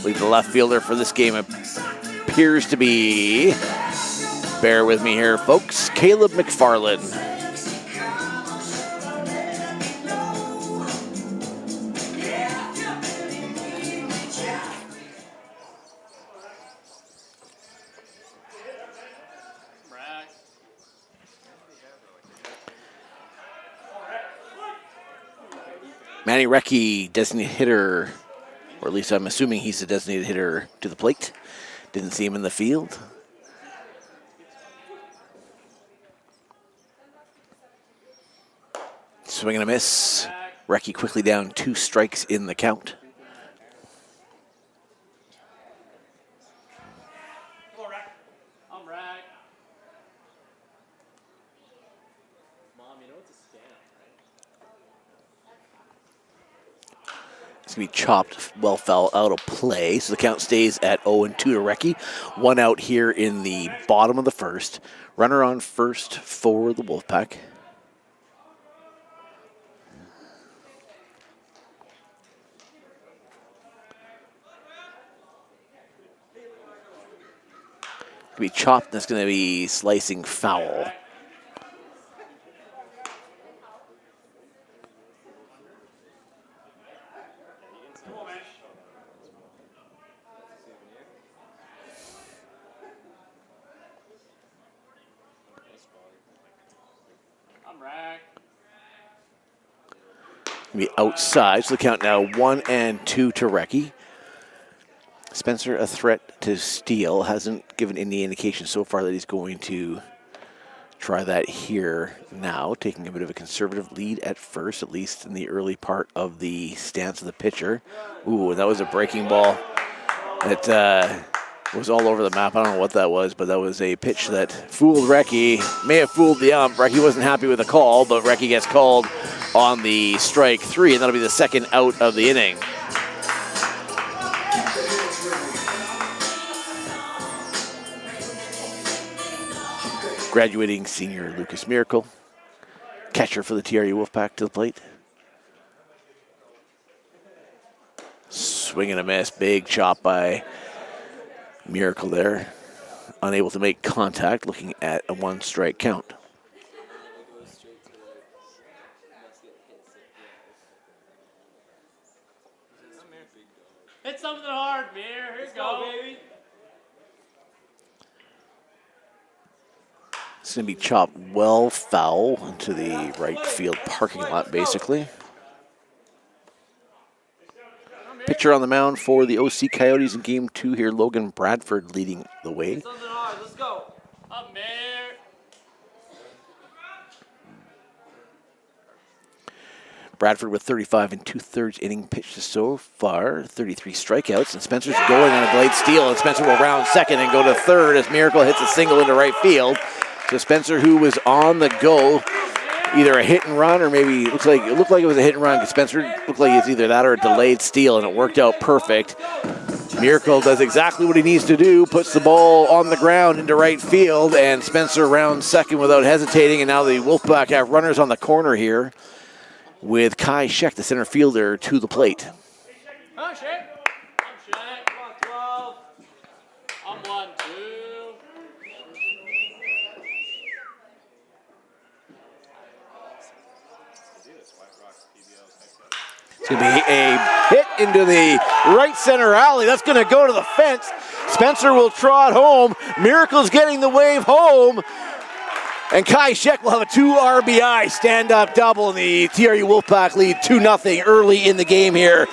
Speaker 1: Lead the left fielder for this game appears to be, bear with me here, folks, Caleb McFarland. Manny Recchi, designated hitter, or at least I'm assuming he's the designated hitter to the plate. Didn't see him in the field. Swing and a miss. Recchi quickly down 2 strikes in the count. It's going to be chopped, well foul, out of play. So the count stays at 0-2 to Recchi. 1 out here in the bottom of the first. Runner on first for the WolfPack. Going to be chopped, that's going to be slicing foul. Be outside, so the count now 1-2 to Recchi. Spencer, a threat to steal, hasn't given any indication so far that he's going to try that here now, taking a bit of a conservative lead at first, at least in the early part of the stance of the pitcher. Ooh, that was a breaking ball. It was all over the map. I don't know what that was, but that was a pitch that fooled Recchi. May have fooled the ump. Recchi wasn't happy with the call, but Recchi gets called on the strike 3, and that'll be the second out of the inning. Graduating senior Lucas Miracle, catcher for the TRU WolfPack, to the plate. Swing and a miss, big chop by Miracle there. Unable to make contact, looking at a 1-strike count.
Speaker 2: Hit something hard, Mir. Here you go, baby.
Speaker 1: It's going to be chopped well foul into the right field parking lot, basically. Pitcher on the mound for the OC Coyotes in Game 2 here, Logan Bradford leading the way.
Speaker 2: Something hard. Let's go. Up, Mir.
Speaker 1: Bradford with 35 2/3 inning pitched so far, 33 strikeouts, and Spencer's going on a delayed steal, and Spencer will round second and go to third as Miracle hits a single into right field. So Spencer, who was on the go, either a hit and run or maybe it looked like it was a hit and run, because Spencer looked like it's either that or a delayed steal, and it worked out perfect. Miracle does exactly what he needs to do, puts the ball on the ground into right field, and Spencer rounds second without hesitating, and now the WolfPack have runners on the corner here with Kai Sheck, the center fielder, to the plate.
Speaker 2: Come on, Sheck. I'm Sheck. Come on, 12. I'm 1-2.
Speaker 1: It's going to be a hit into the right center alley. That's going to go to the fence. Spencer will trot home. Miracle's getting the wave home. And Kai Sheck will have a 2 RBI stand-up double, and the TRU WolfPack lead 2-0 early in the game here.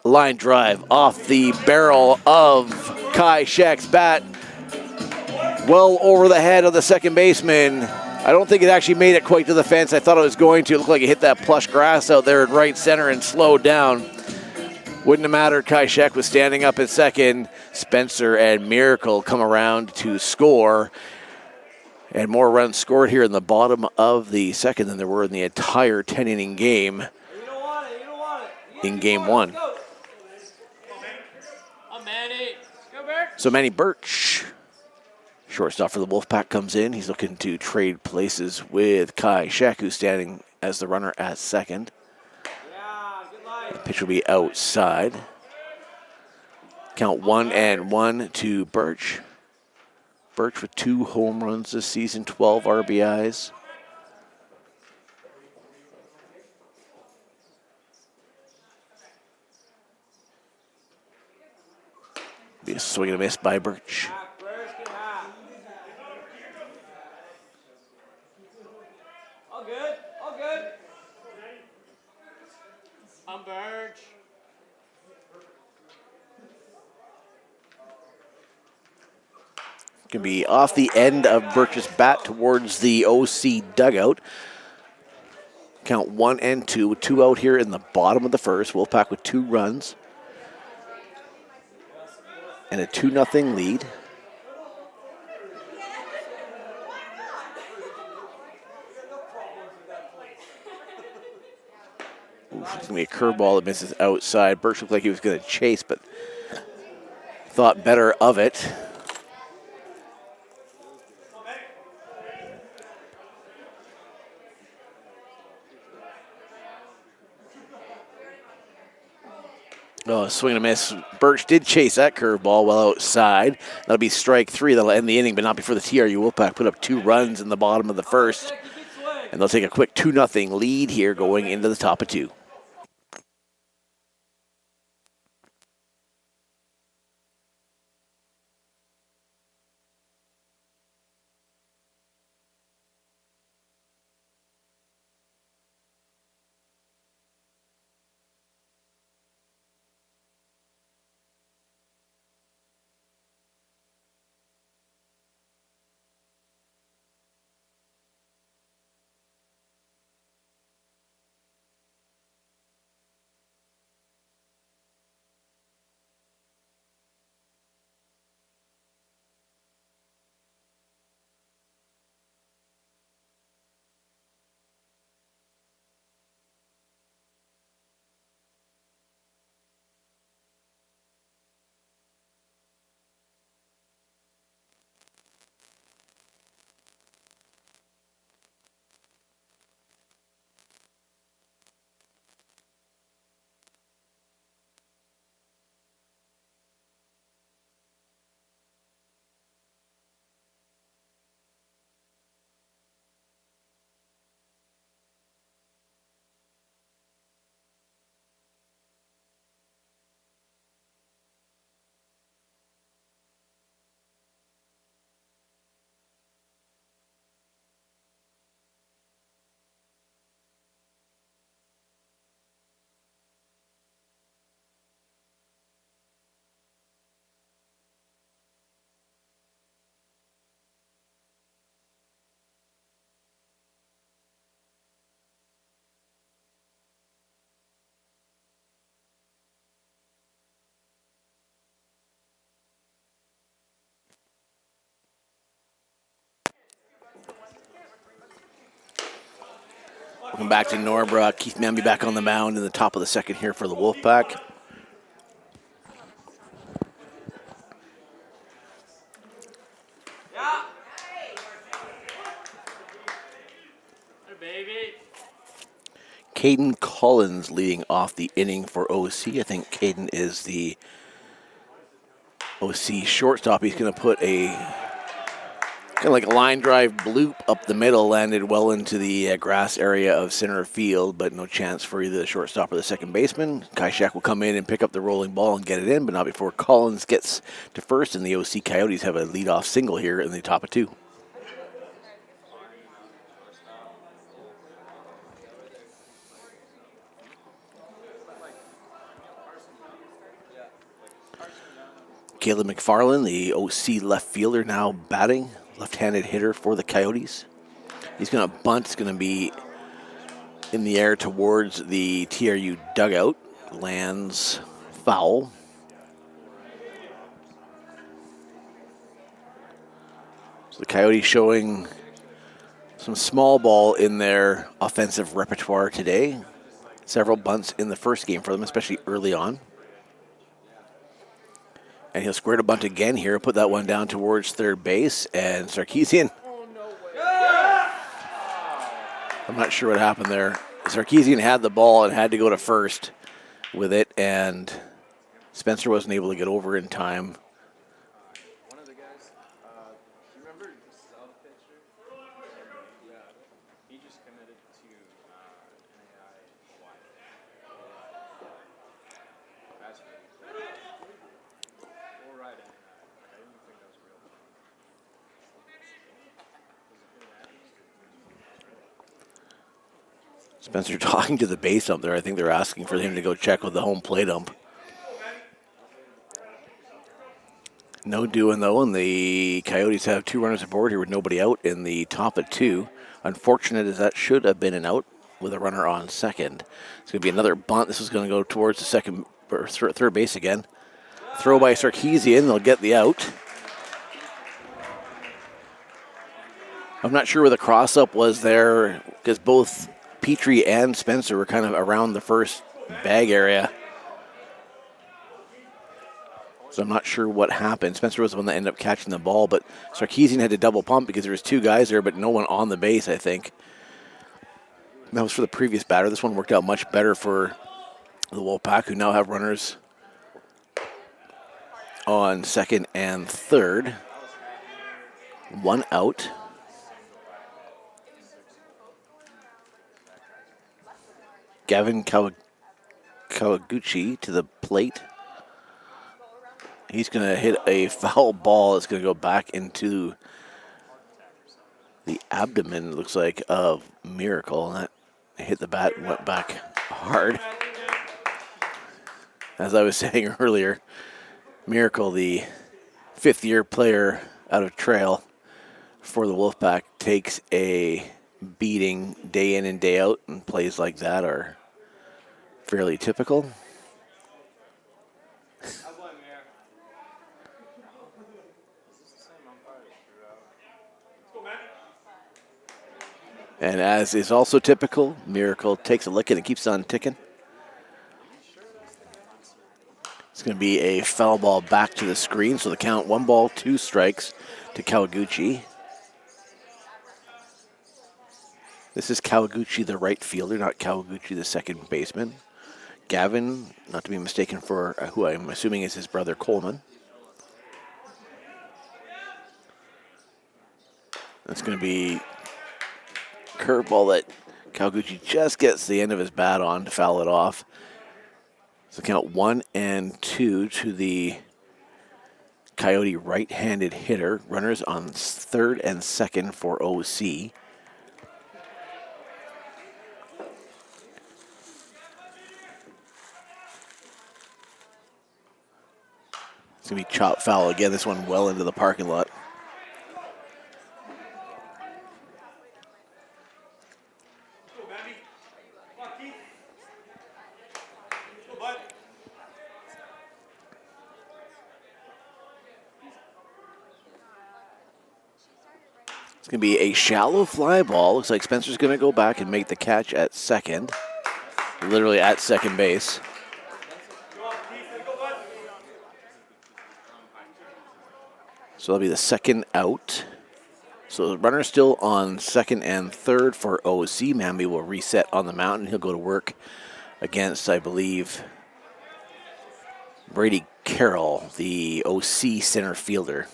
Speaker 1: Line drive off the barrel of Kai Sheck's bat, well over the head of the second baseman. I don't think it actually made it quite to the fence. I thought it was going to. It looked like it hit that plush grass out there in right center and slowed down. Wouldn't have mattered. Kai Sheck was standing up at second. Spencer and Miracle come around to score. And more runs scored here in the bottom of the second than there were in the entire 10-inning game in game one. So Manny Birch, shortstop for the Wolfpack, comes in. He's looking to trade places with Kai Sheck, who's standing as the runner at second. The pitch will be outside. Count 1-1 to Birch. Birch with 2 home runs this season, 12 RBIs. Be a swing and a miss by Birch.
Speaker 2: All good, all good. I'm Birch.
Speaker 1: Can be off the end of Birch's bat towards the OC dugout. Count 1-2 with 2 out here in the bottom of the first. Wolfpack with 2 runs and a 2-0 lead. Oof, it's going to be a curveball that misses outside. Birch looked like he was going to chase, but thought better of it. Oh, swing and a miss. Birch did chase that curveball well outside. That'll be strike 3. That'll end the inning, but not before the TRU Wolfpack put up 2 runs in the bottom of the first. And they'll take a quick 2-0 lead here going into the top of 2. Welcome back to Norbrock. Keith Manby back on the mound in the top of the second here for the Wolfpack.
Speaker 2: Yeah. Hey, baby.
Speaker 1: Caden Collins leading off the inning for OC. I think Caden is the OC shortstop. He's going to put a Kind of like a line drive bloop up the middle, landed well into the grass area of center field, but no chance for either the shortstop or the second baseman. Kaishak will come in and pick up the rolling ball and get it in, but not before Collins gets to first, and the OC Coyotes have a leadoff single here in the top of 2. Caleb McFarland, the OC left fielder, now batting. Left-handed hitter for the Coyotes. He's going to bunt. It's going to be in the air towards the TRU dugout. Lands foul. So the Coyotes showing some small ball in their offensive repertoire today. Several bunts in the first game for them, especially early on. And he'll square to bunt again here. Put that one down towards third base. And Sarkisian. I'm not sure what happened there. Sarkisian had the ball and had to go to first with it. And Spencer wasn't able to get over in time.
Speaker 3: One of the guys, do you remember the sub pitcher? Yeah. He just committed to NAI Hawaii. That's really cool. We'll ride it. I didn't think that was real.
Speaker 1: Spencer talking to the base ump there. I think they're asking for him to go check with the home plate ump. No doing, though, and the Coyotes have 2 runners aboard here with nobody out in the top of 2. Unfortunate as that should have been an out with a runner on second. It's going to be another bunt. This is going to go towards the second or third base again. Throw by Sarkisian. They'll get the out. I'm not sure where the cross-up was there because both Petrie and Spencer were kind of around the first bag area. So I'm not sure what happened. Spencer was the one that ended up catching the ball, but Sarkisian had to double pump because there was 2 guys there, but no one on the base, I think. That was for the previous batter. This one worked out much better for the Wolfpack, who now have runners on second and third. 1 out. Gavin Kawaguchi to the plate. He's going to hit a foul ball. It's going to go back into the abdomen, it looks like, of Miracle. And that hit the bat and went back hard. As I was saying earlier, Miracle, the 5th-year player out of Trail for the Wolfpack, takes a beating day in and day out, and plays like that are fairly typical. And as is also typical, Miracle takes a lick and it keeps on ticking. It's going to be a foul ball back to the screen, so the count 1 ball, 2 strikes to Kawaguchi. This is Kawaguchi, the right fielder, not Kawaguchi, the second baseman. Gavin, not to be mistaken for who I'm assuming is his brother Coleman. That's going to be curveball that Kawaguchi just gets the end of his bat on to foul it off. So count 1 and 2 to the Coyote right-handed hitter. Runners on third and second for OC. It's going to be chop foul again. This one well into the parking lot. It's going to be a shallow fly ball. Looks like Spencer's going to go back and make the catch at second. Literally at second base. So that'll be the second out. So the runner's still on second and third for OC. Mamby will reset on the mound and he'll go to work against, I believe, Brady Carroll, the OC center fielder.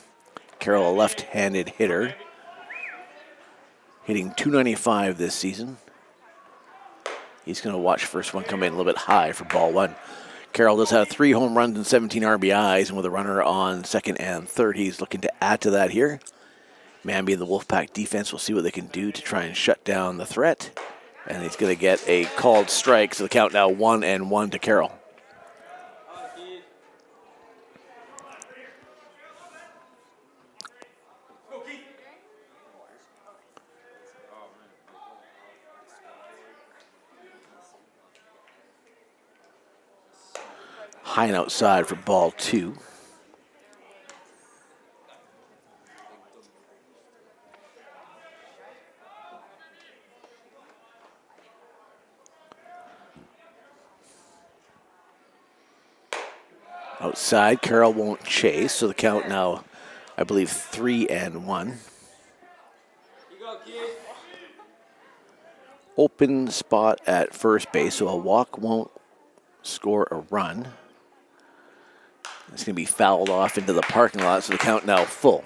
Speaker 1: Carroll, a left-handed hitter. hitting .295 this season. He's going to watch first one come in a little bit high for ball one. Carroll does have 3 home runs and 17 RBIs, and with a runner on second and third, he's looking to add to that here. Manby and the Wolfpack defense will see what they can do to try and shut down the threat. And he's going to get a called strike, so the count now 1-1 to Carroll. High and outside for ball 2. Outside, Carroll won't chase, so the count now, I believe, 3-1.
Speaker 2: You go, kid.
Speaker 1: Open spot at first base, so a walk won't score a run. It's going to be fouled off into the parking lot, so the count now full.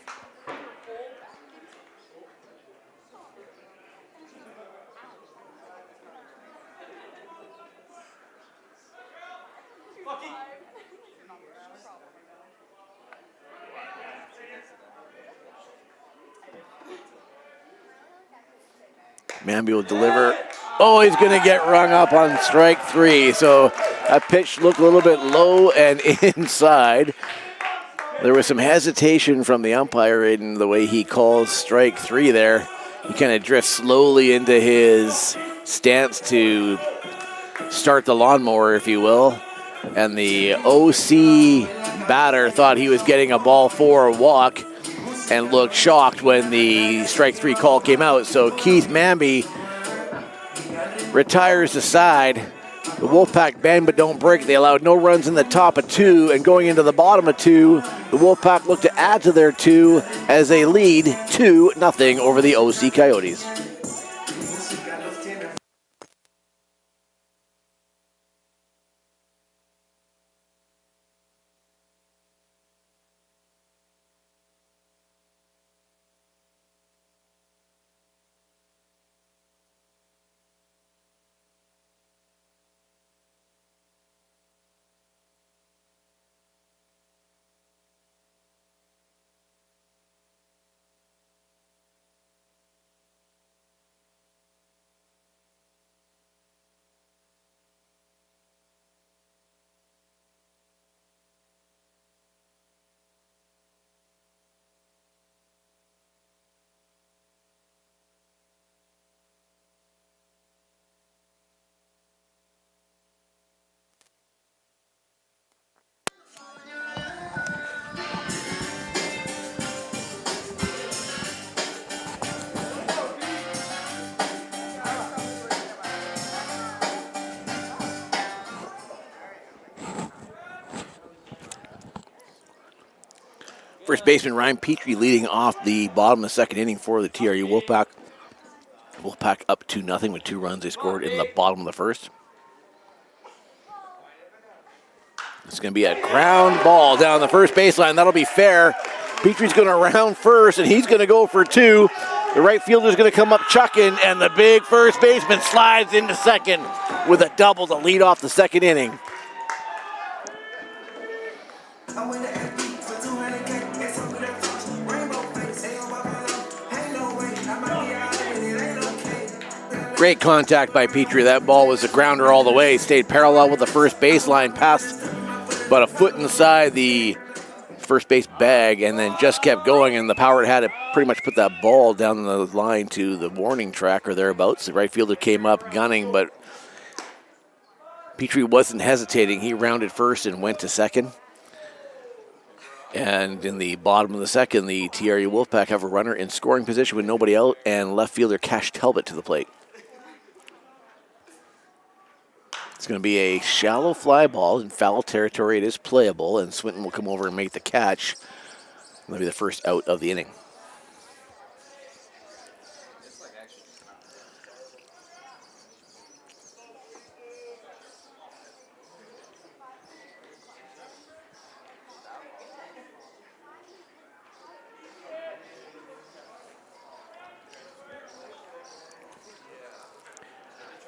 Speaker 1: Manby will deliver. Oh, he's going to get rung up on strike 3. So that pitch looked a little bit low and inside. There was some hesitation from the umpire in the way he calls strike 3 there. He kind of drifts slowly into his stance to start the lawnmower, if you will. And the OC batter thought he was getting a ball for a walk and looked shocked when the strike 3 call came out. So Keith Manby retires the side. The Wolfpack bend but don't break. They allowed no runs in the top of 2, and going into the bottom of 2, the Wolfpack look to add to their 2 as they lead 2-0 over the OC Coyotes. First baseman Ryan Petrie leading off the bottom of the second inning for the TRU Wolfpack. Wolfpack up 2-0 with 2 runs they scored in the bottom of the first. It's going to be a ground ball down the first baseline. That'll be fair. Petrie's going to round first, and he's going to go for 2. The right fielder's going to come up chucking, and the big first baseman slides into second with a double to lead off the second inning. Great contact by Petrie. That ball was a grounder all the way. Stayed parallel with the first baseline, passed about a foot inside the first base bag, and then just kept going, and the power had to pretty much put that ball down the line to the warning track or thereabouts. The right fielder came up gunning, but Petrie wasn't hesitating. He rounded first and went to second. And in the bottom of the second, the TRU Wolfpack have a runner in scoring position with nobody out, and left fielder Cash Talbot to the plate. It's going to be a shallow fly ball in foul territory. It is playable, and Swinton will come over and make the catch. That'll be the first out of the inning.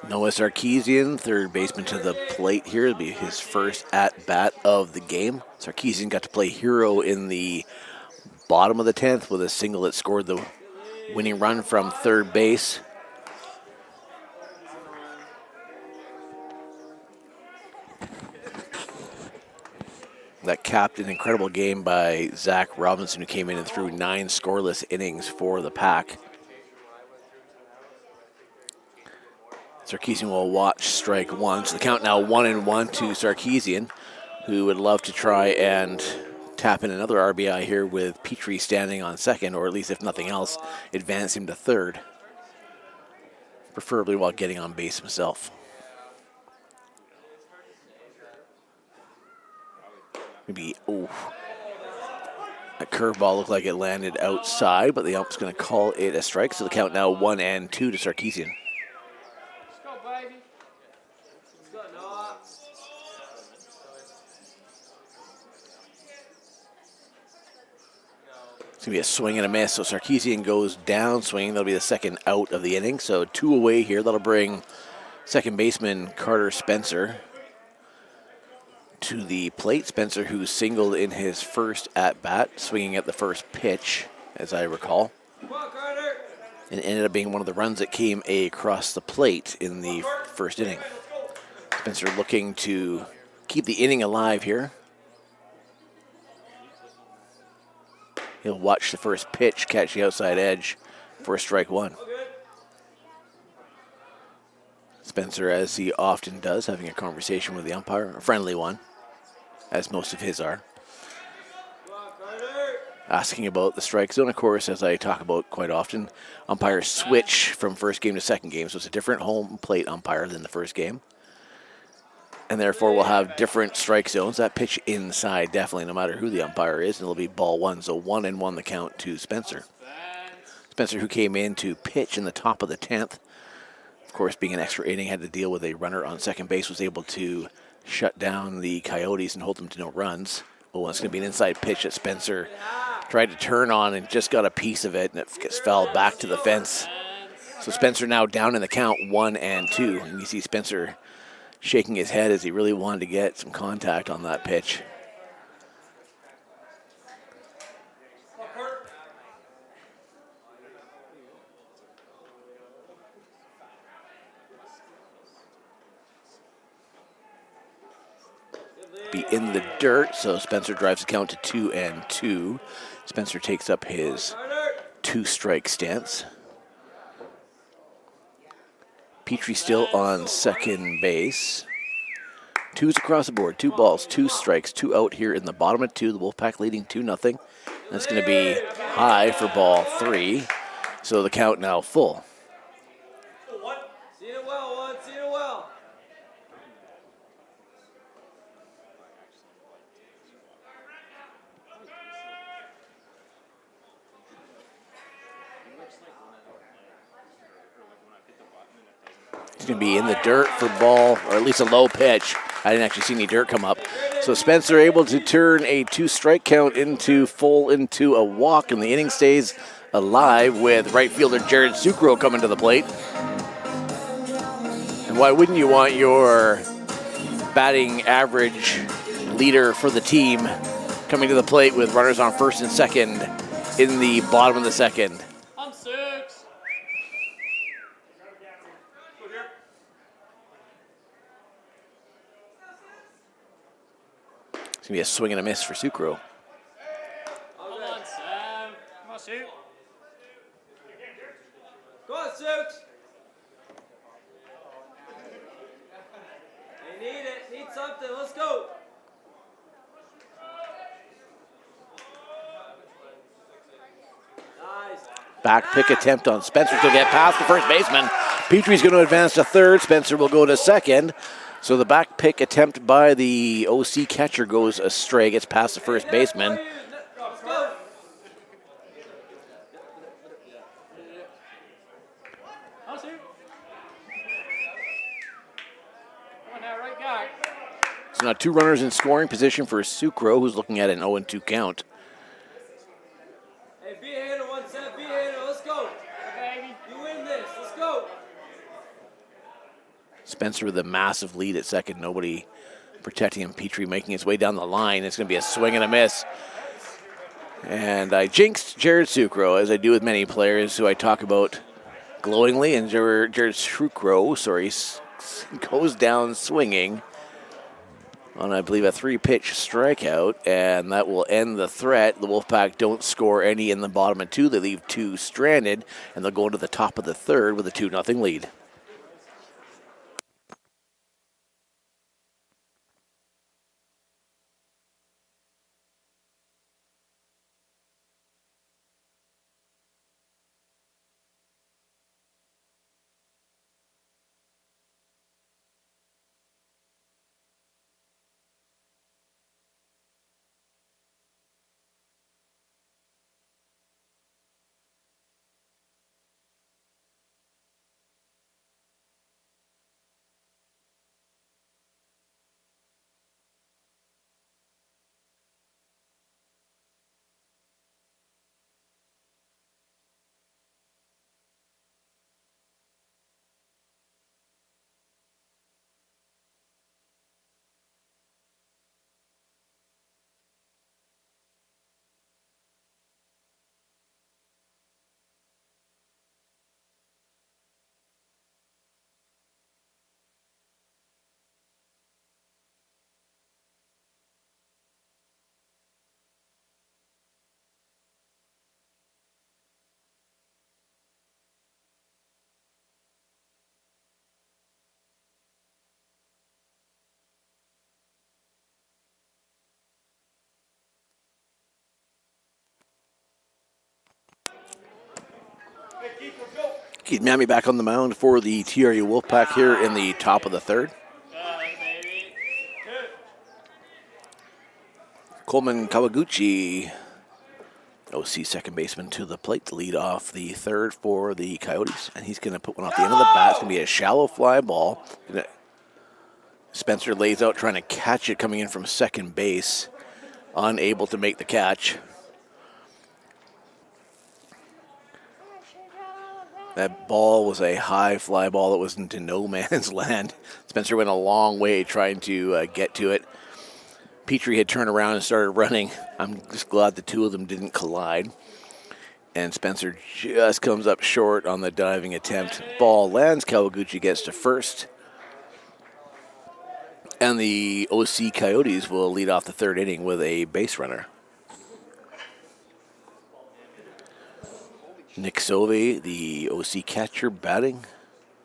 Speaker 1: Noah Sarkeesian, third baseman to the plate here. It'll be his first at-bat of the game. Sarkeesian got to play hero in the bottom of the 10th with a single that scored the winning run from third base. That capped an incredible game by Zach Robinson, who came in and threw 9 scoreless innings for the Pack. Sarkeesian will watch strike one. So the count now 1-1 to Sarkeesian, who would love to try and tap in another RBI here with Petrie standing on second, or at least if nothing else, advance him to third, preferably while getting on base himself. Maybe, that curveball looked like it landed outside, but the ump's going to call it a strike. So the count now 1-2 to Sarkeesian.
Speaker 2: Let's go, baby. Let's go, Noah.
Speaker 1: It's going to be a swing and a miss. So Sarkeesian goes down swinging. That'll be the second out of the inning. So 2 away here. That'll bring second baseman Carter Spencer to the plate. Spencer, who singled in his first at-bat, swinging at the first pitch, as I recall.
Speaker 2: Come on, Carter.
Speaker 1: And it ended up being one of the runs that came across the plate in the first inning. Spencer looking to keep the inning alive here. He'll watch the first pitch catch the outside edge for strike one. Spencer, as he often does, having a conversation with the umpire, a friendly one, as most of his are. Asking about the strike zone, of course, as I talk about quite often. Umpires switch from first game to second game, so it's a different home plate umpire than the first game. And therefore we'll have different strike zones. That pitch inside, definitely, no matter who the umpire is, and it'll be ball one. So 1-1 the count to Spencer. Spencer, who came in to pitch in the top of the 10th. Of course, being an extra inning, had to deal with a runner on second base, was able to shut down the Coyotes and hold them to no runs. Oh, it's going to be an inside pitch that Spencer tried to turn on and just got a piece of it, and it gets fouled back to the fence. So Spencer now down in the count 1-2. And you see Spencer shaking his head as he really wanted to get some contact on that pitch. Be in the dirt, so Spencer drives the count to 2-2. Spencer takes up his 2-strike stance. Petrie still on second base. 2s across the board, 2 balls, 2 strikes, 2 out here in the bottom of 2. The Wolfpack leading 2-0. That's going to be high for ball 3. So the count now full.
Speaker 2: See it well, one. See it well.
Speaker 1: He's going to be in the dirt for ball, or at least a low pitch. I didn't actually see any dirt come up. So Spencer able to turn a 2-strike count into a walk, and the inning stays alive with right fielder Jared Sucro coming to the plate. And why wouldn't you want your batting average leader for the team coming to the plate with runners on first and second in the bottom of the second?
Speaker 2: I'm 6.
Speaker 1: It's going to be a swing and a miss for Sucro.
Speaker 2: Come on, Sam. Come on, shoot. Go on, Suits. They need it. Need something. Let's go. Nice.
Speaker 1: Back pick attempt on Spencer to get past the first baseman. Petrie's going to advance to third. Spencer will go to second. So the back pick attempt by the OC catcher goes astray, gets past the first baseman.
Speaker 2: Let's go. I'll shoot. Come on now, right guy.
Speaker 1: So now 2 runners in scoring position for Sucro, who's looking at an 0-2 count.
Speaker 2: Hey, be a hitter, 1 set, be a hitter. Let's go. Baby. You win this. Let's go.
Speaker 1: Spencer with a massive lead at second. Nobody protecting him. Petrie making his way down the line. It's going to be a swing and a miss. And I jinxed Jared Sucro, as I do with many players who I talk about glowingly. And Jared Sucro, goes down swinging on, I believe, a 3-pitch strikeout, and that will end the threat. The Wolfpack don't score any in the bottom of 2. They leave 2 stranded, and they'll go into the top of the third with a 2-0 lead. Keith Mammy back on the mound for the TRU Wolfpack here in the top of the third. Coleman Kawaguchi, OC second baseman, to the plate to lead off the third for the Coyotes. And he's going to put one off the end of the bat. It's going to be a shallow fly ball. Spencer lays out trying to catch it coming in from second base. Unable to make the catch. That ball was a high fly ball that was into no man's land. Spencer went a long way trying to get to it. Petrie had turned around and started running. I'm just glad the two of them didn't collide. And Spencer just comes up short on the diving attempt. Ball lands. Kawaguchi gets to first. And the OC Coyotes will lead off the third inning with a base runner. Nick Sove, the OC catcher, batting.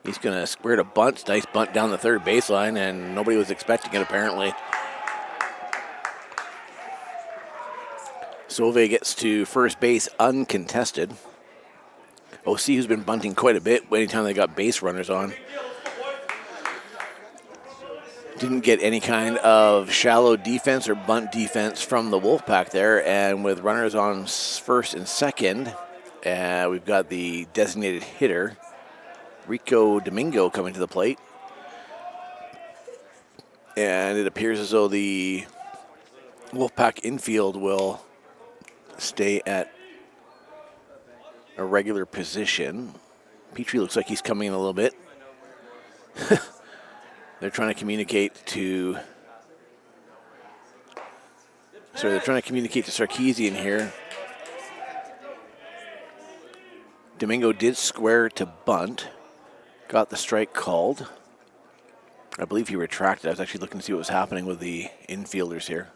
Speaker 1: He's going to square a bunt. Nice bunt down the third baseline, and nobody was expecting it, apparently. Sove gets to first base uncontested. OC, who's been bunting quite a bit anytime they got base runners on. Didn't get any kind of shallow defense or bunt defense from the Wolfpack there, and with runners on first and second, we've got the designated hitter, Rico Domingo, coming to the plate. And it appears as though the Wolfpack infield will stay at a regular position. Petrie looks like he's coming in a little bit. They're trying to communicate to Sarkeesian here. Domingo did square to bunt. Got the strike called. I believe he retracted. I was actually looking to see what was happening with the infielders here.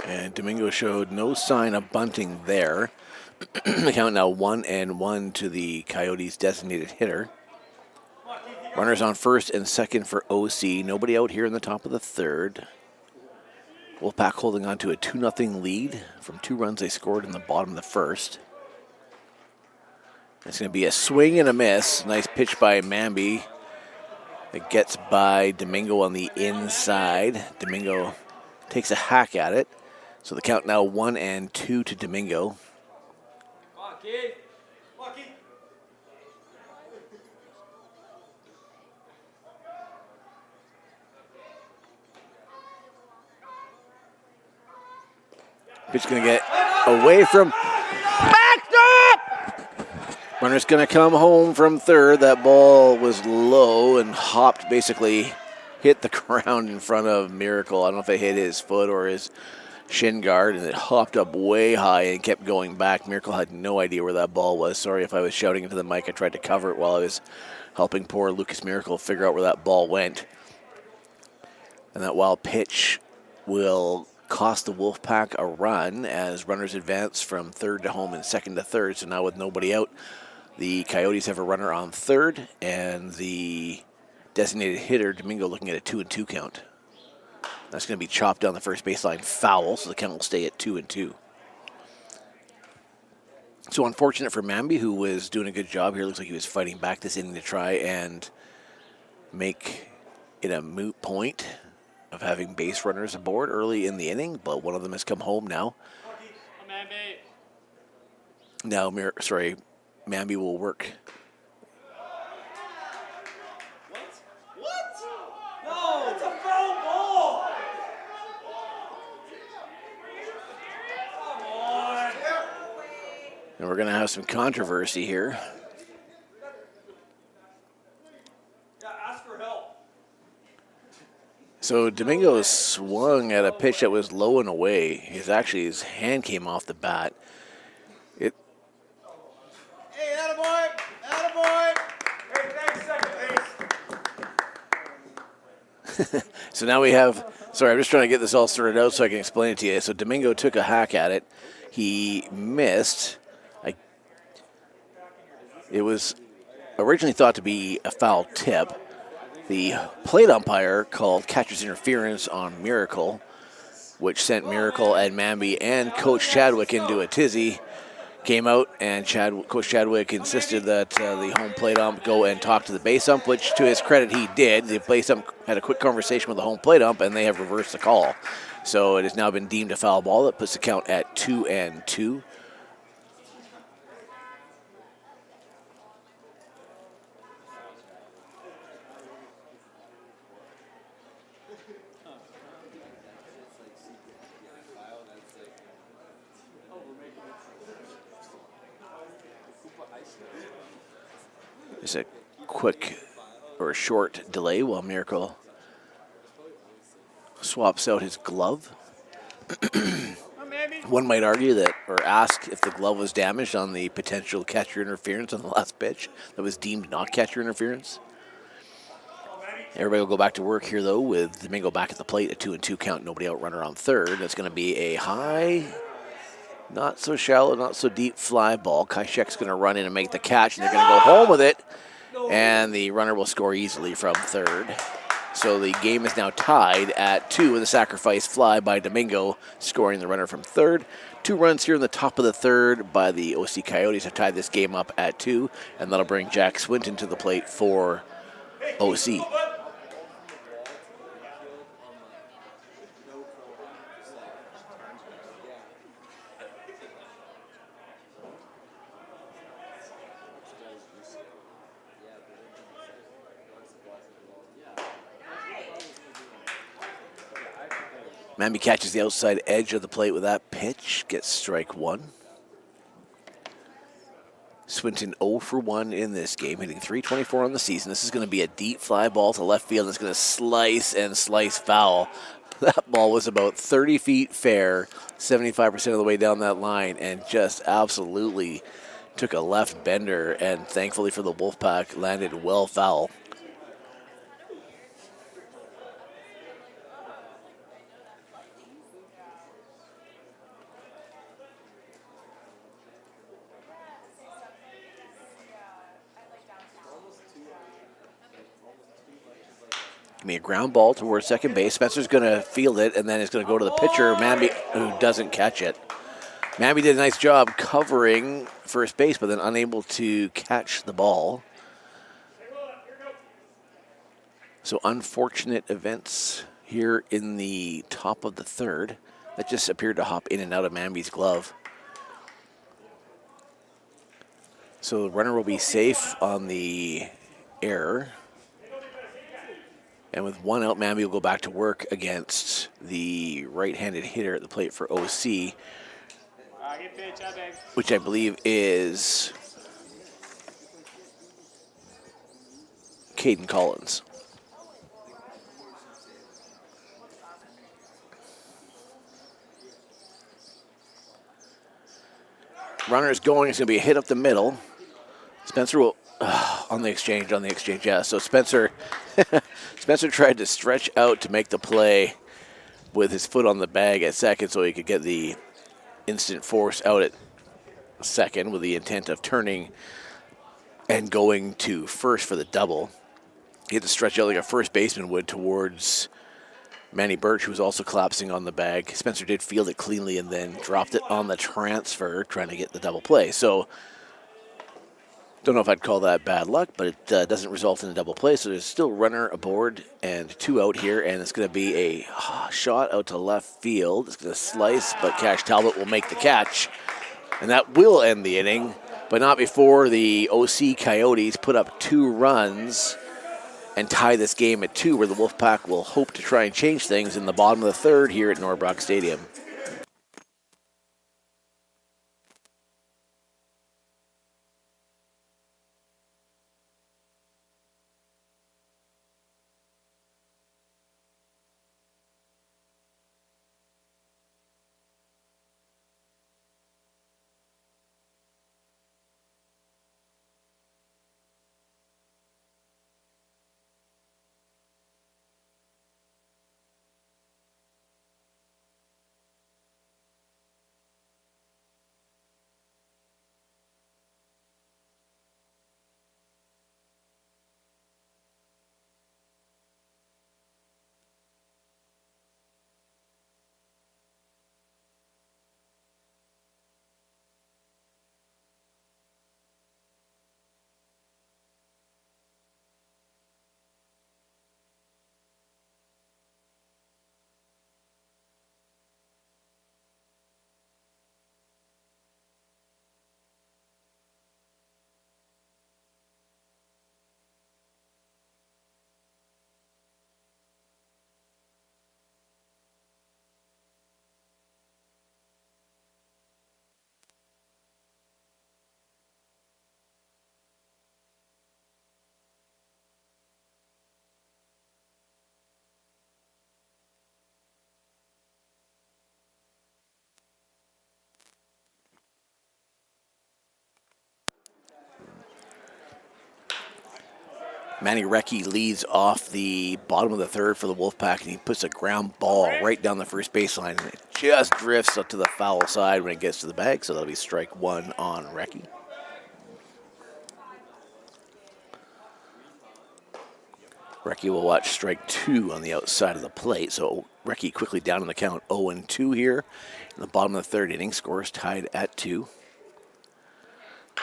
Speaker 1: And Domingo showed no sign of bunting there. The count now 1-1 to the Coyotes' designated hitter. Runners on first and second for OC. Nobody out here in the top of the third. Wolfpack holding on to a 2-0 lead from 2 runs they scored in the bottom of the first. It's going to be a swing and a miss. Nice pitch by Mamby. It gets by Domingo on the inside. Domingo takes a hack at it. So the count now 1-2 to Domingo. Pitch going to get away from... Back Runner's going to come home from third. That ball was low and hopped, basically hit the ground in front of Miracle. I don't know if it hit his foot or his shin guard, and it hopped up way high and kept going back. Miracle had no idea where that ball was. Sorry if I was shouting into the mic. I tried to cover it while I was helping poor Lucas Miracle figure out where that ball went. And that wild pitch will cost the Wolfpack a run as runners advance from third to home and second to third. So now with nobody out, the Coyotes have a runner on third, and the designated hitter, Domingo, looking at a 2-2 count. That's going to be chopped down the first baseline foul, so the count will stay at 2-2. So unfortunate for Mamby, who was doing a good job here. Looks like he was fighting back this inning to try and make it a moot point of having base runners aboard early in the inning, but one of them has come home now. Now, Mamby will work.
Speaker 2: No, it's a foul ball. Come on.
Speaker 1: And we're going to have some controversy here.
Speaker 2: Yeah, ask for help.
Speaker 1: So Domingo swung at a pitch that was low and away. His hand came off the bat.
Speaker 2: Hey, attaboy. Attaboy. Hey, thanks, second base.
Speaker 1: So now we have, sorry, I'm just trying to get this all sorted out so I can explain it to you. So Domingo took a hack at it. He missed. It was originally thought to be a foul tip. The plate umpire called catcher's interference on Miracle, which sent Miracle and Mamby and Coach Chadwick into a tizzy. Came out, and Coach Chadwick insisted that the home plate ump go and talk to the base ump, which to his credit he did. The base ump had a quick conversation with the home plate ump, and they have reversed the call. So it has now been deemed a foul ball. That puts the count at 2-2. Just a quick or a short delay while Miracle swaps out his glove. One might argue that, or ask if the glove was damaged on the potential catcher interference on the last pitch that was deemed not catcher interference. Everybody will go back to work here, though, with Domingo back at the plate, a 2-2 count, nobody out, runner on third. That's going to be a high, not so shallow, not so deep fly ball. Kaishek's going to run in and make the catch, and they're going to go home with it. And the runner will score easily from third. So the game is now tied at 2 with a sacrifice fly by Domingo, scoring the runner from third. 2 runs here in the top of the third by the OC Coyotes have tied this game up at 2, and that'll bring Jack Swinton to the plate for OC. Mamby catches the outside edge of the plate with that pitch, gets strike 1. Swinton 0 for 1 in this game, hitting .324 on the season. This is going to be a deep fly ball to left field. It's going to slice and slice foul. That ball was about 30 feet fair, 75% of the way down that line, and just absolutely took a left bender, and thankfully for the Wolfpack, landed well foul. Give me a ground ball towards second base. Spencer's going to field it, and then it's going to go to the pitcher, Mamby, who doesn't catch it. Mamby did a nice job covering first base, but then unable to catch the ball. So unfortunate events here in the top of the third. That just appeared to hop in and out of Mamby's glove. So the runner will be safe on the error. And with 1 out, Mamby will go back to work against the right-handed hitter at the plate for OC, which I believe is Caden Collins. Runner's going. It's going to be a hit up the middle. Spencer will on the exchange. Yeah. So Spencer tried to stretch out to make the play with his foot on the bag at second, so he could get the instant force out at second with the intent of turning and going to first for the double. He had to stretch out like a first baseman would towards Manny Birch, who was also collapsing on the bag. Spencer did field it cleanly and then dropped it on the transfer, trying to get the double play. So, don't know if I'd call that bad luck, but it doesn't result in a double play. So there's still runner aboard and 2 out here, and it's going to be a shot out to left field. It's going to slice, but Cash Talbot will make the catch, and that will end the inning, but not before the OC Coyotes put up 2 runs and tie this game at 2, where the Wolfpack will hope to try and change things in the bottom of the third here at Norbrock Stadium. Manny Recchi leads off the bottom of the third for the Wolfpack, and he puts a ground ball right down the first baseline, and it just drifts up to the foul side when it gets to the bag, so that'll be strike 1 on Recchi. Recchi will watch strike 2 on the outside of the plate, so Recchi quickly down in the count, 0-2 here in the bottom of the third inning. Scores tied at 2.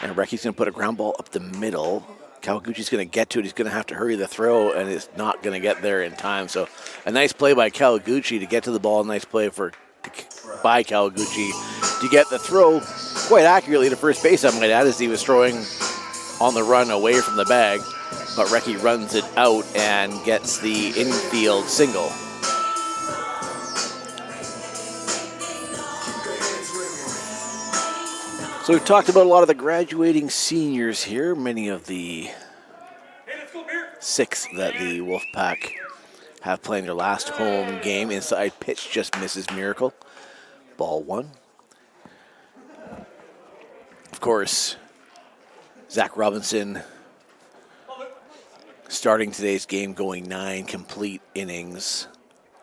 Speaker 1: And Recchi's going to put a ground ball up the middle. Kawaguchi's going to get to it. He's going to have to hurry the throw, and it's not going to get there in time. So a nice play by Kawaguchi to get to the ball. A nice play by Kawaguchi to get the throw quite accurately to first base, I might add, as he was throwing on the run away from the bag. But Recchi runs it out and gets the infield single. So we've talked about a lot of the graduating seniors here, many of the 6 that the Wolfpack have playing their last home game. Inside pitch just misses Miracle. Ball 1. Of course, Zach Robinson starting today's game, going 9 complete innings.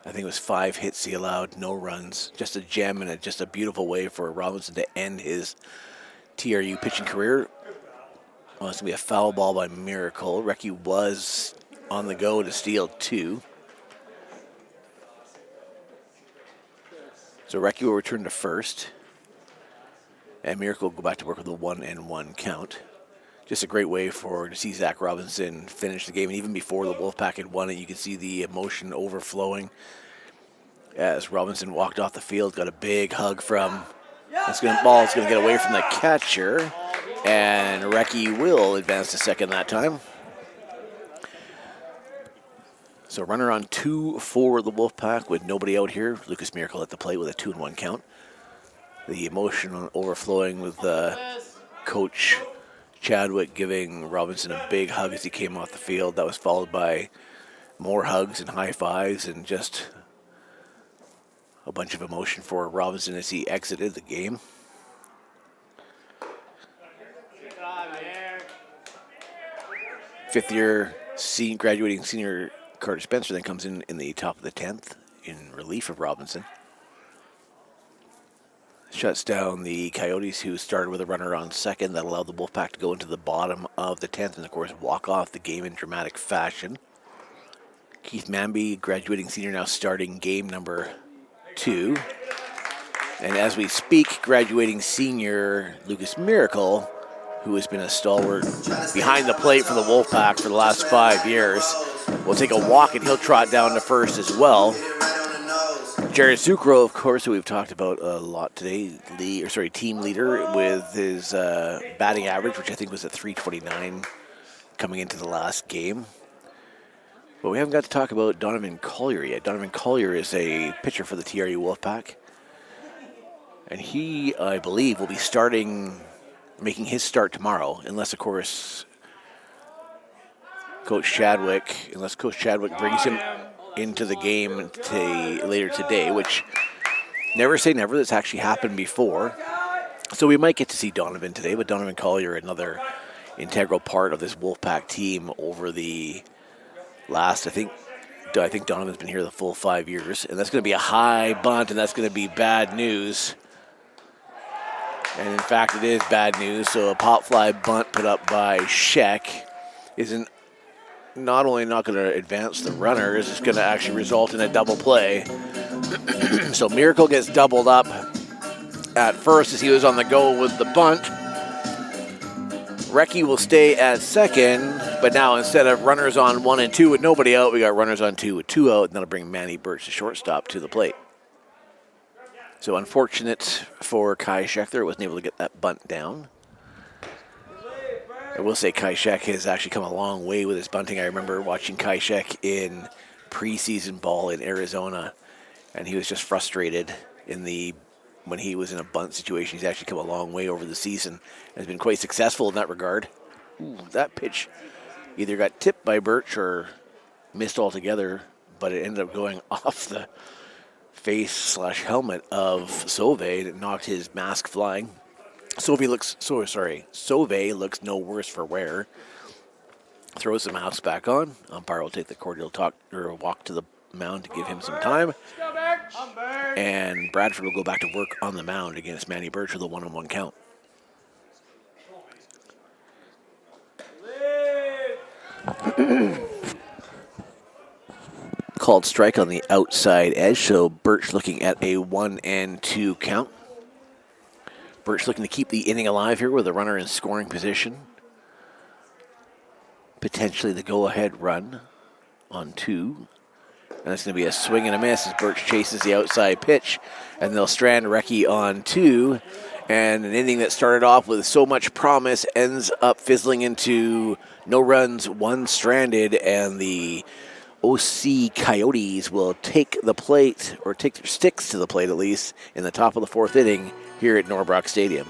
Speaker 1: I think it was 5 hits he allowed, no runs. Just a gem and just a beautiful way for Robinson to end his TRU pitching career. Well, it's going to be a foul ball by Miracle. Recchi was on the go to steal 2. So Recchi will return to first. And Miracle will go back to work with a 1-1 count. Just a great way to see Zach Robinson finish the game. And even before the Wolfpack had won it, you can see the emotion overflowing as Robinson walked off the field, got a big hug from ball's going to get away from the catcher, and Recchi will advance to second that time. So runner on 2 for the Wolfpack with nobody out here. Lucas Miracle at the plate with a 2-1 count. The emotion overflowing with Coach Chadwick giving Robinson a big hug as he came off the field. That was followed by more hugs and high fives and just a bunch of emotion for Robinson as he exited the game. Fifth-year graduating senior Carter Spencer then comes in the top of the 10th in relief of Robinson. Shuts down the Coyotes, who started with a runner on second. That allowed the Wolfpack to go into the bottom of the 10th and, of course, walk off the game in dramatic fashion. Keith Manby, graduating senior, now starting game number 2. And as we speak, graduating senior Lucas Miracle, who has been a stalwart behind the plate for the Wolfpack for the last 5 years, will take a walk and he'll trot down to first as well. Jared Zucro, of course, who we've talked about a lot today, team leader with his batting average, which I think was at .329 coming into the last game. But we haven't got to talk about Donovan Collier yet. Donovan Collier is a pitcher for the TRU WolfPack. And he, I believe, will be making his start tomorrow, unless, of course, Coach Chadwick brings him into the game later today, which never say never. That's actually happened before. So we might get to see Donovan today, but Donovan Collier, another integral part of this Wolfpack team over the last, I think Donovan's been here the full 5 years, and that's going to be a high bunt, and that's going to be bad news. And in fact, it is bad news. So a pop fly bunt put up by Sheck isn't not only not going to advance the runners, it's going to actually result in a double play. So Miracle gets doubled up at first as he was on the go with the bunt. Recchi will stay at second, but now instead of runners on 1 and 2 with nobody out, we got runners on 2 with 2 out, and that'll bring Manny Birch, the shortstop, to the plate. So unfortunate for Kai Schechter, wasn't able to get that bunt down. I will say Kai Sheck has actually come a long way with his bunting. I remember watching Kai Sheck in preseason ball in Arizona, and he was just frustrated when he was in a bunt situation. He's actually come a long way over the season and has been quite successful in that regard. Ooh, that pitch either got tipped by Birch or missed altogether, but it ended up going off the face/helmet of Sauvé, and it knocked his mask flying. Sauvé looks no worse for wear. Throws the mask back on. Umpire will take the cordial walk to the mound to give him some time. And Bradford will go back to work on the mound against Manny Birch with a 1-on-1 count. Called strike on the outside edge, so Birch looking at a 1-2 count. Birch looking to keep the inning alive here with a runner in scoring position. Potentially the go-ahead run on 2. And that's going to be a swing and a miss as Birch chases the outside pitch. And they'll strand Recchi on 2. And an inning that started off with so much promise ends up fizzling into no runs, 1 stranded, and the OC Coyotes will take the plate, or take their sticks to the plate at least, in the top of the 4th inning here at Norbrock Stadium.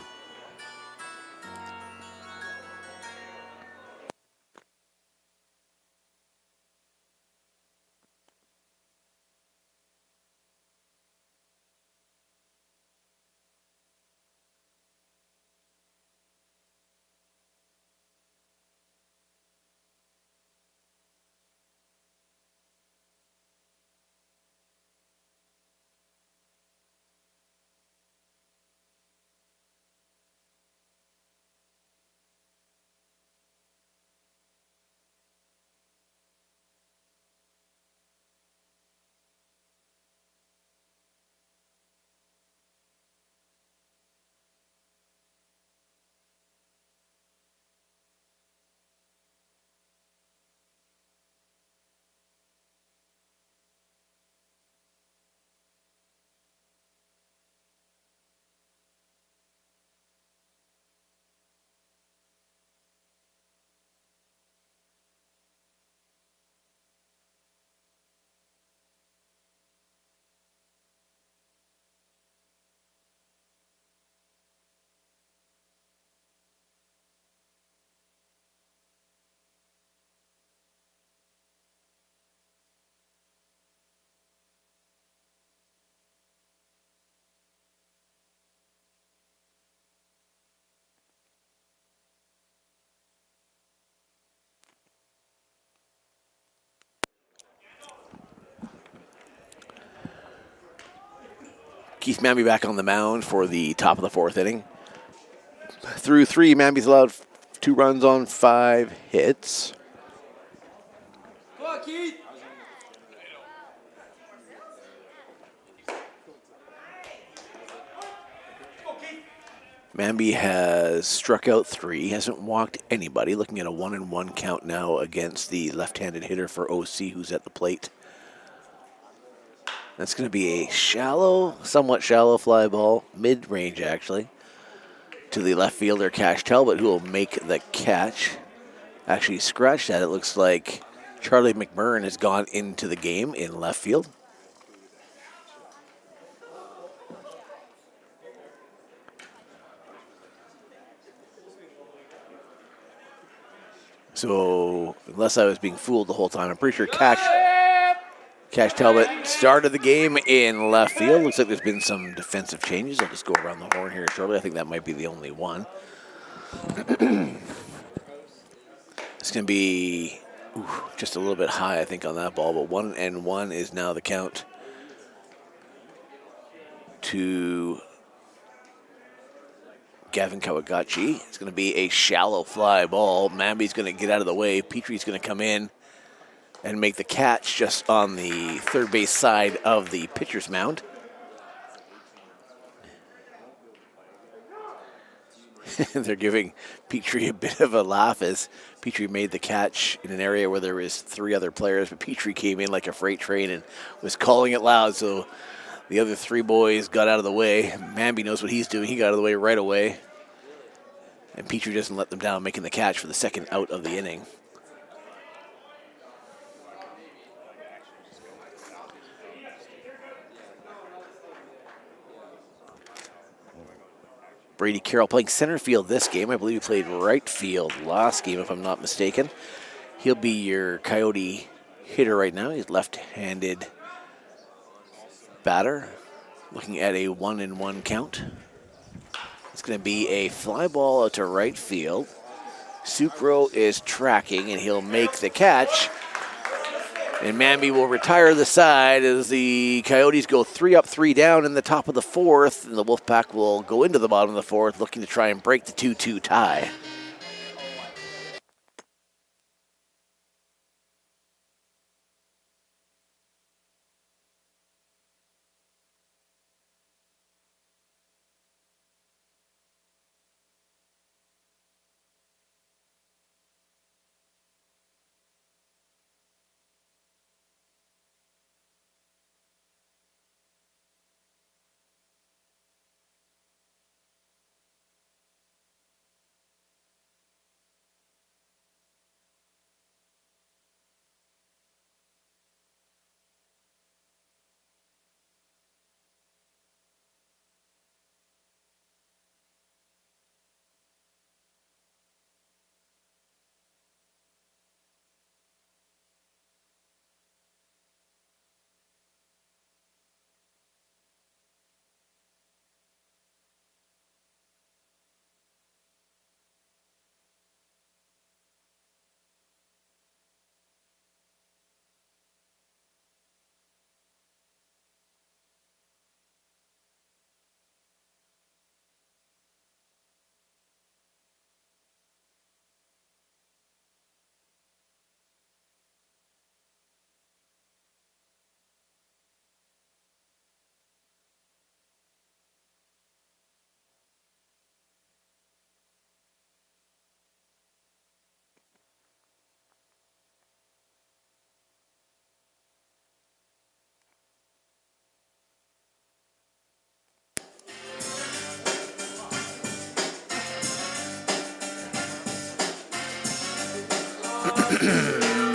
Speaker 1: Keith Mamby back on the mound for the top of the 4th inning. Through 3, Mamby's allowed 2 runs on 5 hits.
Speaker 2: Come on, Keith.
Speaker 1: Mamby has struck out 3, hasn't walked anybody. Looking at a 1-1 count now against the left-handed hitter for OC, who's at the plate. That's going to be a shallow, somewhat shallow fly ball, mid-range actually, to the left fielder Cash Talbot, who will make the catch. Actually scratched at it. Looks like Charlie McMurrin has gone into the game in left field. So, unless I was being fooled the whole time, I'm pretty sure Cash Talbot started the game in left field. Looks like there's been some defensive changes. I'll just go around the horn here shortly. I think that might be the only one. It's going to be just a little bit high, I think, on that ball. But 1-1 is now the count to Gavin Kawagachi. It's going to be a shallow fly ball. Mamby's going to get out of the way. Petrie's going to come in and make the catch just on the third base side of the pitcher's mound. They're giving Petrie a bit of a laugh as Petrie made the catch in an area where there was 3 other players, but Petrie came in like a freight train and was calling it loud, so the other 3 boys got out of the way. Mamby knows what he's doing. He got out of the way right away. And Petrie doesn't let them down, making the catch for the second out of the inning. Brady Carroll playing center field this game. I believe he played right field last game, if I'm not mistaken. He'll be your Coyote hitter right now. He's left-handed batter, looking at a 1-1 count. It's going to be a fly ball out to right field. Sucro is tracking, and he'll make the catch. And Mamby will retire the side as the Coyotes go 3 up, 3 down in the top of the 4th. And the Wolfpack will go into the bottom of the 4th, looking to try and break the 2-2 tie.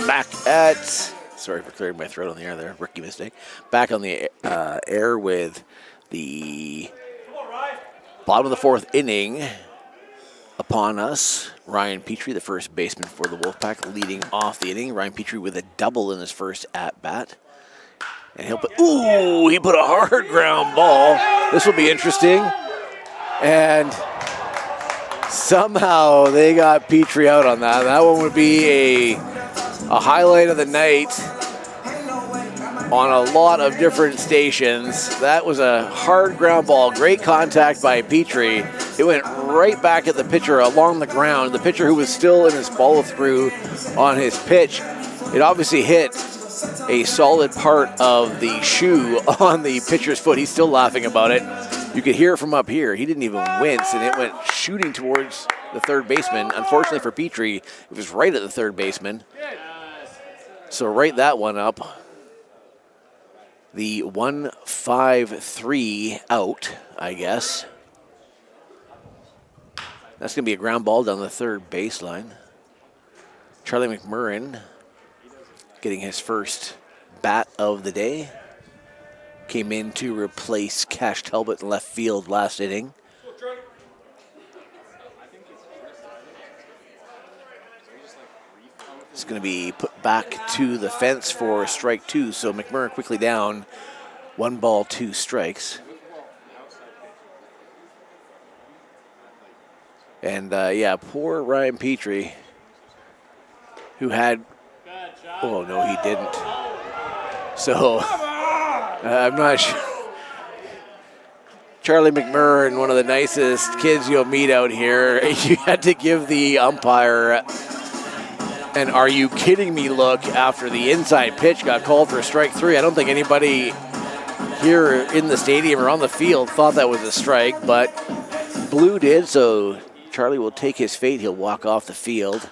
Speaker 1: Back at, sorry for clearing my throat on the air there, rookie mistake. Back on the air with the bottom of the 4th inning upon us. Ryan Petrie, the first baseman for the Wolfpack, leading off the inning. Ryan Petrie with a double in his first at-bat. And he put a hard ground ball. This will be interesting. And somehow they got Petrie out on that. That one would be a highlight of the night. on a lot of different stations. That was a hard ground ball. Great contact by Petrie. It went right back at the pitcher along the ground. The pitcher who was still in his follow through on his pitch. It obviously hit a solid part of the shoe on the pitcher's foot. He's still laughing about it. You could hear it from up here. He didn't even wince, and it went shooting towards the third baseman. Unfortunately for Petrie, it was right at the third baseman. So write that one up. The 1-5-3 out, I guess. That's going to be a ground ball down the third baseline. Charlie McMurrin getting his first bat of the day. Came in to replace Cash Talbot in left field last inning. It's going to be put back to the fence for strike two. So McMurrin quickly down. 1 ball, 2 strikes. And yeah, poor Ryan Petrie, who had, oh no, he didn't. So I'm not sure. Charlie McMurrin, one of the nicest kids you'll meet out here. You had to give the umpire an "are you kidding me" look after the inside pitch got called for strike 3. I don't think anybody here in the stadium or on the field thought that was a strike, but Blue did, so Charlie will take his fate. He'll walk off the field,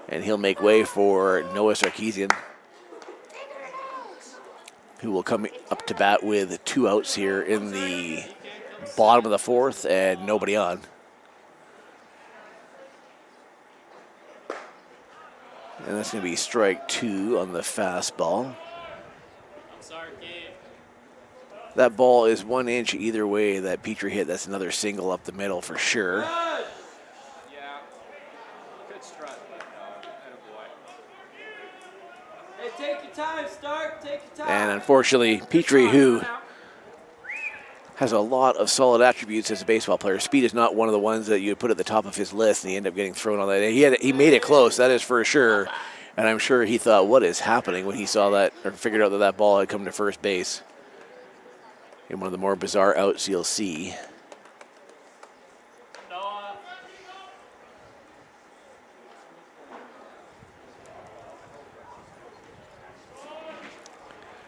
Speaker 1: and he'll make way for Noah Sarkeesian, who will come up to bat with 2 outs here in the bottom of the 4th and nobody on. And that's going to be strike 2 on the fastball. That ball is 1 inch either way that Petrie hit. That's another single up the middle for sure.
Speaker 3: Yeah. Good strut, but attaboy.
Speaker 2: Hey, take your time, Stark. Take your time.
Speaker 1: And unfortunately, Petrie, who has a lot of solid attributes as a baseball player. Speed is not one of the ones that you would put at the top of his list, and he ended up getting thrown on that. He made it close, that is for sure. And I'm sure he thought, what is happening, when he saw that, or figured out that that ball had come to first base. In one of the more bizarre outs you'll see.
Speaker 2: Noah.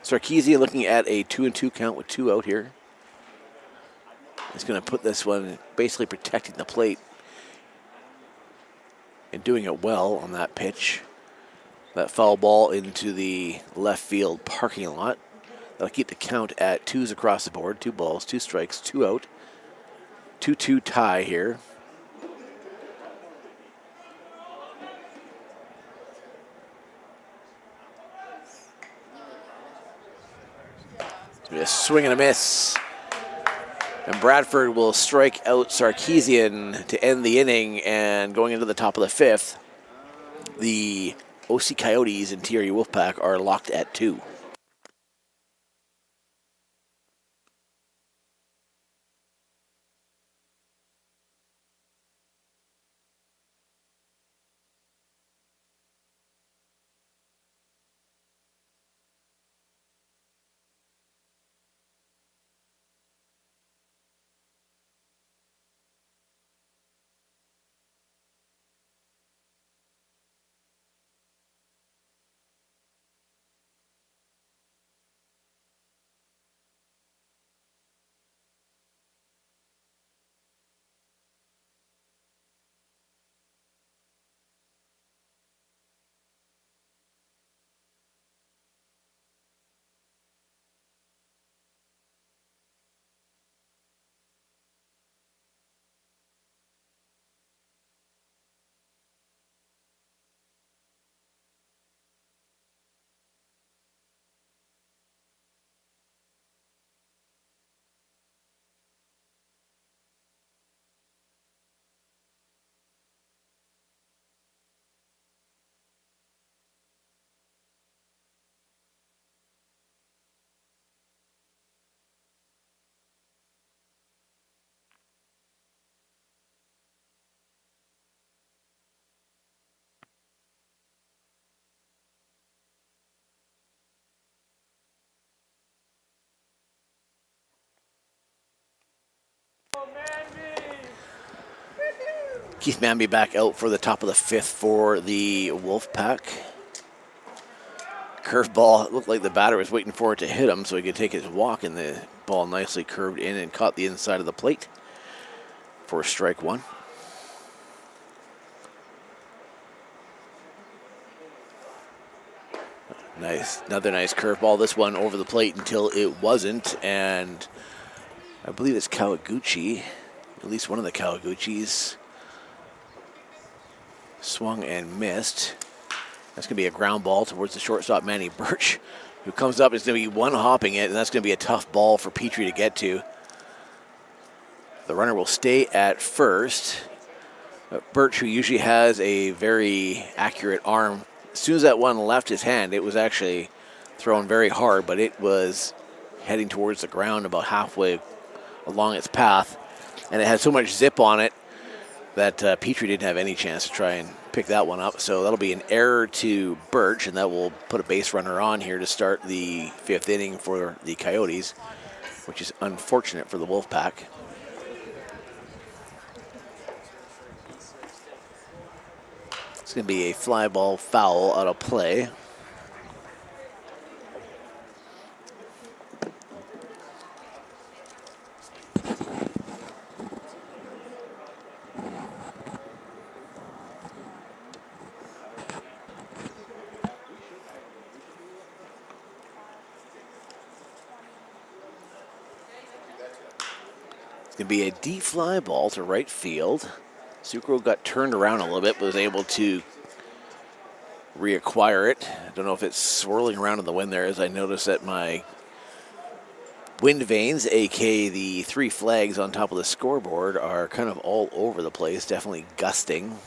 Speaker 1: Sarkeesian looking at a 2-2 count with 2 out here. He's going to put this one basically protecting the plate and doing it well on that pitch. That foul ball into the left field parking lot. That'll keep the count at 2s across the board. 2 balls, 2 strikes, 2 out. 2-2 tie here. It's going to be a swing and a miss. And Bradford will strike out Sarkeesian to end the inning. And going into the top of the 5th, the OC Coyotes and TRU WolfPack are locked at 2. Keith Manby back out for the top of the 5th for the Wolfpack. Curveball, it looked like the batter was waiting for it to hit him so he could take his walk, and the ball nicely curved in and caught the inside of the plate for strike 1. Nice, another nice curveball. This one over the plate until it wasn't, and I believe it's Kawaguchi, at least one of the Kawaguchis, swung and missed. That's going to be a ground ball towards the shortstop, Manny Birch, who comes up. It's going to be one-hopping it, and that's going to be a tough ball for Petrie to get to. The runner will stay at first. Birch, who usually has a very accurate arm, as soon as that one left his hand, it was actually thrown very hard, but it was heading towards the ground about halfway along its path, and it had so much zip on it that Petrie didn't have any chance to try and pick that one up. So that'll be an error to Birch, and that will put a base runner on here to start the 5th inning for the Coyotes, which is unfortunate for the Wolfpack. It's going to be a fly ball foul out of play. It's going to be a deep fly ball to right field. Sucro got turned around a little bit, but was able to reacquire it. I don't know if it's swirling around in the wind there, as I noticed that my wind vanes, aka the 3 flags on top of the scoreboard, are kind of all over the place, definitely gusting.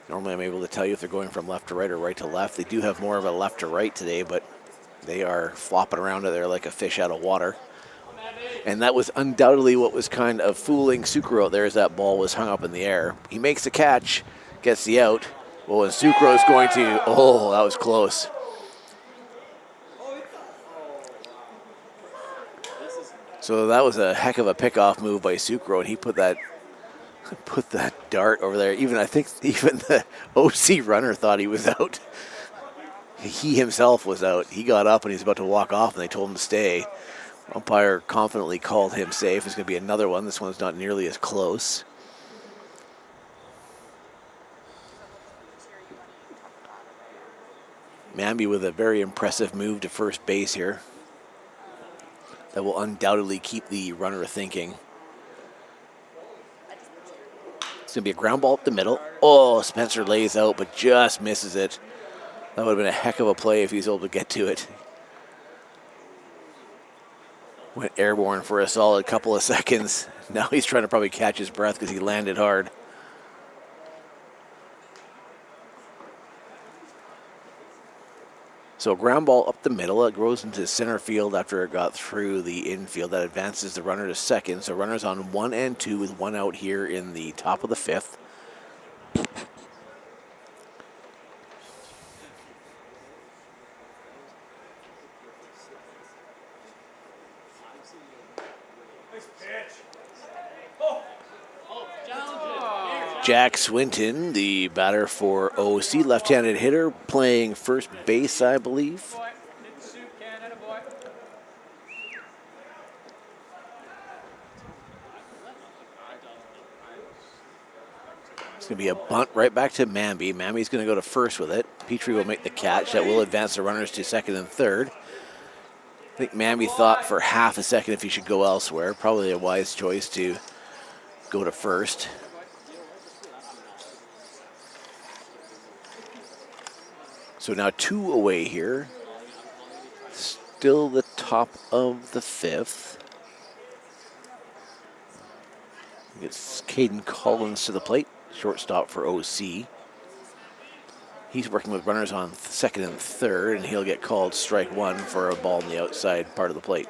Speaker 1: Normally I'm able to tell you if they're going from left to right or right to left. They do have more of a left to right today, but they are flopping around out there like a fish out of water. And that was undoubtedly what was kind of fooling Sucro out there, as that ball was hung up in the air. He makes the catch, gets the out. Well, and Sucro is going to, oh, that was close. So that was a heck of a pickoff move by Sucro, and he put that dart over there. I think even the OC runner thought he was out. He himself was out. He got up and he was about to walk off, and they told him to stay. Umpire confidently called him safe. It's going to be another one. This one's not nearly as close. Manby with a very impressive move to first base here. That will undoubtedly keep the runner thinking. It's going to be a ground ball up the middle. Oh, Spencer lays out, but just misses it. That would have been a heck of a play if he was able to get to it. Went airborne for a solid couple of seconds. Now he's trying to probably catch his breath because he landed hard. So ground ball up the middle. It goes into center field after it got through the infield. That advances the runner to second. So runners on 1 and 2 with 1 out here in the top of the 5th. Jack Swinton, the batter for OC, left-handed hitter, playing first base, I believe. It's going to be a bunt right back to Manby. Manby's going to go to first with it. Petrie will make the catch. That will advance the runners to second and third. I think Manby thought for half a second if he should go elsewhere. Probably a wise choice to go to first. So now 2 away here. Still the top of the 5th. It's Caden Collins to the plate, shortstop for OC. He's working with runners on second and third, and he'll get called strike 1 for a ball on the outside part of the plate.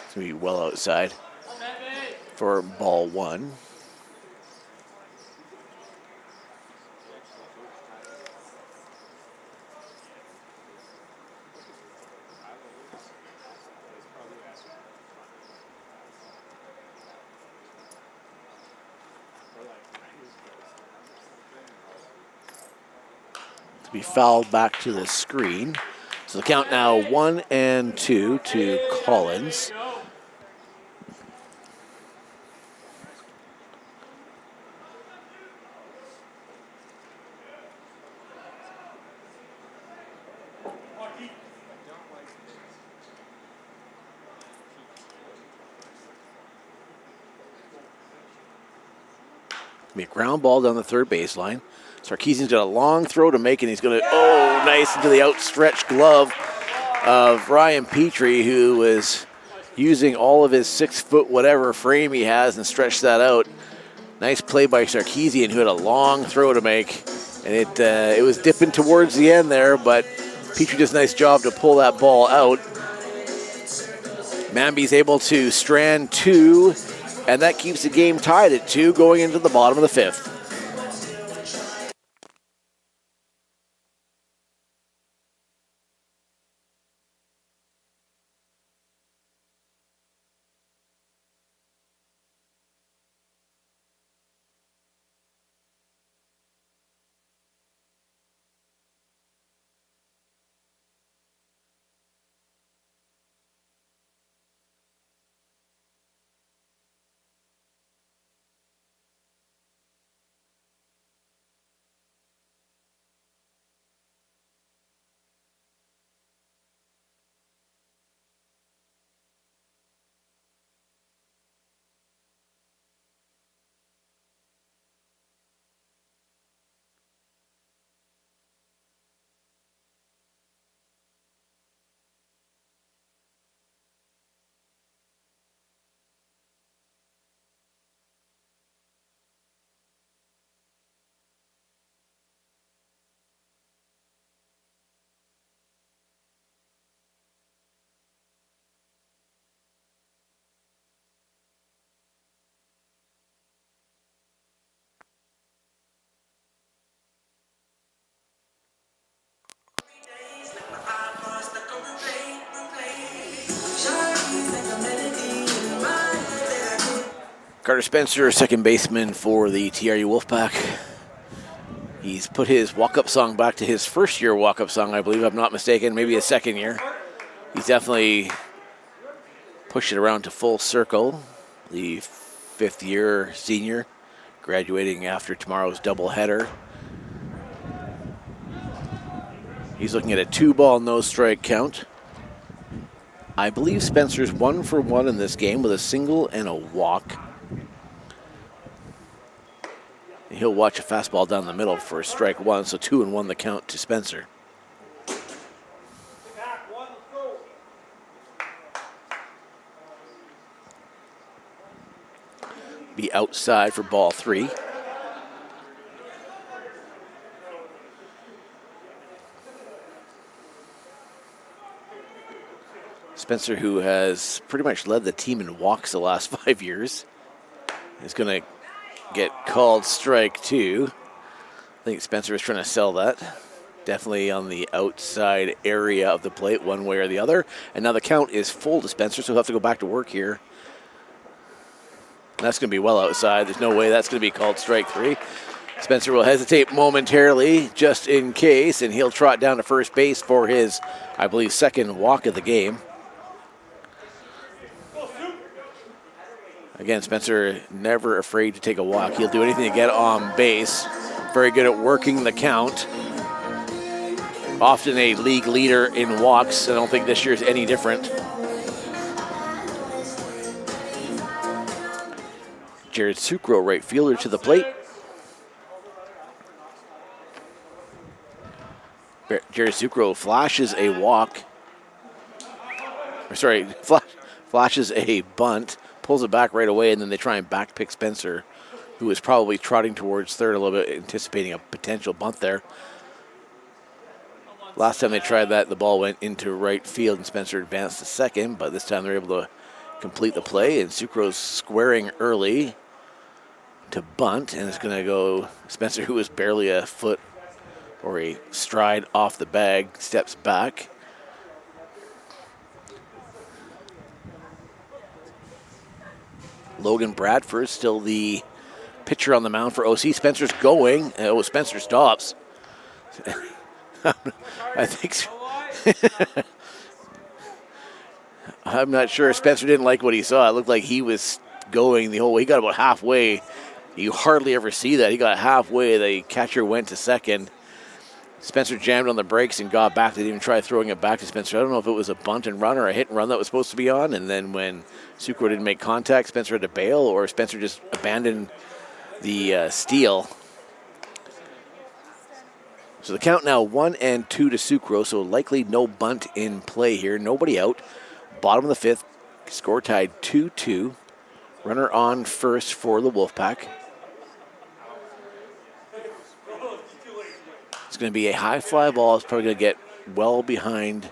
Speaker 1: It's going to be well outside for ball 1. to be fouled back to the screen. So the count now 1-2 to Collins. Be a ground ball down the third baseline. Sarkeesian's got a long throw to make, and he's going to, nice into the outstretched glove of Ryan Petrie, who was using all of his 6-foot whatever frame he has and stretched that out. Nice play by Sarkeesian, who had a long throw to make, and it was dipping towards the end there, but Petrie does a nice job to pull that ball out. Mamby's able to strand 2, and that keeps the game tied at 2 going into the bottom of the 5th. Carter Spencer, second baseman for the TRU WolfPack. He's put his walk-up song back to his first year walk-up song, I believe, if I'm not mistaken, maybe his second year. He's definitely pushed it around to full circle. The 5th-year senior, graduating after tomorrow's doubleheader. He's looking at a 2-ball, no-strike count. I believe Spencer's 1 for 1 in this game with a single and a walk. He'll watch a fastball down the middle for strike 1, so 2-1 the count to Spencer. Be outside for ball 3. Spencer, who has pretty much led the team in walks the last 5 years, is going to get called strike 2. I think Spencer is trying to sell that. Definitely on the outside area of the plate, one way or the other. And now the count is full to Spencer, so he'll have to go back to work here. And that's going to be well outside. There's no way that's going to be called strike 3. Spencer will hesitate momentarily just in case, and he'll trot down to first base for his, I believe, second walk of the game. Again, Spencer never afraid to take a walk. He'll do anything to get on base. Very good at working the count. Often a league leader in walks. I don't think this year's any different. Jared Sucro, right fielder, to the plate. Jared Sucro flashes a walk. Flashes a bunt. Pulls it back right away, and then they try and backpick Spencer, who is probably trotting towards third a little bit, anticipating a potential bunt there. Last time they tried that, the ball went into right field, and Spencer advanced to second, but this time they're able to complete the play, and Sucro's squaring early to bunt, and it's going to go Spencer, who is barely a foot or a stride off the bag, steps back. Logan Bradford still the pitcher on the mound for OC. Spencer's going. Spencer stops. I think so. I'm not sure. Spencer didn't like what he saw. It looked like he was going the whole way. He got about halfway. You hardly ever see that. He got halfway. The catcher went to second. Spencer jammed on the brakes and got back. They didn't even try throwing it back to Spencer. I don't know if it was a bunt and run or a hit and run that was supposed to be on. And then when Sucro didn't make contact, Spencer had to bail, or Spencer just abandoned the steal. So the count now 1-2 to Sucro, so likely no bunt in play here. Nobody out. Bottom of the fifth, score tied 2-2. Runner on first for the Wolfpack. It's going to be a high fly ball. It's probably going to get well behind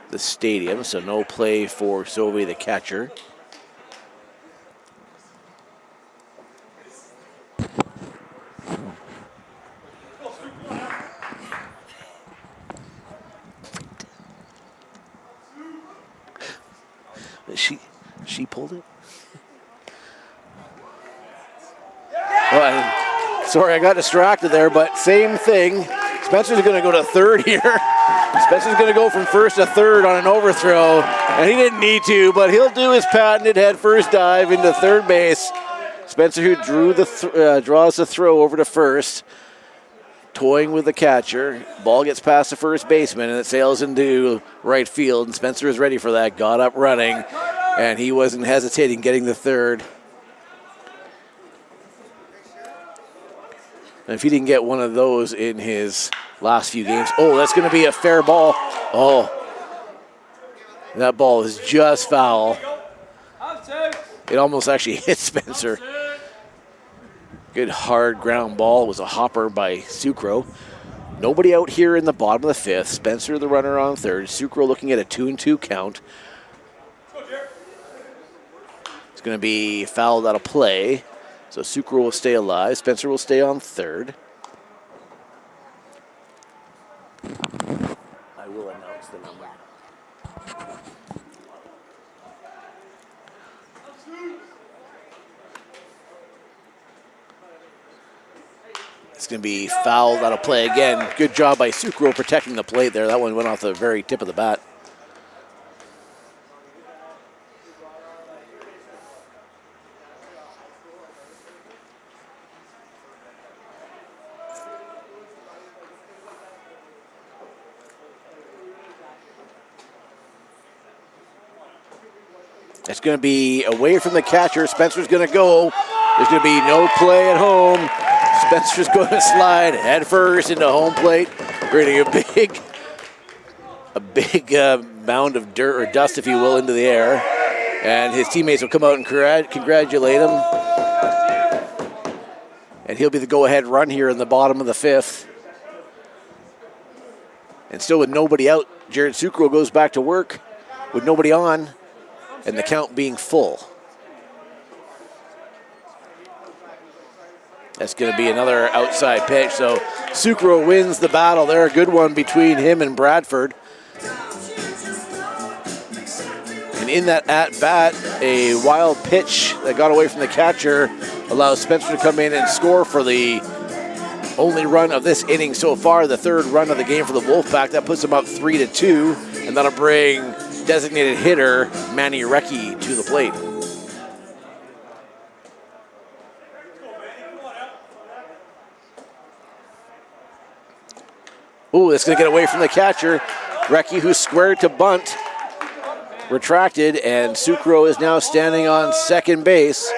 Speaker 1: the stadium, so no play for Sovey, the catcher. She pulled it? Well, sorry, I got distracted there, but same thing. Spencer's going to go to third here. Spencer's going to go from first to third on an overthrow, and he didn't need to, but he'll do his patented head first dive into third base. Spencer, who drew the draws the throw over to first, toying with the catcher. Ball gets past the first baseman, and it sails into right field, and Spencer is ready for that. Got up running, and he wasn't hesitating getting the third. And if he didn't get one of those in his last few games, oh, that's going to be a fair ball. Oh, that ball is just foul. It almost actually hit Spencer. Good hard ground ball. It was a hopper by Sucro. Nobody out here in the bottom of the fifth. Spencer, the runner, on third. Sucro looking at a 2-2 count. It's going to be fouled out of play. So Sucro will stay alive. Spencer will stay on third. I will announce the number. It's going to be fouled out of play again. Good job by Sucro protecting the plate there. That one went off the very tip of the bat. It's going to be away from the catcher. Spencer's going to go. There's going to be no play at home. Spencer's going to slide head first into home plate, creating a big mound of dirt or dust, if you will, into the air. And his teammates will come out and congratulate him. And he'll be the go-ahead run here in the bottom of the fifth. And still with nobody out, Jared Sucro goes back to work with nobody on, and the count being full. That's going to be another outside pitch. So Sucro wins the battle there. A good one between him and Bradford. And in that at-bat, a wild pitch that got away from the catcher allows Spencer to come in and score for the only run of this inning so far, the third run of the game for the Wolfpack. That puts them up 3-2, and that'll bring designated hitter Manny Recchi to the plate. Ooh, it's going to get away from the catcher. Recchi, who squared to bunt, retracted, and Sucro is now standing on second base.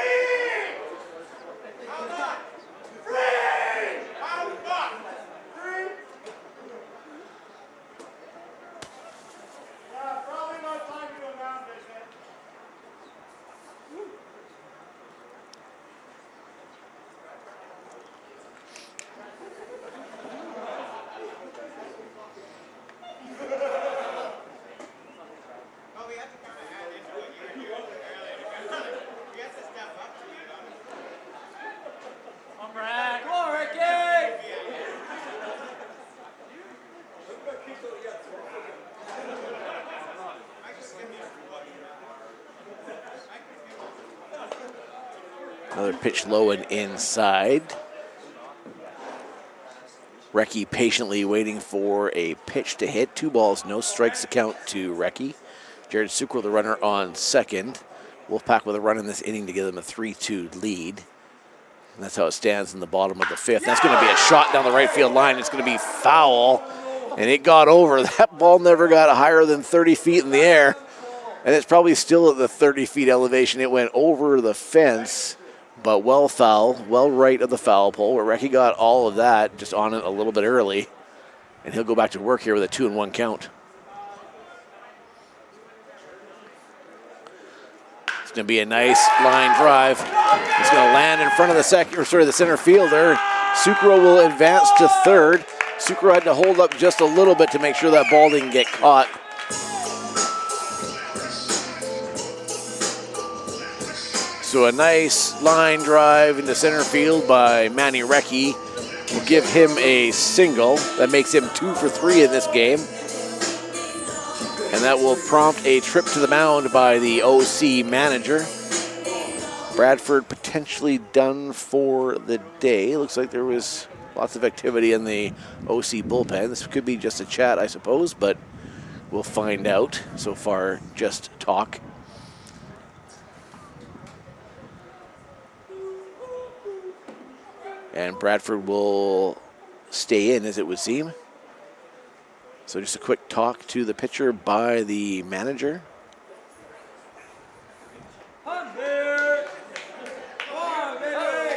Speaker 1: Another pitch low and inside. Recchi patiently waiting for a pitch to hit. 2 balls, no strikes to count to Recchi. Jared Sucro, the runner, on second. Wolfpack with a run in this inning to give them a 3-2 lead. And that's how it stands in the bottom of the 5th. That's going to be a shot down the right field line. It's going to be foul, and it got over. That ball never got higher than 30 feet in the air, and it's probably still at the 30 feet elevation. It went over the fence, but well foul, well right of the foul pole, where Recchi got all of that just on it a little bit early, and he'll go back to work here with a 2-1 count. It's going to be a nice line drive. It's going to land in front of the the center fielder. Sucro will advance to third. Sucro had to hold up just a little bit to make sure that ball didn't get caught. So a nice line drive into center field by Manny Recchi will give him a single. That makes him 2 for 3 in this game. And that will prompt a trip to the mound by the OC manager. Bradford potentially done for the day. Looks like there was lots of activity in the OC bullpen. This could be just a chat, I suppose, but we'll find out. So far, just talk. And Bradford will stay in, as it would seem. So just a quick talk to the pitcher by the manager.
Speaker 2: Come here. Come on, baby.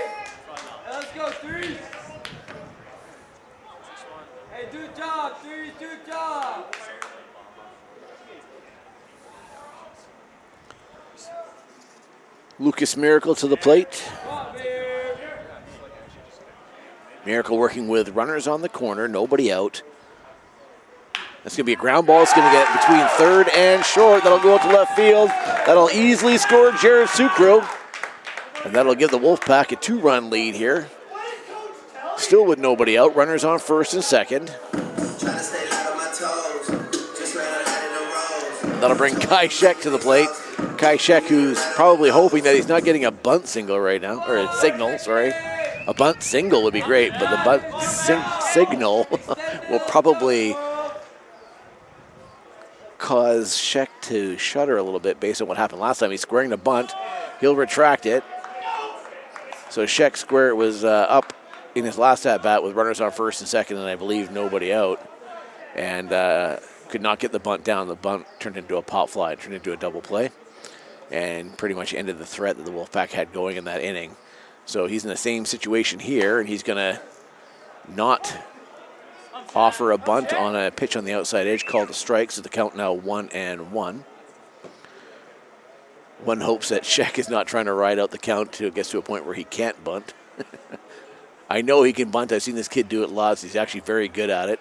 Speaker 2: Let's go, 3. Hey, do job, 3, do job.
Speaker 1: Lucas Miracle to the plate.
Speaker 2: Come on, baby.
Speaker 1: Miracle working with runners on the corner, nobody out. That's going to be a ground ball. It's going to get between third and short. That'll go out to left field. That'll easily score Jared Sucro. And that'll give the Wolfpack a 2-run lead here. Still with nobody out. Runners on first and second. And that'll bring Kai Shek to the plate. Kai Shek, who's probably hoping that he's not getting a bunt single right now. Or a signal, sorry. A bunt single would be great, but the bunt signal will probably cause Shek to shudder a little bit based on what happened last time. He's squaring the bunt. He'll retract it. So Shek square was up in his last at-bat with runners on first and second, and I believe nobody out, and could not get the bunt down. The bunt turned into a pop fly, turned into a double play, and pretty much ended the threat that the Wolfpack had going in that inning. So he's in the same situation here, and he's going to not offer a bunt on a pitch on the outside edge called a strike, so the count now 1-1. One hopes that Shek is not trying to ride out the count till it gets to a point where he can't bunt. I know he can bunt. I've seen this kid do it lots. He's actually very good at it.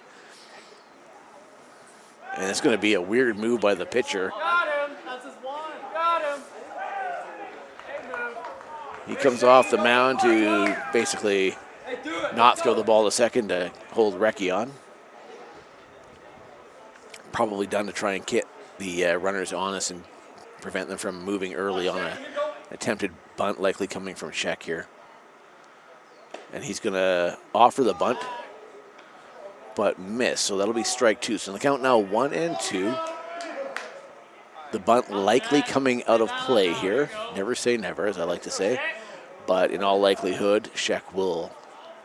Speaker 1: And it's going to be a weird move by the pitcher.
Speaker 2: Got him. That's his one. Got him. Hey, move.
Speaker 1: He comes off the mound to basically
Speaker 2: Hey, do it.
Speaker 1: not throw the ball to second to hold Recchi on. Probably done to try and get the runners honest and prevent them from moving early on an attempted bunt, likely coming from Shek here. And he's going to offer the bunt, but miss. So that'll be strike 2. So the count now 1-2. The bunt likely coming out of play here. Never say never, as I like to say. But in all likelihood, Shek will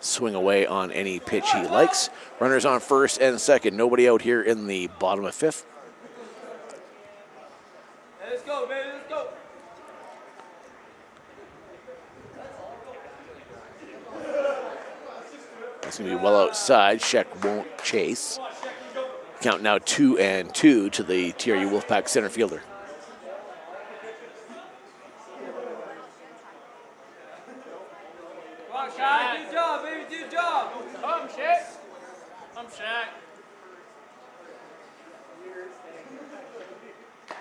Speaker 1: swing away on any pitch he likes. Runners on first and second. Nobody out here in the bottom of 5th.
Speaker 2: Hey, let's go, baby. Let's go.
Speaker 1: It's going to be well outside. Shek won't chase. Count now 2-2 to the TRU WolfPack center fielder.
Speaker 2: Come on, Shaq. Do job, baby. Do job. Come, Shaq. Come, Shaq.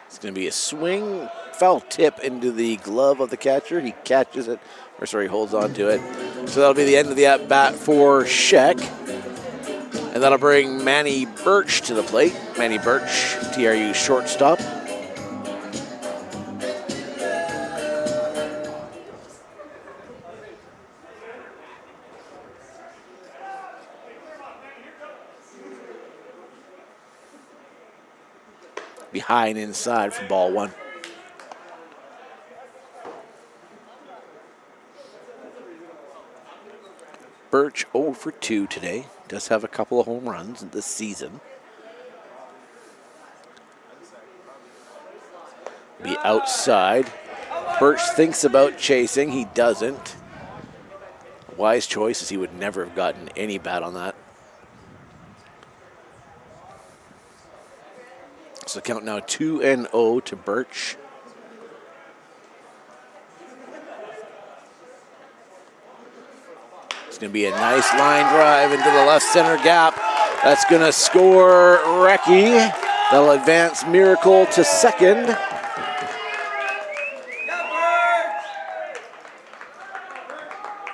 Speaker 1: It's going to be a swing, foul tip into the glove of the catcher. He catches it, or sorry, holds on to it. So that'll be the end of the at-bat for Shek. And that'll bring Manny Birch to the plate. Manny Birch, TRU shortstop. be high and inside for ball one. Birch 0 for 2 today. Does have a couple of home runs this season. Be outside. Birch thinks about chasing. He doesn't. Wise choice, as he would never have gotten any bat on that. So count now 2-0 to Birch. It's going to be a nice line drive into the left center gap. That's going to score Recchi. That'll advance Miracle to second.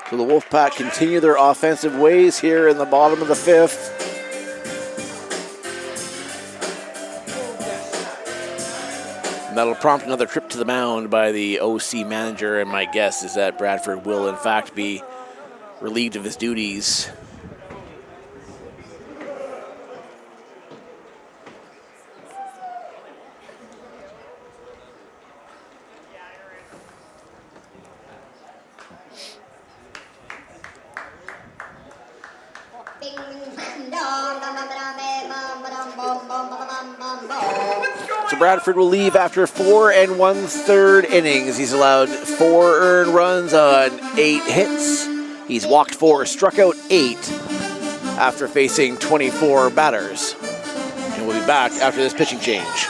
Speaker 1: So the Wolfpack continue their offensive ways here in the bottom of the fifth. And that'll prompt another trip to the mound by the OC manager, and my guess is that Bradford will in fact be relieved of his duties. So Bradford will leave after 4 1/3 innings. He's allowed 4 earned runs on 8 hits. He's walked 4, struck out 8 after facing 24 batters. And we'll be back after this pitching change.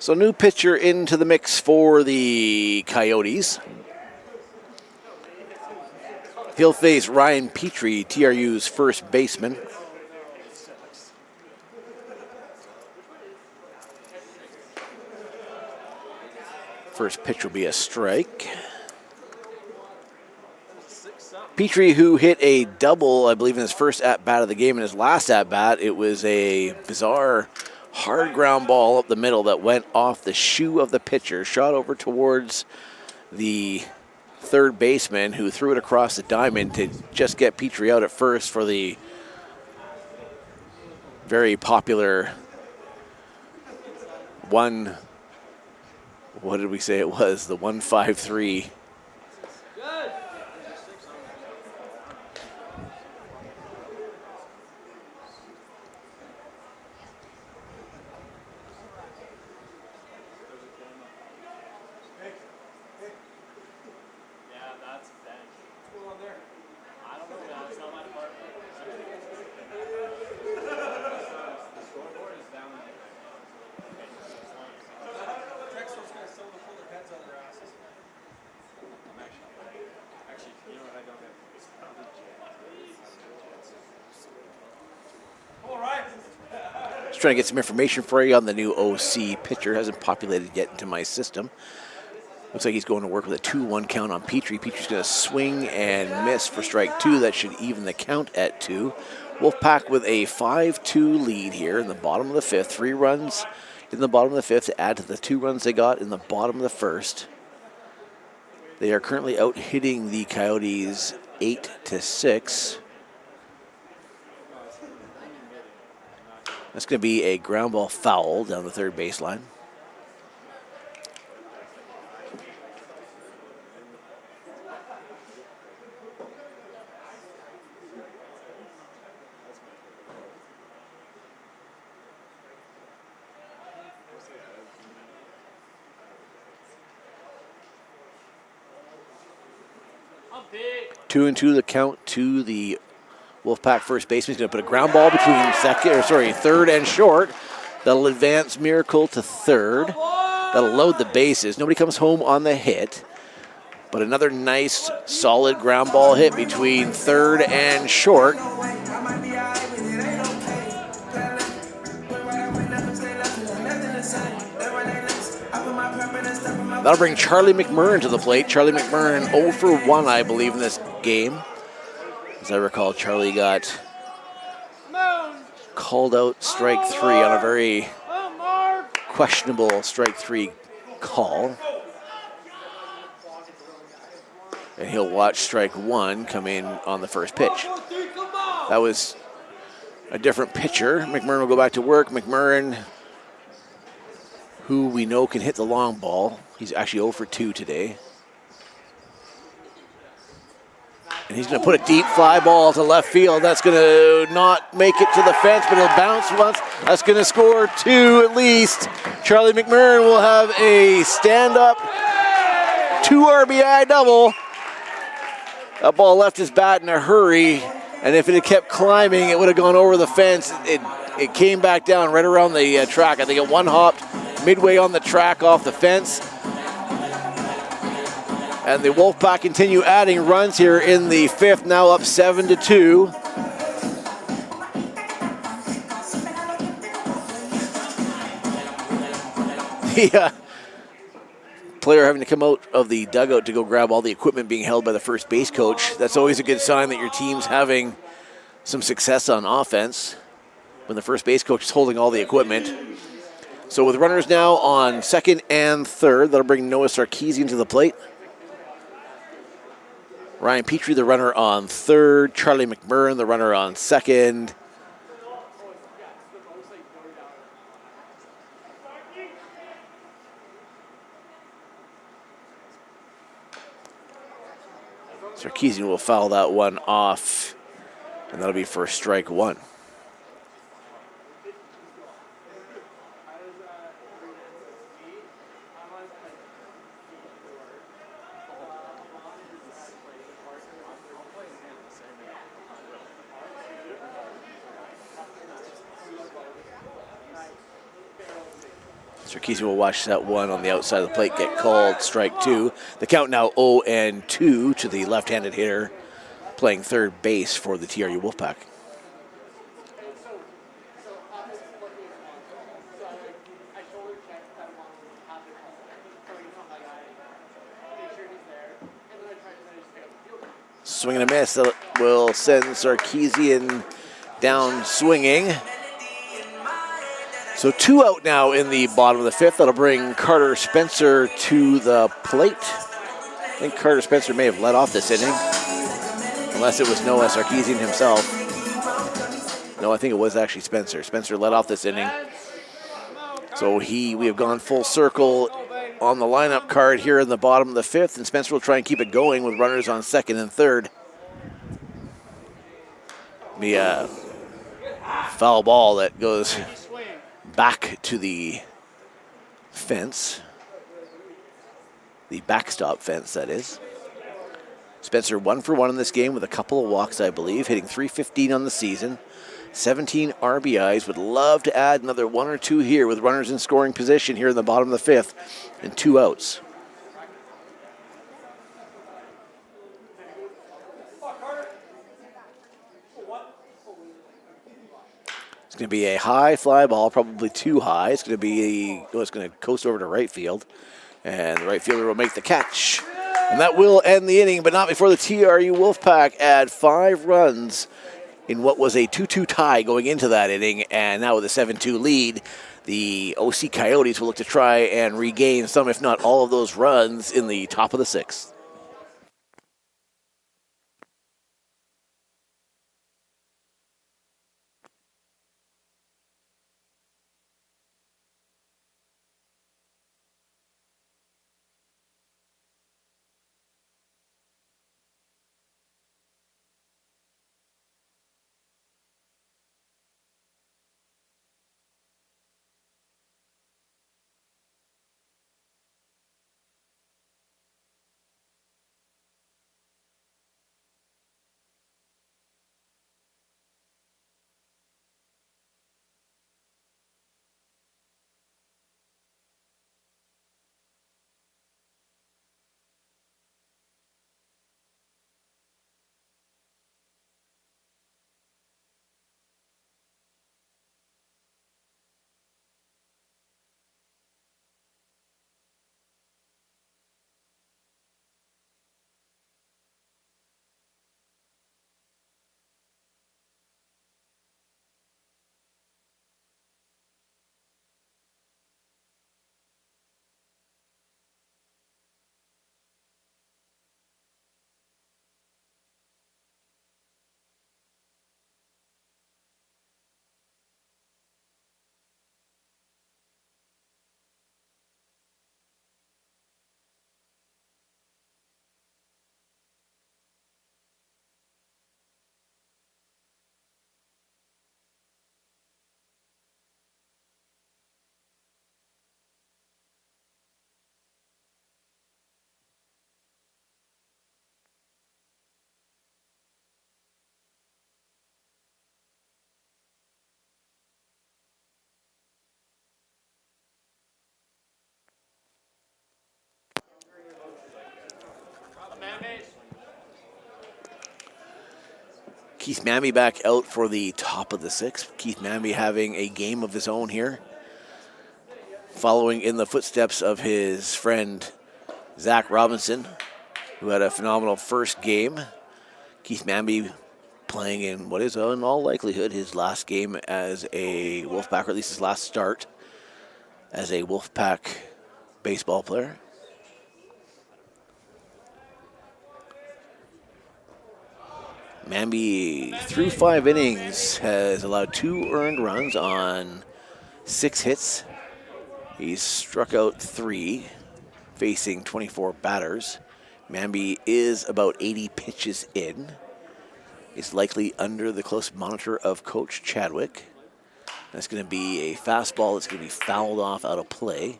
Speaker 1: So new pitcher into the mix for the Coyotes. He'll face Ryan Petrie, TRU's first baseman. First pitch will be a strike. Petrie, who hit a double, I believe, in his first at-bat of the game. In his last at-bat, it was a bizarre hard ground ball up the middle that went off the shoe of the pitcher, shot over towards the third baseman, who threw it across the diamond to just get Petrie out at first for the very popular what did we say it was? The 153. Just trying to get some information for you on the new OC pitcher. Hasn't populated yet into my system. Looks like he's going to work with a 2-1 count on Petrie. Petrie's going to swing and miss for strike 2. That should even the count at 2. WolfPack with a 5-2 lead here in the bottom of the 5th. 3 runs in the bottom of the 5th to add to the 2 runs they got in the bottom of the 1st. They are currently out hitting the Coyotes 8-6. That's going to be a ground ball foul down the third baseline.
Speaker 2: Big.
Speaker 1: 2-2 the count to the WolfPack first baseman. He's going to put a ground ball between third and short. That'll advance Miracle to third. That'll load the bases. Nobody comes home on the hit. But another nice, solid ground ball hit between third and short. That'll bring Charlie McMurrin to the plate. Charlie McMurrin 0 for 1, I believe, in this game. As I recall, Charlie got called out strike 3 on a very questionable strike 3 call. And he'll watch strike 1 come in on the first pitch. That was a different pitcher. McMurrin will go back to work. McMurrin, who we know can hit the long ball. He's actually 0 for 2 today. And he's going to put a deep fly ball to left field. That's going to not make it to the fence, but it'll bounce once. That's going to score 2 at least. Charlie McMurrin will have a stand-up 2 RBI double. That ball left his bat in a hurry, and if it had kept climbing, it would have gone over the fence. It came back down right around the track. I think it one-hopped midway on the track off the fence. And the WolfPack continue adding runs here in the 5th, now up 7-2. The player having to come out of the dugout to go grab all the equipment being held by the first base coach. That's always a good sign that your team's having some success on offense when the first base coach is holding all the equipment. So with runners now on second and third, that'll bring Noah Sarkeesian to the plate. Ryan Petrie, the runner on third. Charlie McMurrin, the runner on second. Sarkeesian will foul that one off, and that'll be for strike 1. Sarkeesian will watch that one on the outside of the plate get called strike 2. The count now 0-2 to the left-handed hitter playing third base for the TRU WolfPack. Swing and a miss. That will send Sarkeesian down swinging. So 2 out now in the bottom of the 5th. That'll bring Carter Spencer to the plate. I think Carter Spencer may have led off this inning, unless it was Noah Sarkeesian himself. No, I think it was actually Spencer. Spencer led off this inning. So we have gone full circle on the lineup card here in the bottom of the 5th, and Spencer will try and keep it going with runners on second and third. The foul ball that goes back to the fence, the backstop fence, that is. Spencer 1 for 1 in this game with a couple of walks, I believe, hitting .315 on the season, 17 RBIs. Would love to add another 1 or 2 here with runners in scoring position here in the bottom of the 5th and 2 outs. going to be a high fly ball, probably too high. It's going to coast over to right field. And the right fielder will make the catch. And that will end the inning, but not before the TRU WolfPack add 5 runs in what was a 2-2 tie going into that inning. And now with a 7-2 lead, the OC Coyotes will look to try and regain some, if not all, of those runs in the top of the 6th. Keith Mamby back out for the top of the 6th. Keith Mamby having a game of his own here, following in the footsteps of his friend Zach Robinson, who had a phenomenal first game. Keith Mamby playing in what is, in all likelihood, his last game as a Wolfpack, or at least his last start as a Wolfpack baseball player. Mamby, through 5 innings, has allowed 2 earned runs on 6 hits. He's struck out 3, facing 24 batters. Mamby is about 80 pitches in. Is likely under the close monitor of Coach Chadwick. That's going to be a fastball that's going to be fouled off out of play.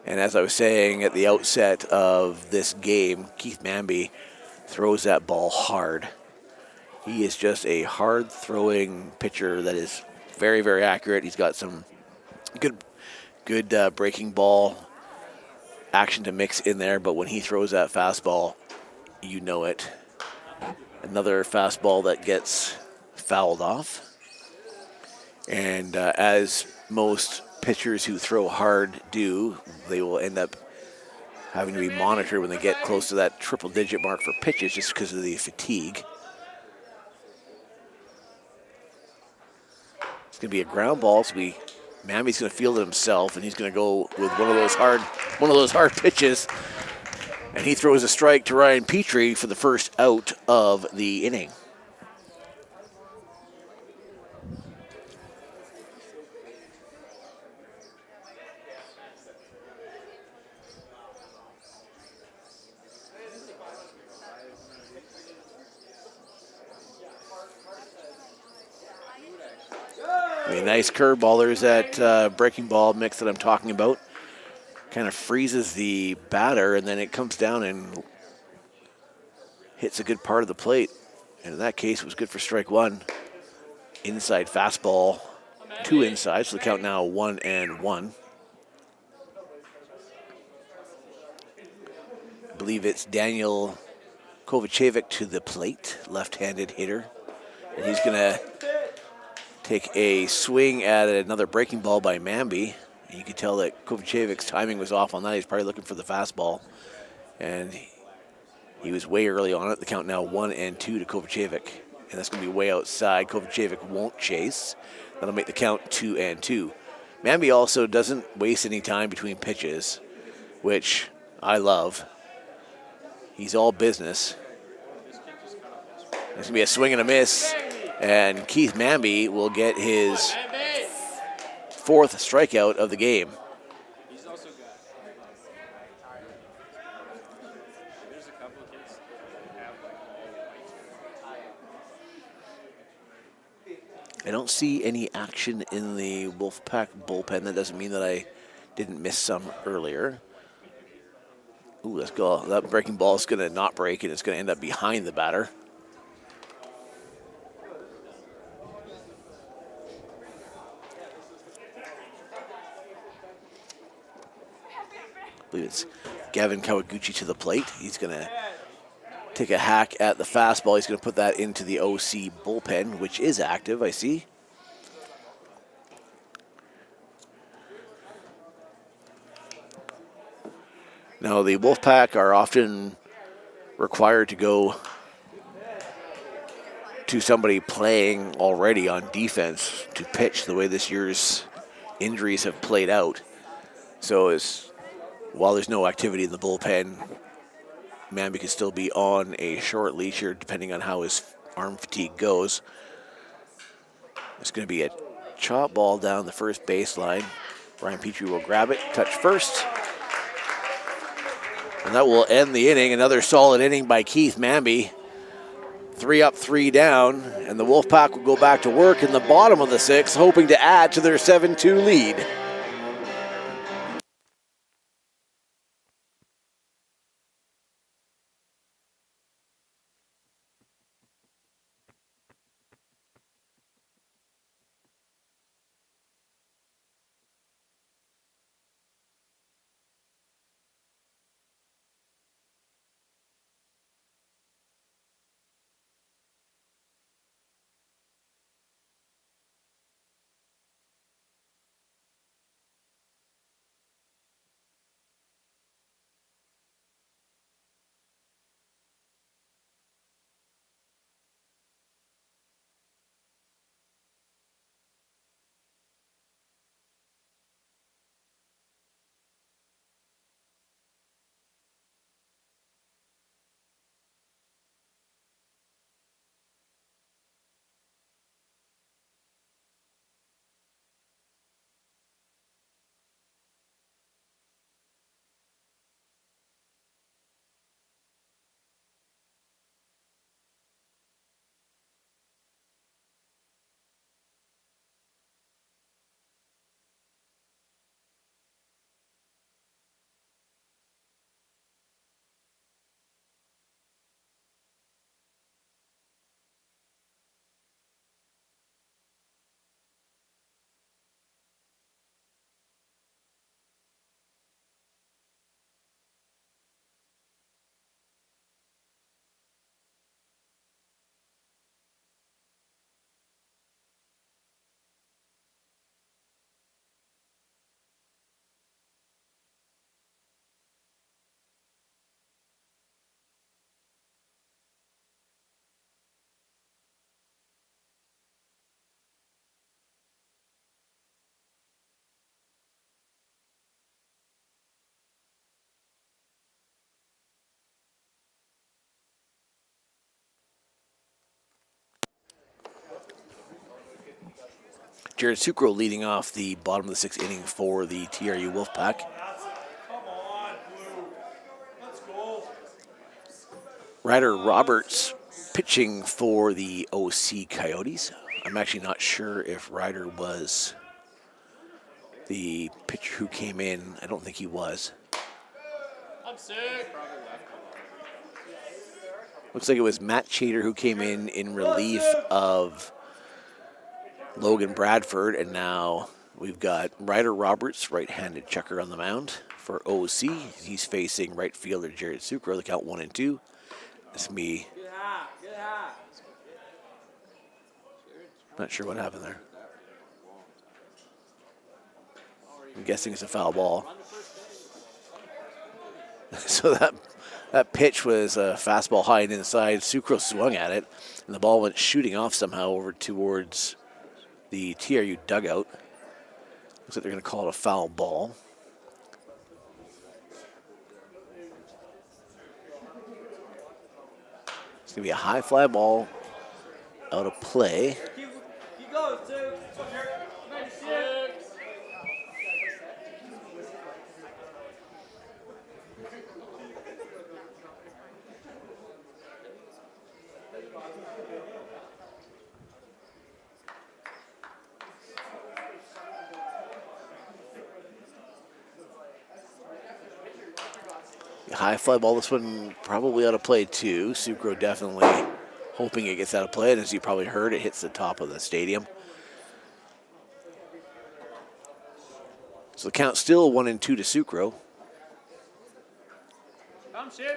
Speaker 1: And as I was saying at the outset of this game, Keith Mamby throws that ball hard. He is just a hard-throwing pitcher that is very, very accurate. He's got some good breaking ball action to mix in there, but when he throws that fastball, you know it. Another fastball that gets fouled off. And as most pitchers who throw hard do, they will end up having to be monitored when they get close to that triple-digit mark for pitches just because of the fatigue. It's going to be a ground ball, so Mamby's going to field it himself, and he's going to go with one of those hard pitches. And he throws a strike to Ryan Petrie for the first out of the inning. A nice curveball. There's that breaking ball mix that I'm talking about. Kind of freezes the batter, and then it comes down and hits a good part of the plate. And in that case, it was good for strike 1. Inside fastball, 2 inside, so the count now 1-1. I believe it's Daniel Kovacevic to the plate, left-handed hitter. And he's going to take a swing at another breaking ball by Mamby. You could tell that Kovacevic's timing was off on that. He's probably looking for the fastball. And he was way early on it. The count now 1-2 to Kovacevic. And that's going to be way outside. Kovacevic won't chase. That'll make the count 2-2. Mamby also doesn't waste any time between pitches, which I love. He's all business. It's going to be a swing and a miss. And Keith Mamby will get his 4th strikeout of the game.
Speaker 3: He's also got. There's a couple of kids that have like all white.
Speaker 1: I don't see any action in the WolfPack bullpen. That doesn't mean that I didn't miss some earlier. Ooh, let's go. That breaking ball is going to not break, and it's going to end up behind the batter. I believe it's Gavin Kawaguchi to the plate. He's going to take a hack at the fastball. He's going to put that into the OC bullpen, which is active, I see. Now, the WolfPack are often required to go to somebody playing already on defense to pitch the way this year's injuries have played out. So while there's no activity in the bullpen, Mamby could still be on a short leash here depending on how his arm fatigue goes. It's going to be a chop ball down the first baseline. Ryan Petrie will grab it, touch first. And that will end the inning. Another solid inning by Keith Mamby. 3 up, 3 down. And the WolfPack will go back to work in the bottom of the 6th, hoping to add to their 7-2 lead. Jared Sucro leading off the bottom of the 6th inning for the TRU WolfPack.
Speaker 2: Come on, Blue. Let's go.
Speaker 1: Ryder Roberts pitching for the OC Coyotes. I'm actually not sure if Ryder was the pitcher who came in. I don't think he was.
Speaker 3: I'm sick.
Speaker 1: Looks like it was Matt Chater who came in relief of Logan Bradford, and now we've got Ryder Roberts, right-handed checker on the mound for OC. He's facing right fielder Jared Sucro. The count 1-2. This me.
Speaker 2: Get high. Get high.
Speaker 1: Not sure what happened there. guessing it's a foul ball. So that pitch was a fastball high and inside. Sucro swung at it, and the ball went shooting off somehow over towards the TRU dugout. Looks like they're going to call it a foul ball. It's going to be a high fly ball out of play.
Speaker 2: Keep going, Sue. 96.
Speaker 1: High fly ball. This one probably out of play too. Sucro definitely hoping it gets out of play, and as you probably heard, it hits the top of the stadium. So the count's still 1-2 to Sucro.
Speaker 2: Come, Sue.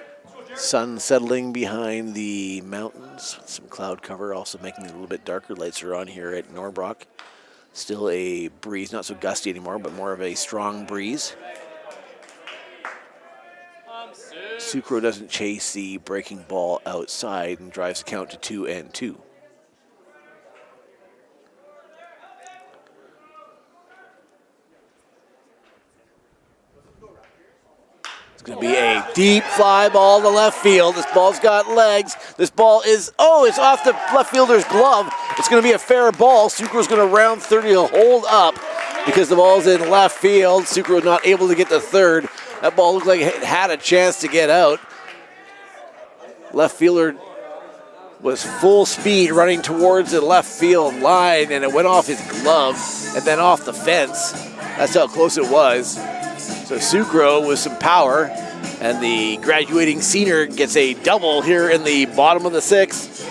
Speaker 1: Sun settling behind the mountains with some cloud cover, also making it a little bit darker. Lights are on here at Norbrock. Still a breeze, not so gusty anymore, but more of a strong breeze. Sucro doesn't chase the breaking ball outside and drives the count to 2-2. It's going to be a deep fly ball to left field. This ball's got legs. This ball is, it's off the left fielder's glove. It's going to be a fair ball. Sucro's going to round 30 to hold up because the ball's in left field. Sucro not able to get to third. That ball looked like it had a chance to get out. Left fielder was full speed running towards the left field line, and it went off his glove and then off the fence. That's how close it was. So Sucro with some power, and the graduating senior gets a double here in the bottom of the sixth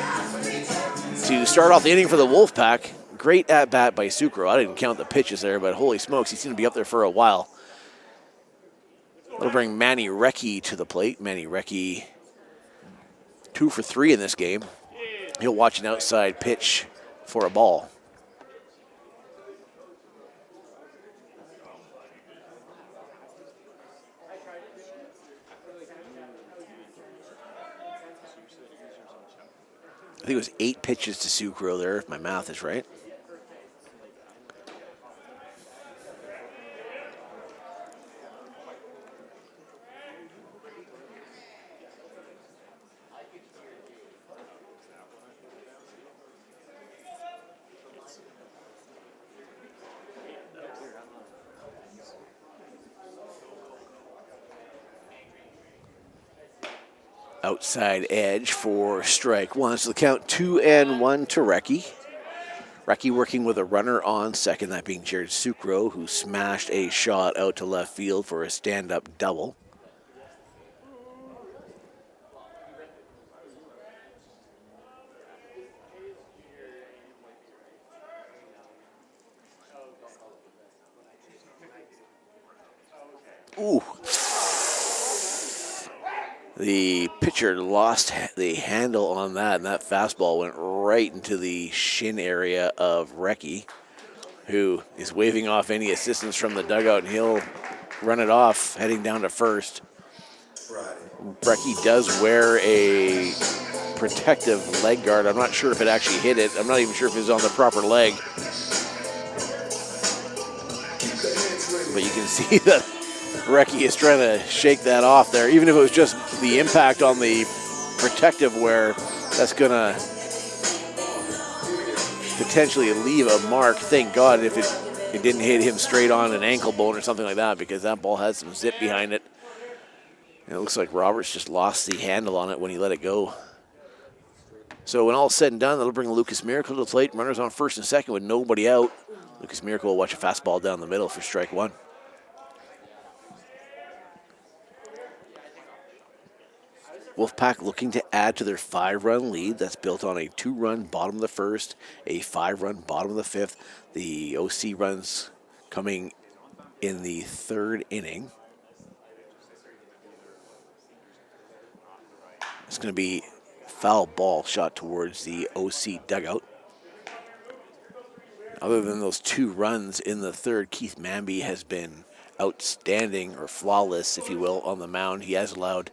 Speaker 1: to start off the inning for the Wolfpack. Great at-bat by Sucro. I didn't count the pitches there, but holy smokes, he seemed to be up there for a while. That'll bring Manny Recchi to the plate. Manny Recchi 2 for 3 in this game. He'll watch an outside pitch for a ball. I think it was 8 pitches to Sucro there, if my math is right. Outside edge for strike one. So the count 2-1 to Recchi. Recchi working with a runner on second, that being Jared Sucro, who smashed a shot out to left field for a stand-up double. Ooh. The pitcher lost the handle on that, and that fastball went right into the shin area of Recchi, who is waving off any assistance from the dugout, and he'll run it off heading down to first. Recchi does wear a protective leg guard. I'm not sure if it actually hit it. I'm not even sure if it was on the proper leg. But you can see that Recchi is trying to shake that off there. Even if it was just the impact on the protective wear, that's going to potentially leave a mark. Thank God if it didn't hit him straight on an ankle bone or something like that, because that ball had some zip behind it. And it looks like Roberts just lost the handle on it when he let it go. So when all's said and done, that'll bring Lucas Miracle to the plate. Runners on first and second with nobody out. Lucas Miracle will watch a fastball down the middle for strike one. Wolfpack looking to add to their 5-run lead. That's built on a 2-run bottom of the first, a 5-run bottom of the fifth. The OC runs coming in the third inning. It's going to be foul ball shot towards the OC dugout. Other than those 2 runs in the third, Keith Manby has been outstanding or flawless, if you will, on the mound. He has allowed,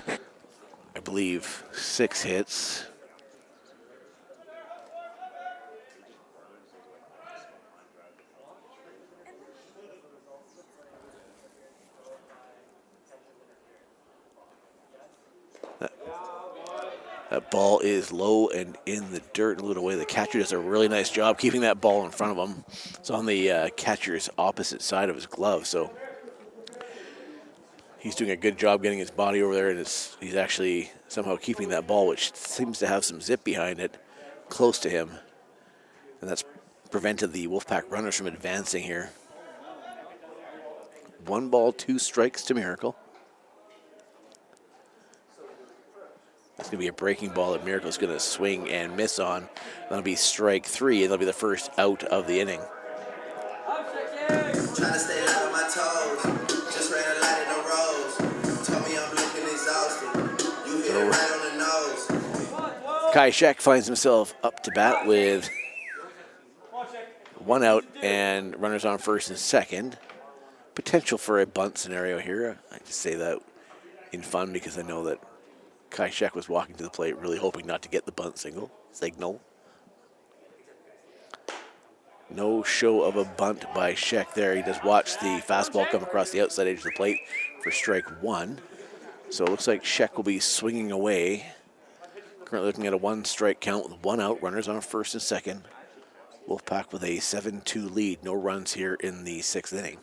Speaker 1: I believe, 6 hits. That ball is low and in the dirt and a little way. The catcher does a really nice job keeping that ball in front of him. It's on the catcher's opposite side of his glove, so he's doing a good job getting his body over there, and he's actually somehow keeping that ball, which seems to have some zip behind it, close to him. And that's prevented the Wolfpack runners from advancing here. 1 ball, 2 strikes to Miracle. It's going to be a breaking ball that Miracle's going to swing and miss on. That'll be strike 3, and that'll be the first out of the inning.
Speaker 4: Trying to stay out of my toes. Just ran a light in the rose. Told me I'm looking exhausted. You hit it right on the nose.
Speaker 1: Kai Shek finds himself up to bat with 1 out and runners on first and second. Potential for a bunt scenario here. I just say that in fun because I know that Kai Shek was walking to the plate really hoping not to get the bunt single. Signal. No show of a bunt by Shek there. He does watch the fastball come across the outside edge of the plate for strike 1. So it looks like Shek will be swinging away. Currently looking at a 1-strike count with 1 out, runners on first and second. Wolfpack with a 7-2 lead. No runs here in the 6th inning.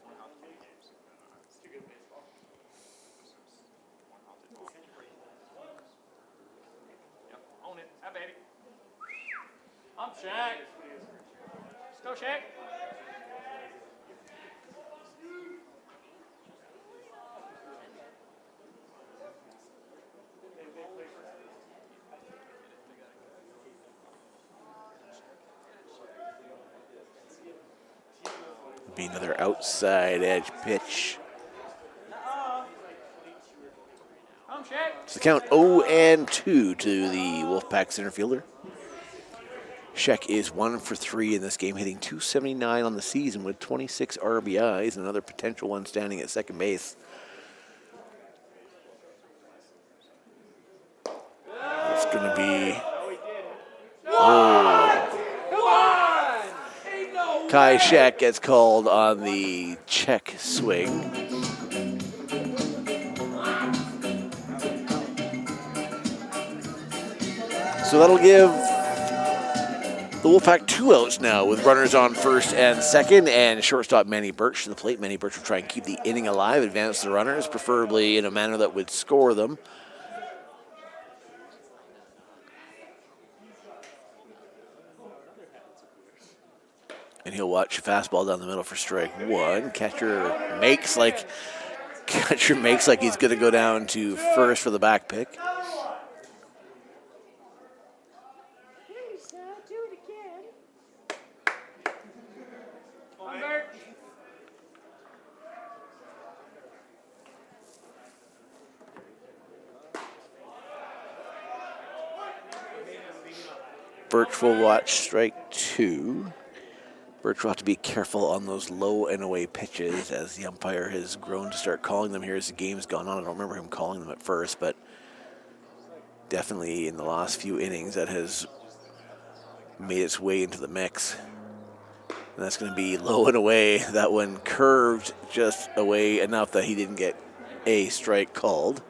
Speaker 2: Own it. Hi, baby. I'm Shaq. Let's go, Shaq.
Speaker 1: Be another outside edge pitch.
Speaker 2: Come, Shaq.
Speaker 1: It's the count 0-2 to the Wolfpack center fielder. Shek is 1 for 3 in this game, hitting .279 on the season with 26 RBIs, another potential one standing at second base. It's going to be... Kai Shek gets called on the check swing. So that'll give the Wolfpack 2 outs now with runners on first and second, and shortstop Manny Birch to the plate. Manny Birch will try and keep the inning alive, advance the runners, preferably in a manner that would score them. And he'll watch a fastball down the middle for strike 1. Catcher makes like he's going to go down to first for the back pick. Birch will watch strike 2. Birch will have to be careful on those low and away pitches as the umpire has grown to start calling them here as the game's gone on. I don't remember him calling them at first, but definitely in the last few innings that has made its way into the mix. And that's going to be low and away. That one curved just away enough that he didn't get a strike called.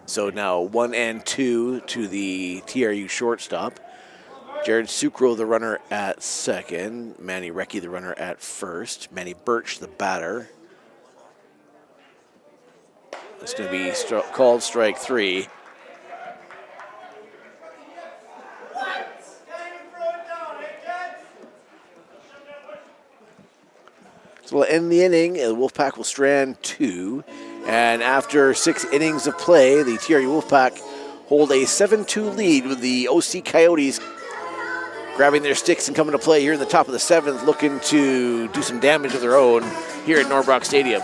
Speaker 1: So now 1-2 to the TRU shortstop. Jared Sucro, the runner at second. Manny Recchi, the runner at first. Manny Birch, the batter. That's going to be called strike 3. So we'll end the inning. The Wolfpack will strand 2. And after 6 innings of play, the TRU Wolfpack hold a 7-2 lead with the OC Coyotes grabbing their sticks and coming to play here in the top of the 7th, looking to do some damage of their own here at Norbrock Stadium.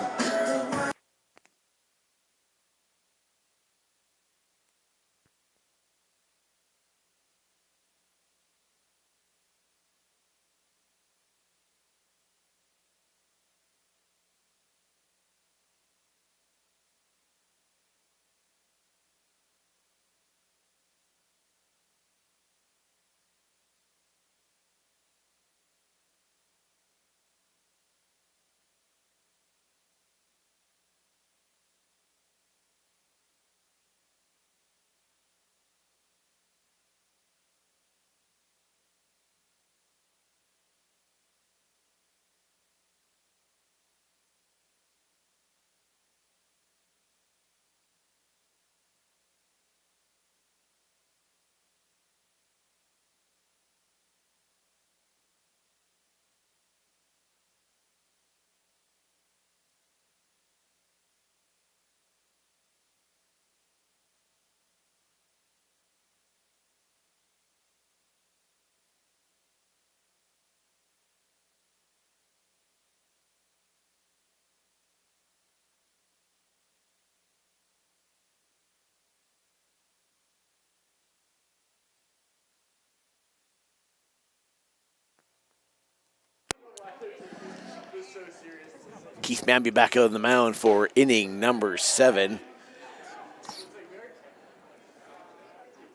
Speaker 1: Keith Manby back out on the mound for inning number 7.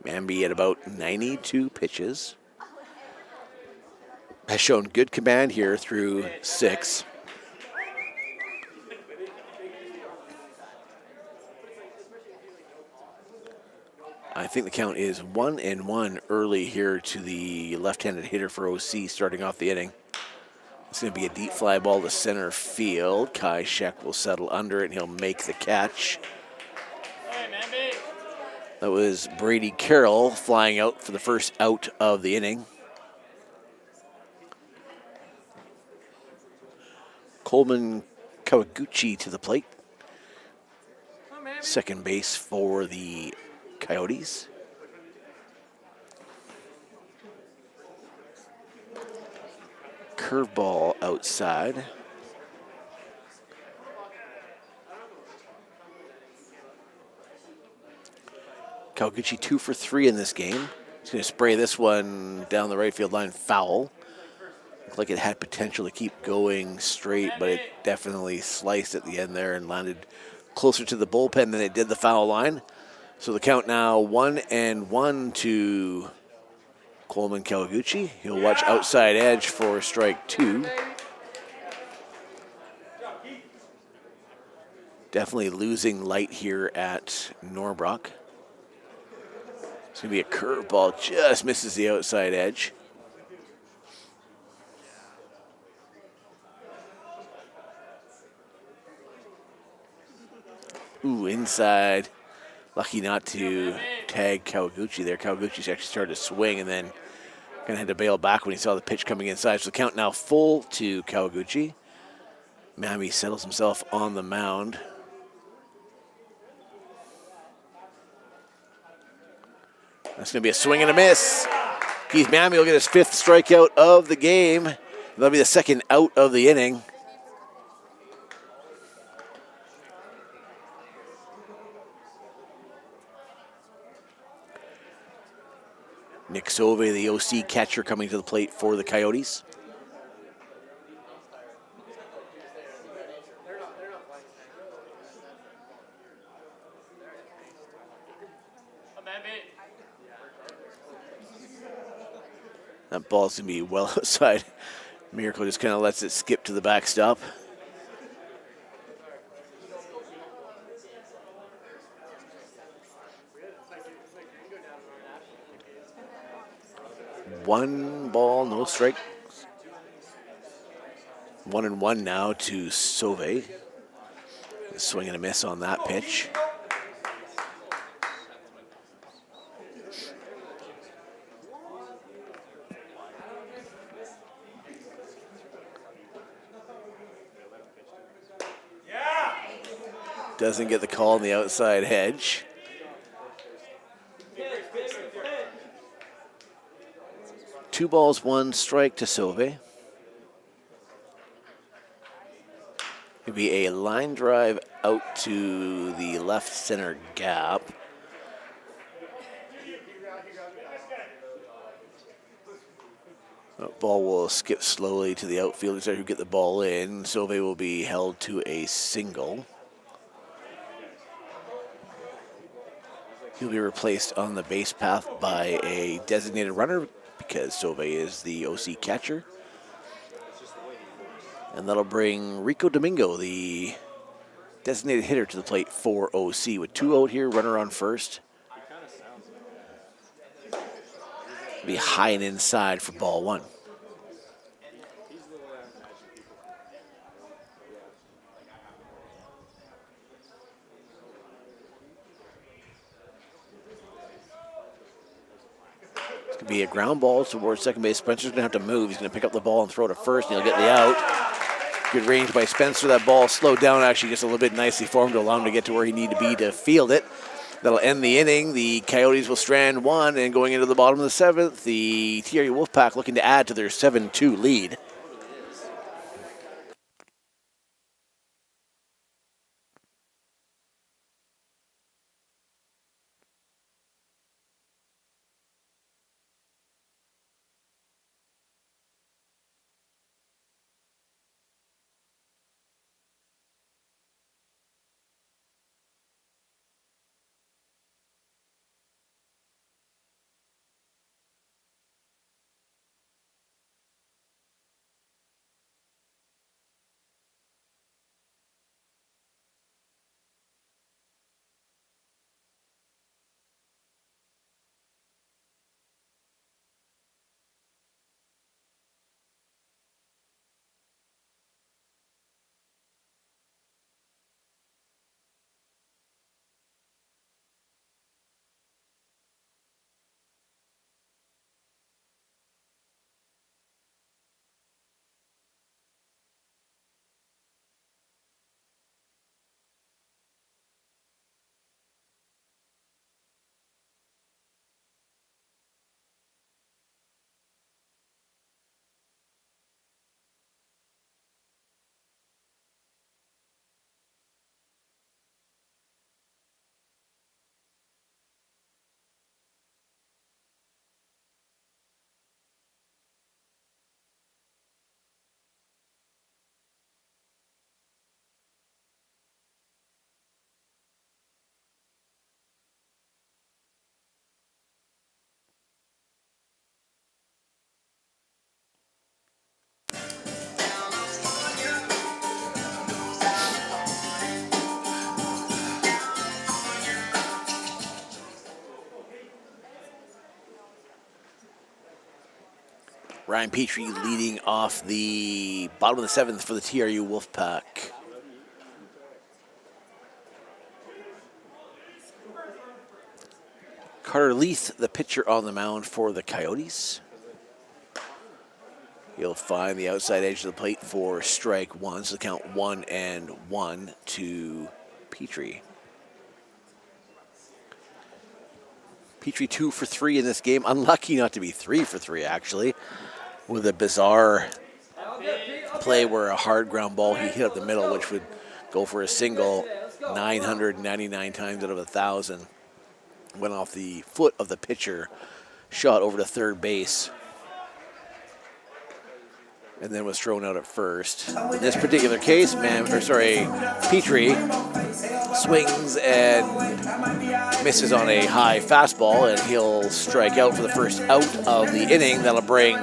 Speaker 1: Manby at about 92 pitches. Has shown good command here through 6. I think the count is 1-1 early here to the left-handed hitter for OC starting off the inning. It's going to be a deep fly ball to center field. Kai Sheck will settle under it, and he'll make the catch. That was Brady Carroll flying out for the first out of the inning. Coleman Kawaguchi to the plate. Second base for the Coyotes. Curveball outside. Kawaguchi 2 for 3 in this game. He's going to spray this one down the right field line foul. Looked like it had potential to keep going straight, but it definitely sliced at the end there and landed closer to the bullpen than it did the foul line. So the count now 1-1 to Coleman Kawaguchi. He'll watch outside edge for strike 2. Definitely losing light here at Norbrock. It's going to be a curveball, just misses the outside edge. Ooh, inside. Lucky not to tag Kawaguchi there. Kawaguchi's actually started to swing and then kind of had to bail back when he saw the pitch coming inside. So the count now full to Kawaguchi. Mammy settles himself on the mound. That's going to be a swing and a miss. Keith Mammy will get his 5th strikeout of the game. That'll be the second out of the inning. Nick Sove, the OC catcher, coming to the plate for the Coyotes. That ball's going to be well outside. Miracle just kind of lets it skip to the backstop. One ball, no strike. 1-1 now to Sove. Swing and a miss on that pitch. Doesn't get the call on the outside hedge. Two balls, one strike to Sove. It'll be a line drive out to the left center gap. That ball will skip slowly to the outfield who get the ball in. Sove will be held to a single. He'll be replaced on the base path by a designated runner because Sove is the OC catcher. And that'll bring Rico Domingo, the designated hitter, to the plate for OC. With 2 out here, runner on first. Be high and inside for ball 1. Be a ground ball towards second base. Spencer's going to have to move. He's going to pick up the ball and throw it to first, and he'll get the out. Good range by Spencer. That ball slowed down actually just a little bit nicely for him to allow him to get to where he needed to be to field it. That'll end the inning. The Coyotes will strand 1, and going into the bottom of the 7th, the TRU WolfPack looking to add to their 7-2 lead. Ryan Petrie leading off the bottom of the 7th for the TRU WolfPack. Carter Leith, the pitcher on the mound for the Coyotes. He'll find the outside edge of the plate for strike one, so the count 1-1 to Petrie. Petrie 2 for 3 in this game. Unlucky not to be 3 for 3, actually, with a bizarre play where a hard ground ball he hit up the middle, which would go for a single 999 times out of 1,000. Went off the foot of the pitcher, shot over to third base, and then was thrown out at first. In this particular case, Petrie swings and misses on a high fastball, and he'll strike out for the first out of the inning. That'll bring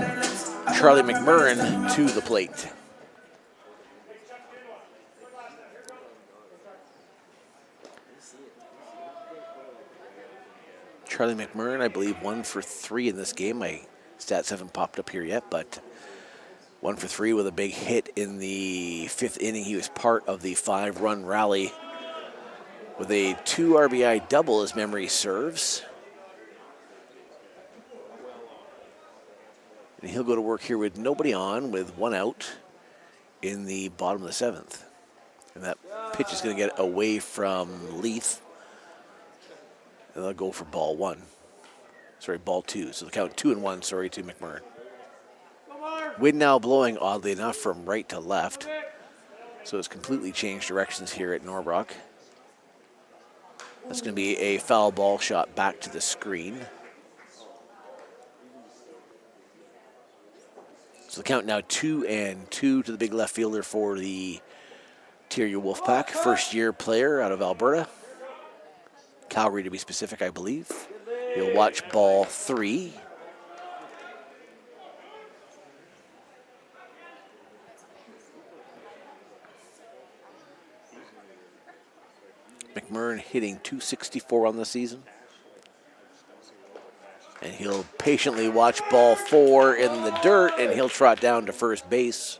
Speaker 1: Charlie McMurrin to the plate. Charlie McMurrin, I believe, 1 for 3 in this game. My stats haven't popped up here yet, but 1 for 3 with a big hit in the 5th inning. He was part of the 5-run rally with a 2 RBI double, as memory serves. And he'll go to work here with nobody on, with 1 out in the bottom of the 7th. And that pitch is going to get away from Leith. And they'll go for ball 2. So the count 2-1, to McMurrin. Wind now blowing, oddly enough, from right to left. So it's completely changed directions here at Norbrock. That's going to be a foul ball shot back to the screen. So the count now 2-2 to the big left fielder for the TRU WolfPack. First-year player out of Alberta. Calgary, to be specific, I believe. You'll watch ball 3. McMurrin hitting .264 on the season. And he'll patiently watch ball 4 in the dirt, and he'll trot down to first base.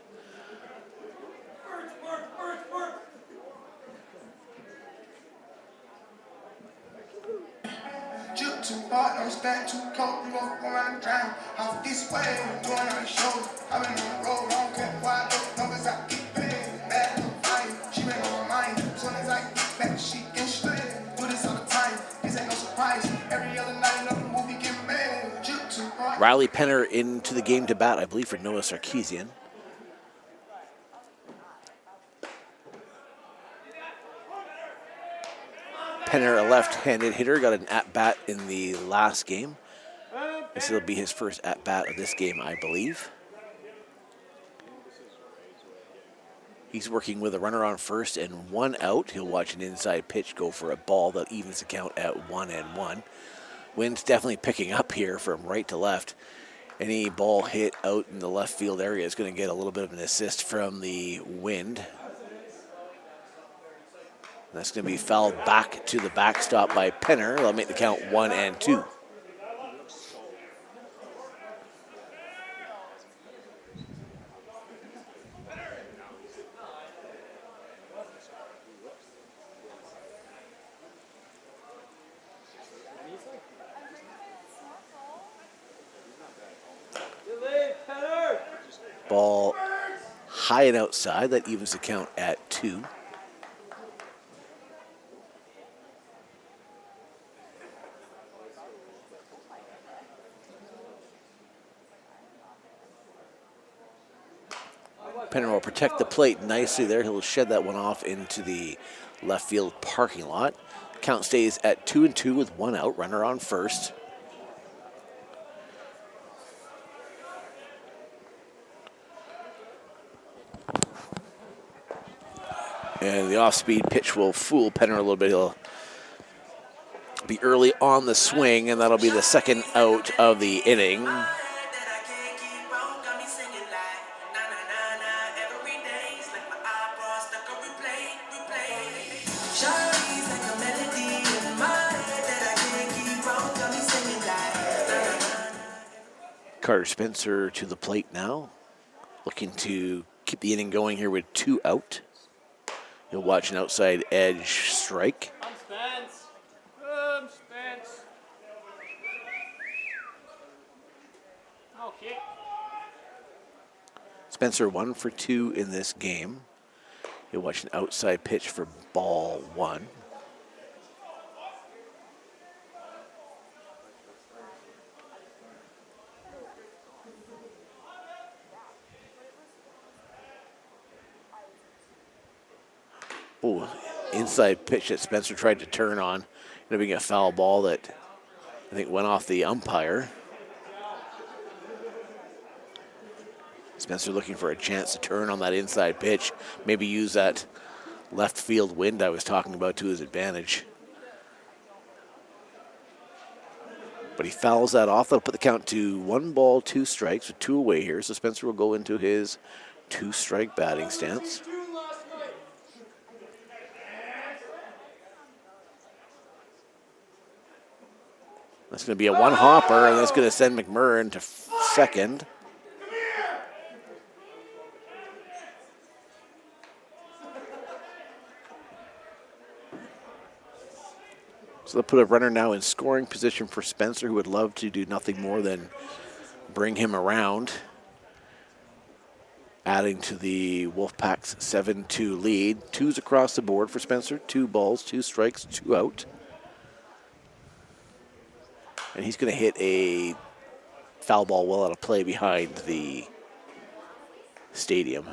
Speaker 4: Too hard, don't stand too cold, you won't go around drown. Off this way, I'm doing our shows. I've been on the road, I don't care why those numbers I keep paying. Bad little fire, she been on my mind. As soon as I get back, she can straight. Do this all the time, this ain't no surprise. Every other night, another movie get made. Too hard.
Speaker 1: Riley Penner into the game to bat, I believe, for Noah Sarkeesian. Penner, a left-handed hitter, got an at-bat in the last game. This will be his first at-bat of this game, I believe. He's working with a runner on first and 1 out. He'll watch an inside pitch go for a ball that evens the count at 1-1. Wind's definitely picking up here from right to left. Any ball hit out in the left field area is going to get a little bit of an assist from the wind. That's going to be fouled back to the backstop by Penner. That'll make the count 1-2. Ball high and outside. That evens the count at 2. Penner will protect the plate nicely there. He'll shed that one off into the left field parking lot. Count stays at 2-2 with 1 out. Runner on first. And the off-speed pitch will fool Penner a little bit. He'll be early on the swing, and that'll be the second out of the inning. Carter Spencer to the plate now, looking to keep the inning going here with 2 out. He'll watch an outside edge strike.
Speaker 2: Come, Spence. Come, Spence. Okay.
Speaker 1: Spencer 1 for 2 in this game. He'll watch an outside pitch for ball 1. Oh, inside pitch that Spencer tried to turn on. Ended up being a foul ball that I think went off the umpire. Spencer looking for a chance to turn on that inside pitch. Maybe use that left field wind I was talking about to his advantage. But he fouls that off. That'll put the count to 1 ball, 2 strikes with 2 away here. So Spencer will go into his 2-strike batting stance. That's going to be a 1-hopper, and that's going to send McMurrin to second. So they'll put a runner now in scoring position for Spencer, who would love to do nothing more than bring him around, adding to the Wolfpack's 7-2 lead. 2s across the board for Spencer, 2 balls, 2 strikes, 2 out. And he's going to hit a foul ball well out of play behind the stadium.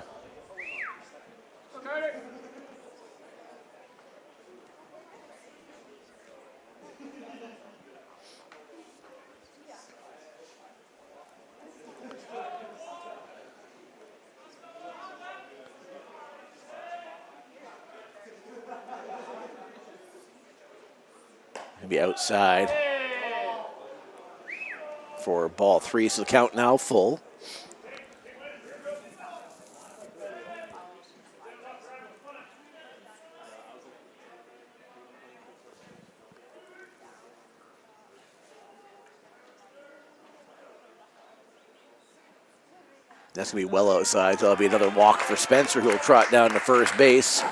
Speaker 1: Gonna be outside for ball 3, so the count now full. That's going to be well outside, so that'll be another walk for Spencer, who will trot down to first base.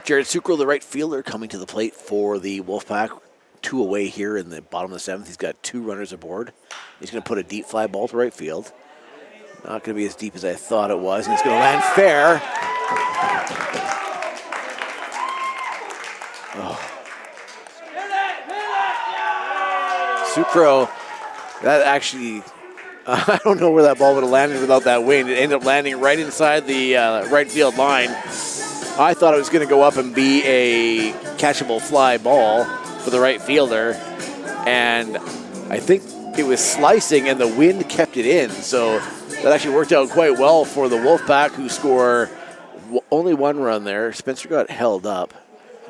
Speaker 1: Jared Sucro, the right fielder, coming to the plate for the Wolfpack. 2 away here in the bottom of the 7th. He's got 2 runners aboard. He's going to put a deep fly ball to right field. Not going to be as deep as I thought it was, and it's going to land fair. Oh. Sucro, that actually, I don't know where that ball would have landed without that wind. It ended up landing right inside the right field line. I thought it was going to go up and be a catchable fly ball for the right fielder, and I think it was slicing and the wind kept it in, so that actually worked out quite well for the Wolfpack, who score only 1 run there. Spencer got held up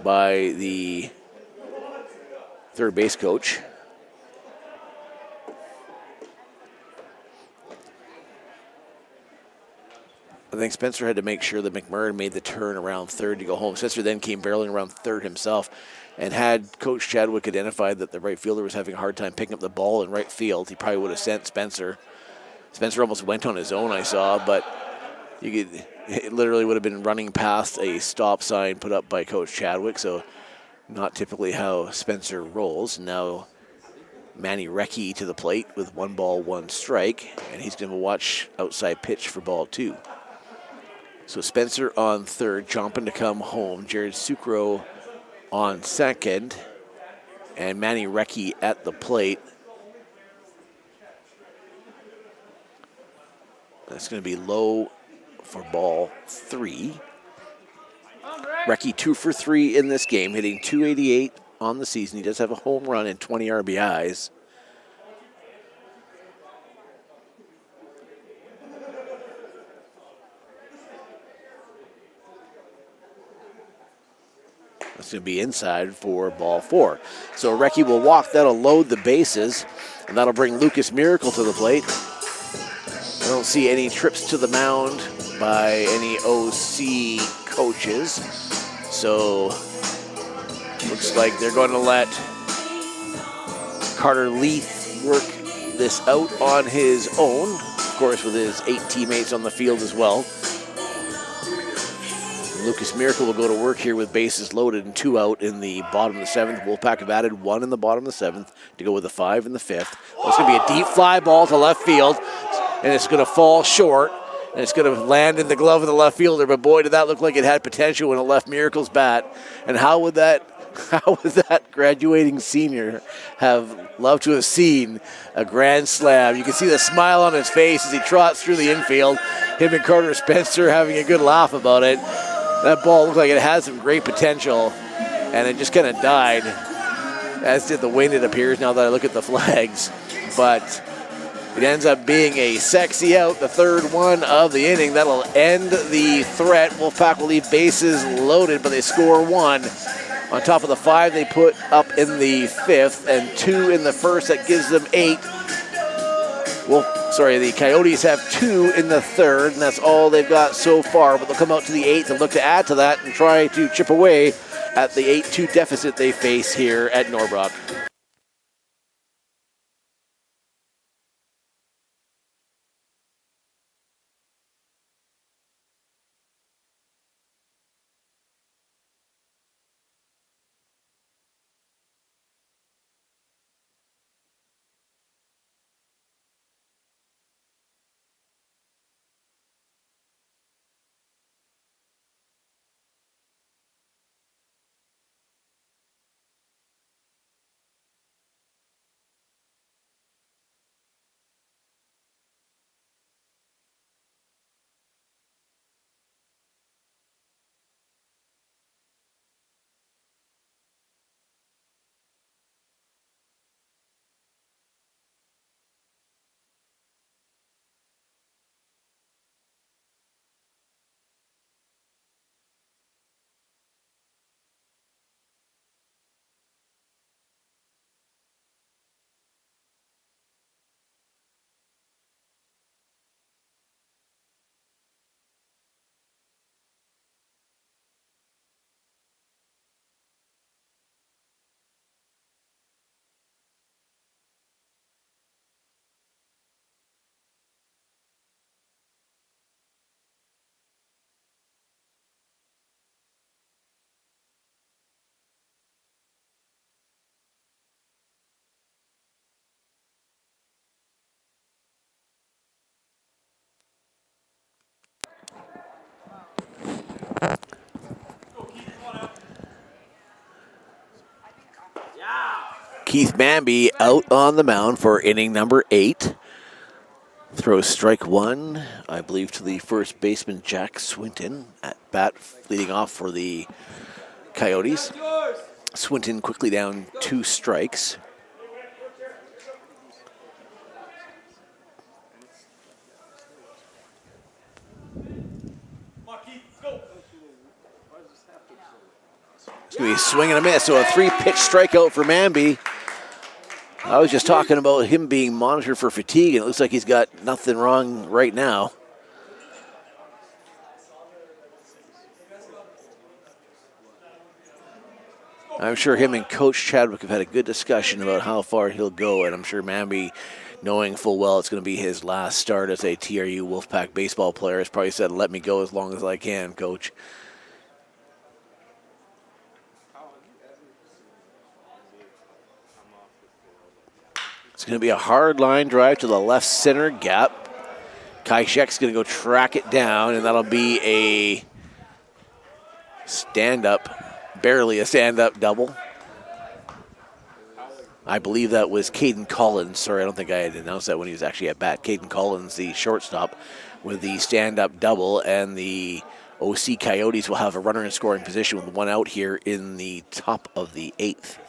Speaker 1: by the third base coach. I think Spencer had to make sure that McMurrin made the turn around third to go home. Spencer then came barreling around third himself, and had Coach Chadwick identified that the right fielder was having a hard time picking up the ball in right field, he probably would have sent Spencer. Spencer almost went on his own, I saw, but it literally would have been running past a stop sign put up by Coach Chadwick, so not typically how Spencer rolls. Now Manny Recchi to the plate with 1 ball, 1 strike, and he's going to watch outside pitch for ball 2. So Spencer on third, chomping to come home. Jared Sucro on second, and Manny Recchi at the plate. That's going to be low for ball 3. Recchi 2 for 3 in this game, hitting .288 on the season. He does have a home run and 20 RBIs. It's going to be inside for ball 4. So Recchi will walk. That'll load the bases, and that'll bring Lucas Miracle to the plate. I don't see any trips to the mound by any OC coaches. So looks like they're going to let Carter Leith work this out on his own. Of course, with his 8 teammates on the field as well. Lucas Miracle will go to work here with bases loaded and 2 out in the bottom of the 7th. Wolfpack have added 1 in the bottom of the 7th to go with the 5 in the 5th. Well, it's going to be a deep fly ball to left field, and it's going to fall short, and it's going to land in the glove of the left fielder. But boy, did that look like it had potential when it left Miracle's bat. And how would that graduating senior have loved to have seen a grand slam? You can see the smile on his face as he trots through the infield. Him and Carter Spencer having a good laugh about it. That ball looked like it had some great potential, and it just kind of died, as did the wind, it appears, now that I look at the flags. But it ends up being a sexy out, the 3rd one of the inning. That'll end the threat. Wolfpack will leave bases loaded, but they score 1. On top of the 5 they put up in the 5th, and 2 in the 1st. That gives them 8. The Coyotes have 2 in the 3rd, and that's all they've got so far. But they'll come out to the 8th and look to add to that and try to chip away at the 8-2 deficit they face here at Norbrock. Keith Bambi out on the mound for inning number 8. Throws strike 1, I believe, to the first baseman, Jack Swinton, at bat, leading off for the Coyotes. Swinton quickly down 2 strikes. It's going to be a swing and a miss, so a 3-pitch strikeout for Bambi. I was just talking about him being monitored for fatigue, and it looks like he's got nothing wrong right now. I'm sure him and Coach Chadwick have had a good discussion about how far he'll go, and I'm sure Bambi, knowing full well it's going to be his last start as a TRU Wolfpack baseball player, has probably said, let me go as long as I can, Coach. It's going to be a hard line drive to the left center gap. Kaishek's going to go track it down, and that'll be a stand-up, barely a stand-up double. I believe that was Caden Collins. Sorry, I don't think I had announced that when he was actually at bat. Caden Collins, the shortstop, with the stand-up double, and the OC Coyotes will have a runner in scoring position with 1 out here in the top of the 8th.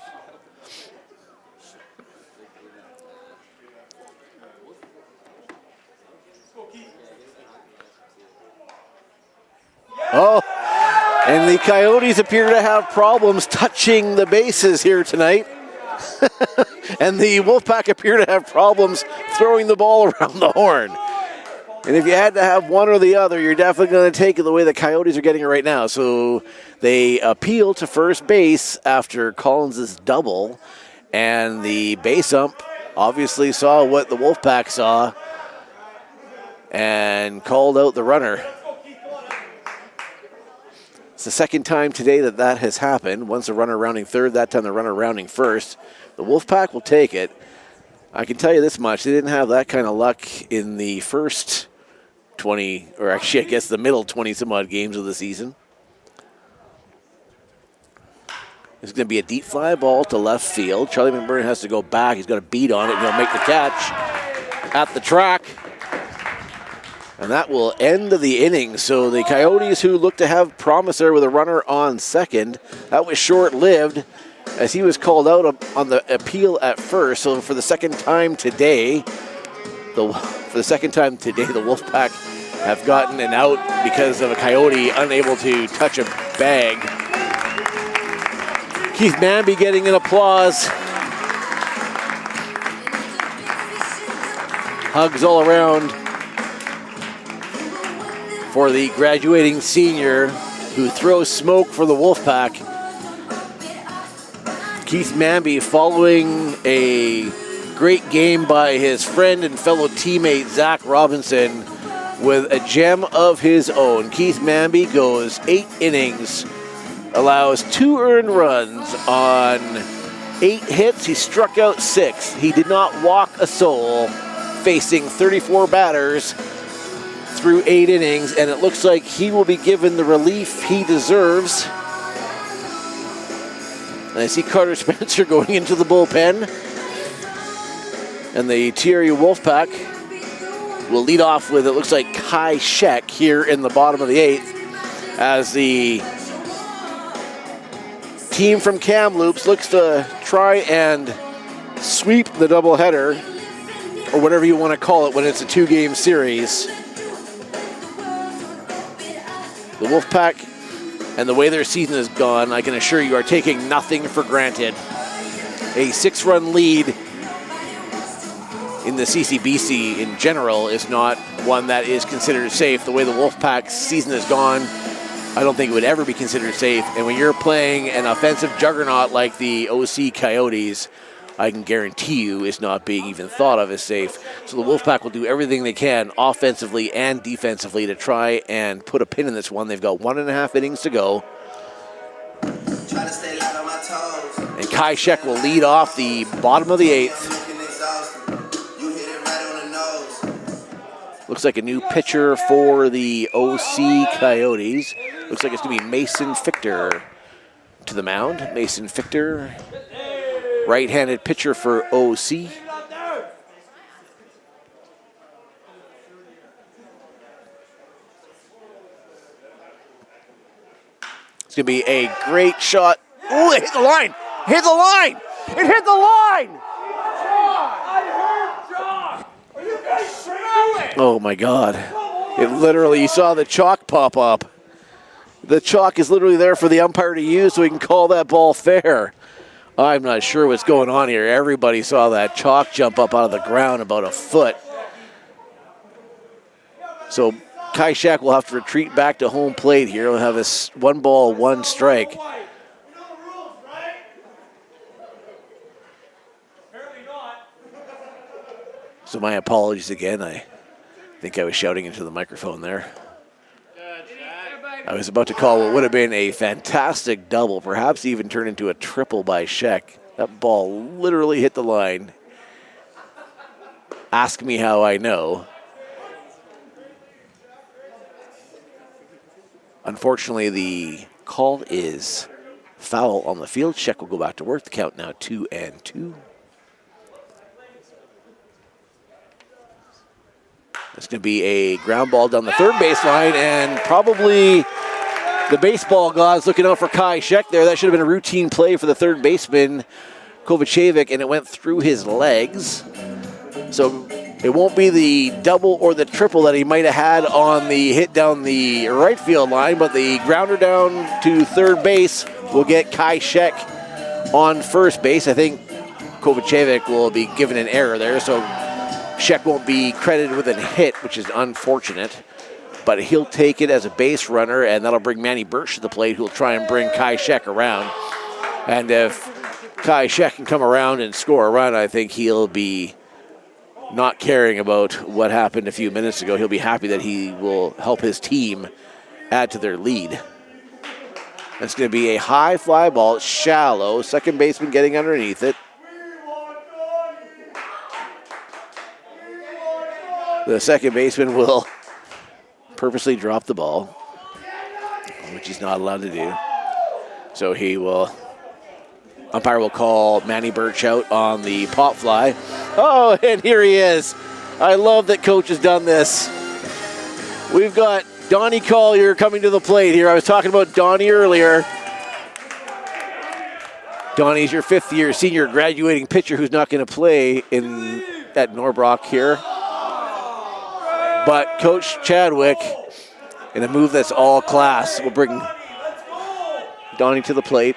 Speaker 1: Oh, And the Coyotes appear to have problems touching the bases here tonight. And the Wolfpack appear to have problems throwing the ball around the horn. And if you had to have one or the other, you're definitely going to take it the way the Coyotes are getting it right now. So they appeal to first base after Collins' double. And the base ump obviously saw what the Wolfpack saw and called out the runner. It's the second time today that has happened. Once the runner rounding third, that time the runner rounding first. The Wolfpack will take it. I can tell you this much. They didn't have that kind of luck in the first 20, or actually I guess the middle 20-some-odd games of the season. It's going to be a deep fly ball to left field. Charlie McBurn has to go back. He's got a beat on it, and he'll make the catch at the track. And that will end the inning. So the Coyotes, who looked to have promise there with a runner on second, that was short-lived as he was called out on the appeal at first. So for the second time today, the Wolfpack have gotten an out because of a Coyote unable to touch a bag. Keith Manby getting an applause. Hugs all around for the graduating senior who throws smoke for the Wolfpack. Keith Manby following a great game by his friend and fellow teammate Zach Robinson with a gem of his own. Keith Manby goes 8 innings, allows 2 earned runs on 8 hits. He struck out 6. He did not walk a soul, facing 34 batters through 8 innings, and it looks like he will be given the relief he deserves. And I see Carter Spencer going into the bullpen. And the TRU WolfPack will lead off with, it looks like, Kai Sheck here in the bottom of the 8th as the team from Kamloops looks to try and sweep the doubleheader, or whatever you want to call it when it's a 2-game series. The Wolfpack and the way their season has gone, I can assure you, are taking nothing for granted. A 6-run lead in the CCBC in general is not one that is considered safe. The way the Wolfpack's season has gone, I don't think it would ever be considered safe. And when you're playing an offensive juggernaut like the OC Coyotes, I can guarantee you it's not being even thought of as safe. So the Wolfpack will do everything they can offensively and defensively to try and put a pin in this one. They've got 1.5 innings to go. And Kai Sheck will lead off the bottom of the 8th. Looks like a new pitcher for the OC Coyotes. Looks like it's going to be Mason Fichter to the mound. Mason Fichter, right-handed pitcher for OC. It's going to be a great shot. Oh, it hit the line. Hit the line. It hit the line. Oh my God. It literally, you saw the chalk pop up. The chalk is literally there for the umpire to use so he can call that ball fair. I'm not sure what's going on here. Everybody saw that chalk jump up out of the ground about a foot. So Kai Sheck will have to retreat back to home plate here. He'll have a 1 ball, 1 strike. So my apologies again. I think I was shouting into the microphone there. I was about to call what would have been a fantastic double, perhaps even turn into a triple by Sheck. That ball literally hit the line. Ask me how I know. Unfortunately, the call is foul on the field. Sheck will go back to work. The count now 2-2. It's going to be a ground ball down the third baseline, and probably the baseball gods looking out for Kai Sheck there. That should have been a routine play for the third baseman, Kovacevic, and it went through his legs. So It won't be the double or the triple that he might have had on the hit down the right field line, but the grounder down to third base will get Kai Shek on first base. I think Kovacevic will be given an error there, so Shek won't be credited with a hit, which is unfortunate. But he'll take it as a base runner, and that'll bring Manny Birch to the plate, who'll try and bring Kai Shek around. And if Kai Shek can come around and score a run, I think he'll be not caring about what happened a few minutes ago. He'll be happy that he will help his team add to their lead. That's going to be a high fly ball. It's shallow. Second baseman getting underneath it. The second baseman will purposely drop the ball, which he's not allowed to do. So umpire will call Manny Birch out on the pop fly. Oh, and here he is. I love that coach has done this. We've got Donnie Collier coming to the plate here. I was talking about Donnie earlier. Donnie's your fifth-year senior graduating pitcher who's not going to play at Norbrock here. But Coach Chadwick, in a move that's all class, will bring Donnie to the plate.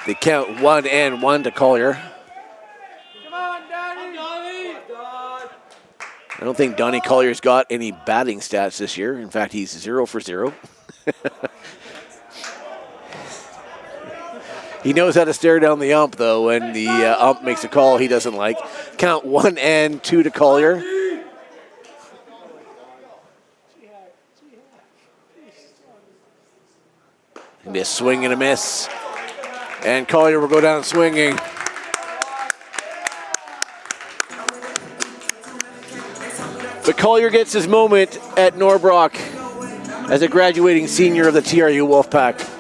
Speaker 1: They count 1-1 to Collier.
Speaker 2: Come on, Donnie.
Speaker 1: I don't think Donnie Collier's got any batting stats this year. In fact, he's 0 for 0. He knows how to stare down the ump, though, when the ump makes a call he doesn't like. Count 1-2 to Collier. It'll be a swing and a miss. And Collier will go down swinging. But Collier gets his moment at Norbrock as a graduating senior of the TRU WolfPack.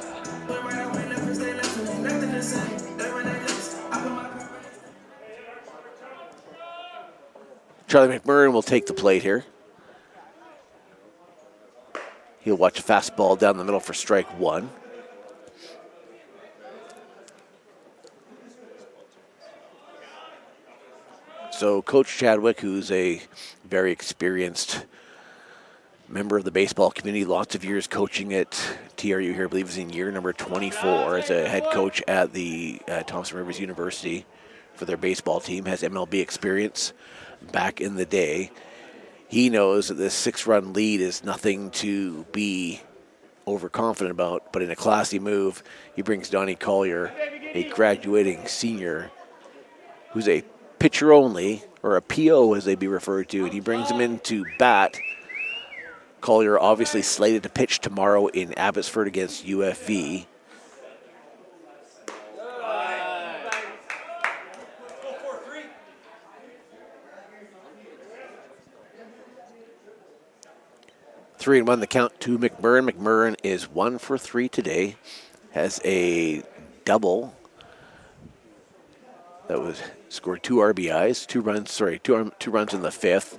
Speaker 1: Charlie McMurrin will take the plate here. He'll watch a fastball down the middle for strike one. So Coach Chadwick, who's a very experienced member of the baseball community, lots of years coaching at TRU here, I believe is in year number 24 as a head coach at the Thompson Rivers University for their baseball team, has MLB experience back in the day. He knows that this 6-run lead is nothing to be overconfident about, but in a classy move, he brings Donnie Collier, a graduating senior, who's a pitcher only, or a PO as they be referred to, and he brings him in to bat. Collier obviously slated to pitch tomorrow in Abbotsford against UFV. Three and one the count to McMurrin. McMurrin is 1 for 3 today. Has a double that was scored 2 RBIs, 2 runs in the fifth.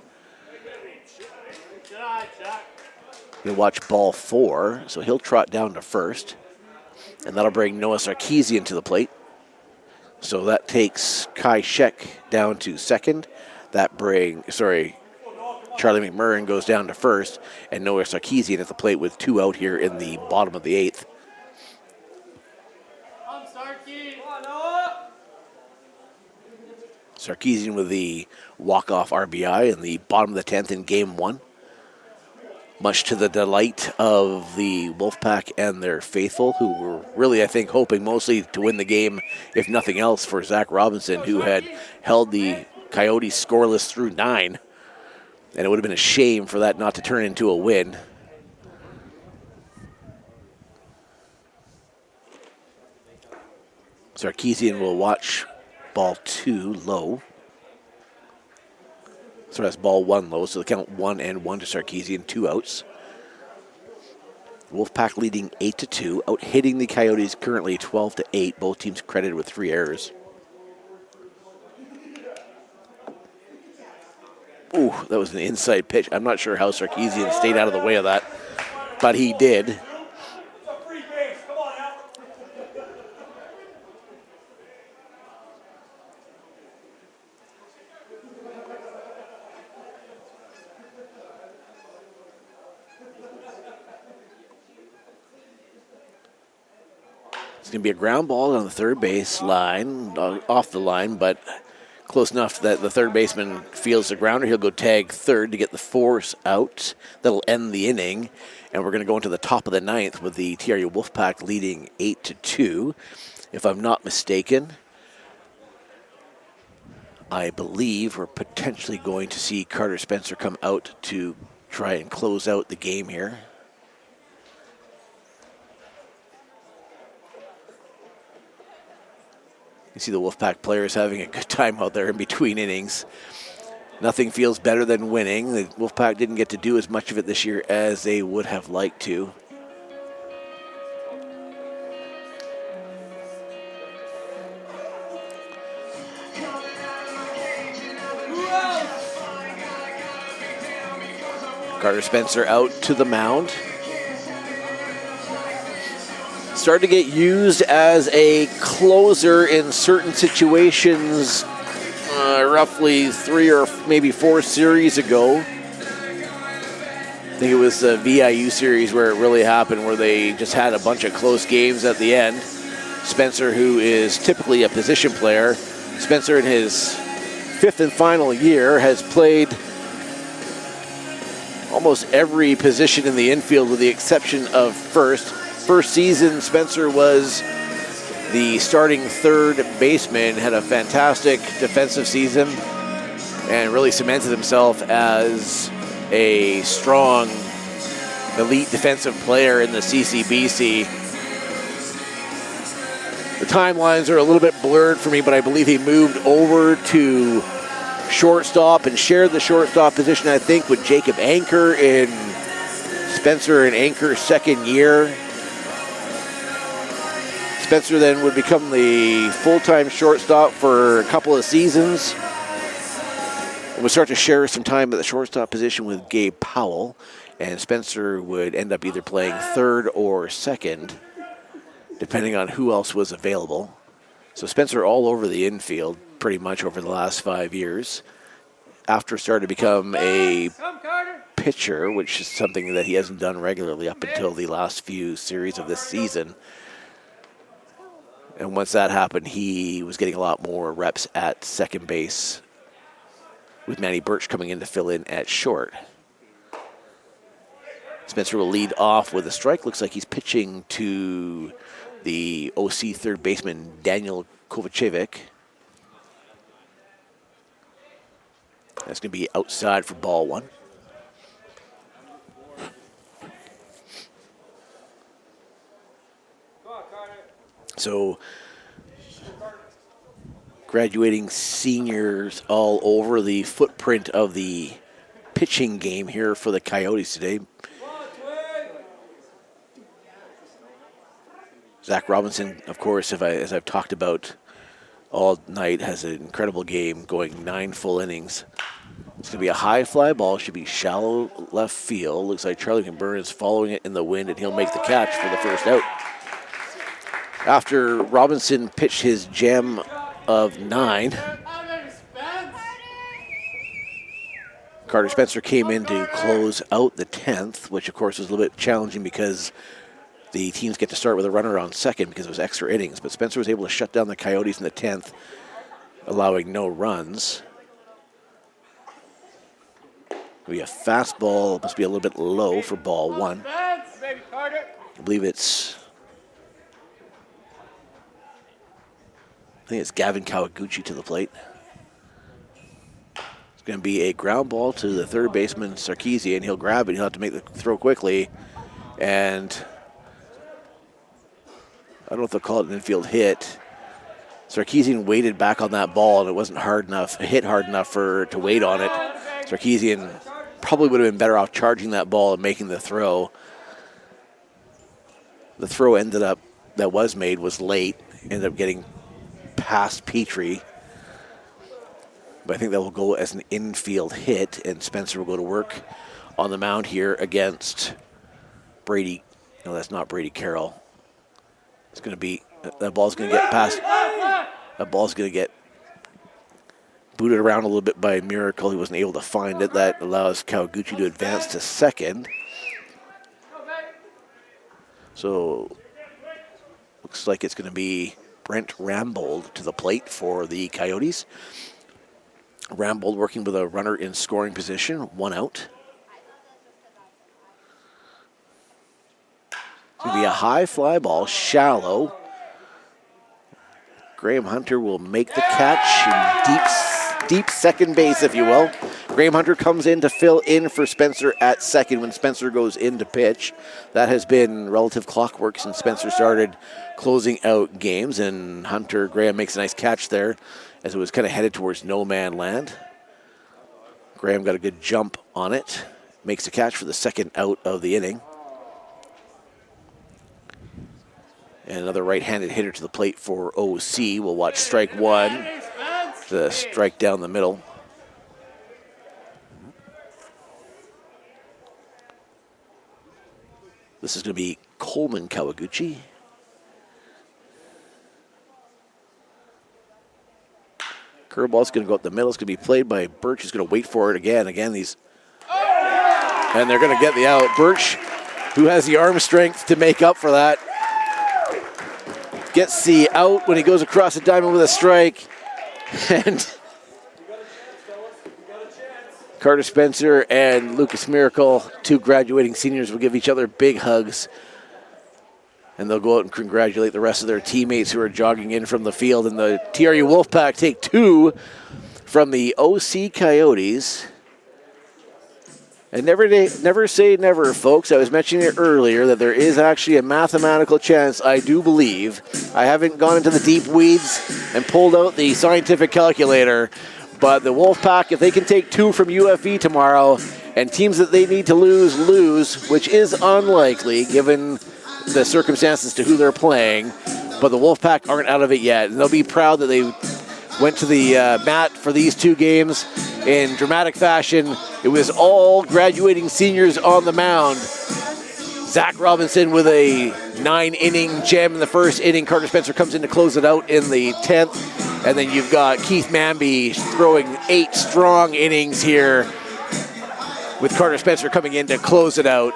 Speaker 1: He'll watch ball 4, so he'll trot down to first, and that'll bring Noah Sarkeesian to the plate. So that takes Kai Shek down to second. Charlie McMurrin goes down to first, and Noah Sarkeesian at the plate with 2 out here in the bottom of the 8th. Sarkeesian with the walk-off RBI in the bottom of the 10th in Game 1. Much to the delight of the Wolfpack and their faithful, who were really, I think, hoping mostly to win the game, if nothing else, for Zach Robinson, who had held the Coyotes scoreless through 9. And it would have been a shame for that not to turn into a win. Sarkeesian will watch ball 2 low. So that's ball 1 low. So the count 1-1 to Sarkeesian, 2 outs. Wolfpack leading 8-2, out hitting the Coyotes currently 12-8. Both teams credited with 3 errors. Ooh, that was an inside pitch. I'm not sure how Sarkeesian stayed out of the way of that, but he did. It's going to be a ground ball on the third base line, off the line, but close enough that the third baseman feels the grounder. He'll go tag third to get the force out. That'll end the inning. And we're going to go into the top of the ninth with the TRU WolfPack leading 8-2. If I'm not mistaken, I believe we're potentially going to see Carter Spencer come out to try and close out the game here. You see the Wolfpack players having a good time out there in between innings. Nothing feels better than winning. The Wolfpack didn't get to do as much of it this year as they would have liked to. Carter Spencer out to the mound. Started to get used as a closer in certain situations roughly 3 or maybe 4 series ago. I think it was the VIU series where it really happened, where they just had a bunch of close games at the end. Spencer, who is typically a position player, Spencer in his 5th and final year has played almost every position in the infield with the exception of first. First season, Spencer was the starting third baseman, had a fantastic defensive season, and really cemented himself as a strong, elite defensive player in the CCBC. The timelines are a little bit blurred for me, but I believe he moved over to shortstop and shared the shortstop position, I think, with Jacob Anchor in Spencer and Anchor's second year. Spencer then would become the full-time shortstop for a couple of seasons. And would start to share some time at the shortstop position with Gabe Powell, and Spencer would end up either playing third or second, depending on who else was available. So Spencer all over the infield pretty much over the last 5 years. After starting to become a pitcher, which is something that he hasn't done regularly up until the last few series of this season. And once that happened, he was getting a lot more reps at second base, with Manny Birch coming in to fill in at short. Spencer will lead off with a strike. Looks like he's pitching to the OC third baseman, Daniel Kovacevic. That's going to be outside for ball one. So, graduating seniors all over the footprint of the pitching game here for the Coyotes today. Zach Robinson, of course, as I've talked about all night, has an incredible game, going 9 full innings. It's going to be a high fly ball, should be shallow left field. Looks like Charlie McBurn is following it in the wind, and he'll make the catch for the first out. After Robinson pitched his gem of 9, Carter Spencer came in to close out the 10th, which of course was a little bit challenging because the teams get to start with a runner on second because it was extra innings. But Spencer was able to shut down the Coyotes in the 10th, allowing no runs. It'll be a fastball, must be a little bit low for ball one. I believe it's Gavin Kawaguchi to the plate. It's going to be a ground ball to the third baseman, Sarkeesian. He'll grab it. He'll have to make the throw quickly. And I don't know if they'll call it an infield hit. Sarkeesian waited back on that ball, and it wasn't hit hard enough to wait on it. Sarkeesian probably would have been better off charging that ball and making the throw. The throw that was made was late. Ended up getting past Petrie. But I think that will go as an infield hit, and Spencer will go to work on the mound here against Brady. No, that's not Brady Carroll. It's going to be, that ball's going to get past, that ball's going to get booted around a little bit by Miracle. He wasn't able to find it. That allows Kawaguchi to advance to second. So Looks like it's going to be Brent Rambold to the plate for the Coyotes. Rambold working with a runner in scoring position, 1 out. It's going to be a high fly ball, shallow. Graham Hunter will make the catch in deep second base, if you will. Graham Hunter comes in to fill in for Spencer at second when Spencer goes in to pitch. That has been relative clockwork since Spencer started closing out games, and Graham makes a nice catch there as it was kind of headed towards no man land. Graham got a good jump on it, makes a catch for the second out of the inning. And another right-handed hitter to the plate for OC. We'll watch strike one, the strike down the middle. This is going to be Coleman Kawaguchi. Curveball's going to go up the middle. It's going to be played by Birch. He's going to wait for it again. And they're going to get the out. Birch, who has the arm strength to make up for that, gets the out when he goes across the diamond with a strike. And Carter Spencer and Lucas Miracle, 2 graduating seniors, will give each other big hugs. And they'll go out and congratulate the rest of their teammates who are jogging in from the field. And the TRU WolfPack take 2 from the OC Coyotes. And never say never, folks. I was mentioning it earlier that there is actually a mathematical chance, I do believe. I haven't gone into the deep weeds and pulled out the scientific calculator, but the Wolfpack, if they can take 2 from UFE tomorrow, and teams that they need to lose, which is unlikely given the circumstances to who they're playing, but the Wolfpack aren't out of it yet. And they'll be proud that they went to the mat for these 2 games in dramatic fashion. It was all graduating seniors on the mound. Zach Robinson with a 9-inning gem in the first inning. Carter Spencer comes in to close it out in the 10th. And then you've got Keith Manby throwing 8 strong innings here with Carter Spencer coming in to close it out.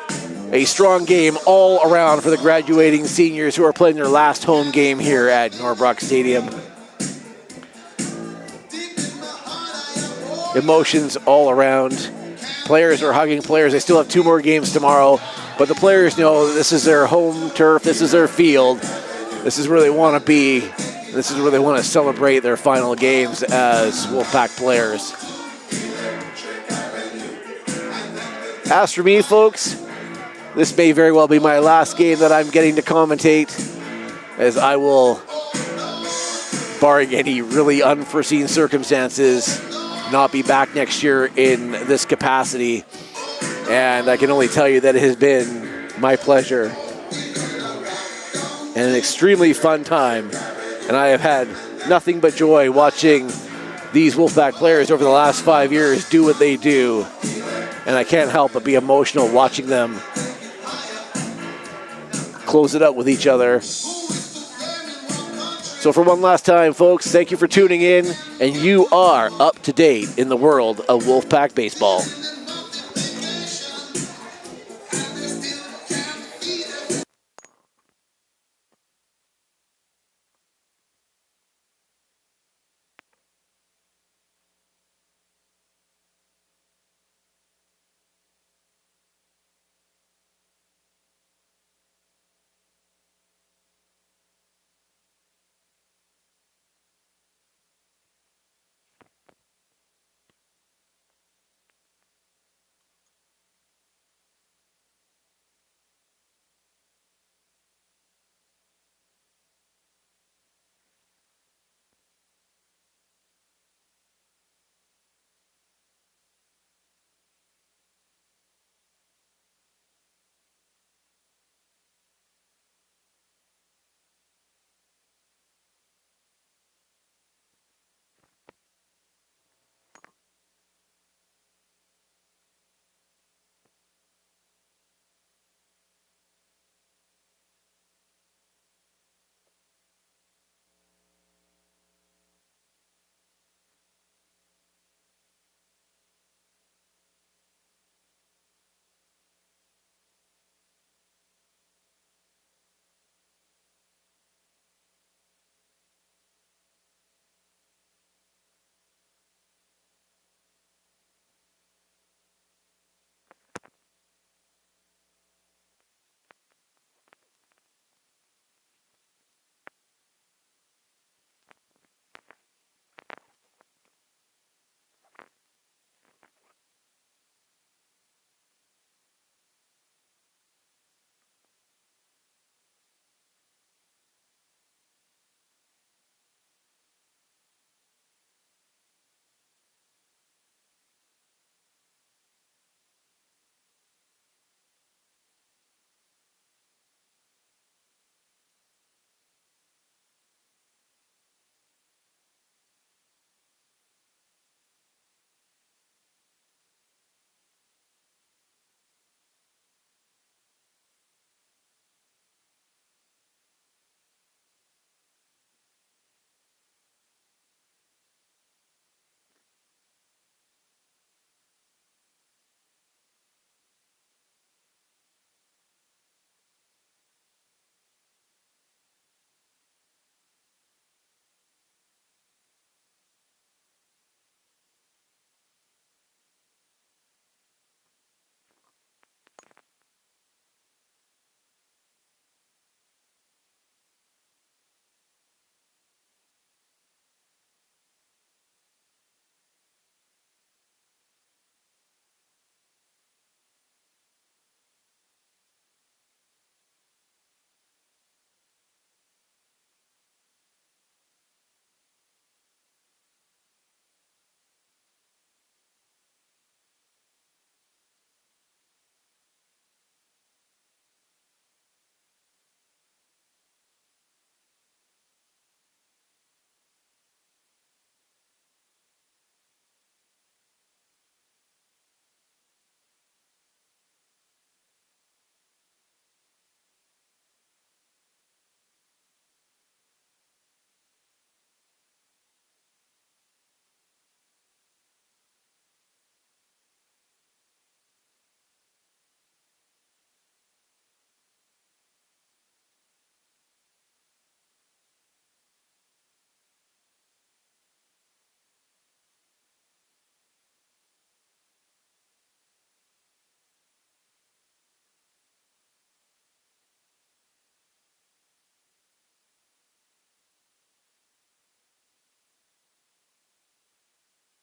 Speaker 1: A strong game all around for the graduating seniors who are playing their last home game here at Norbrock Stadium. Emotions all around. Players are hugging players. They still have 2 more games tomorrow, but the players know this is their home turf. This is their field. This is where they want to be. This is where they want to celebrate their final games as Wolfpack players. As for me, folks, this may very well be my last game that I'm getting to commentate, as I will, barring any really unforeseen circumstances, not be back next year in this capacity. And I can only tell you that it has been my pleasure and an extremely fun time. And I have had nothing but joy watching these Wolfpack players over the last 5 years do what they do. And I can't help but be emotional watching them close it out with each other. So for one last time, folks, thank you for tuning in, and you are up to date in the world of Wolfpack baseball.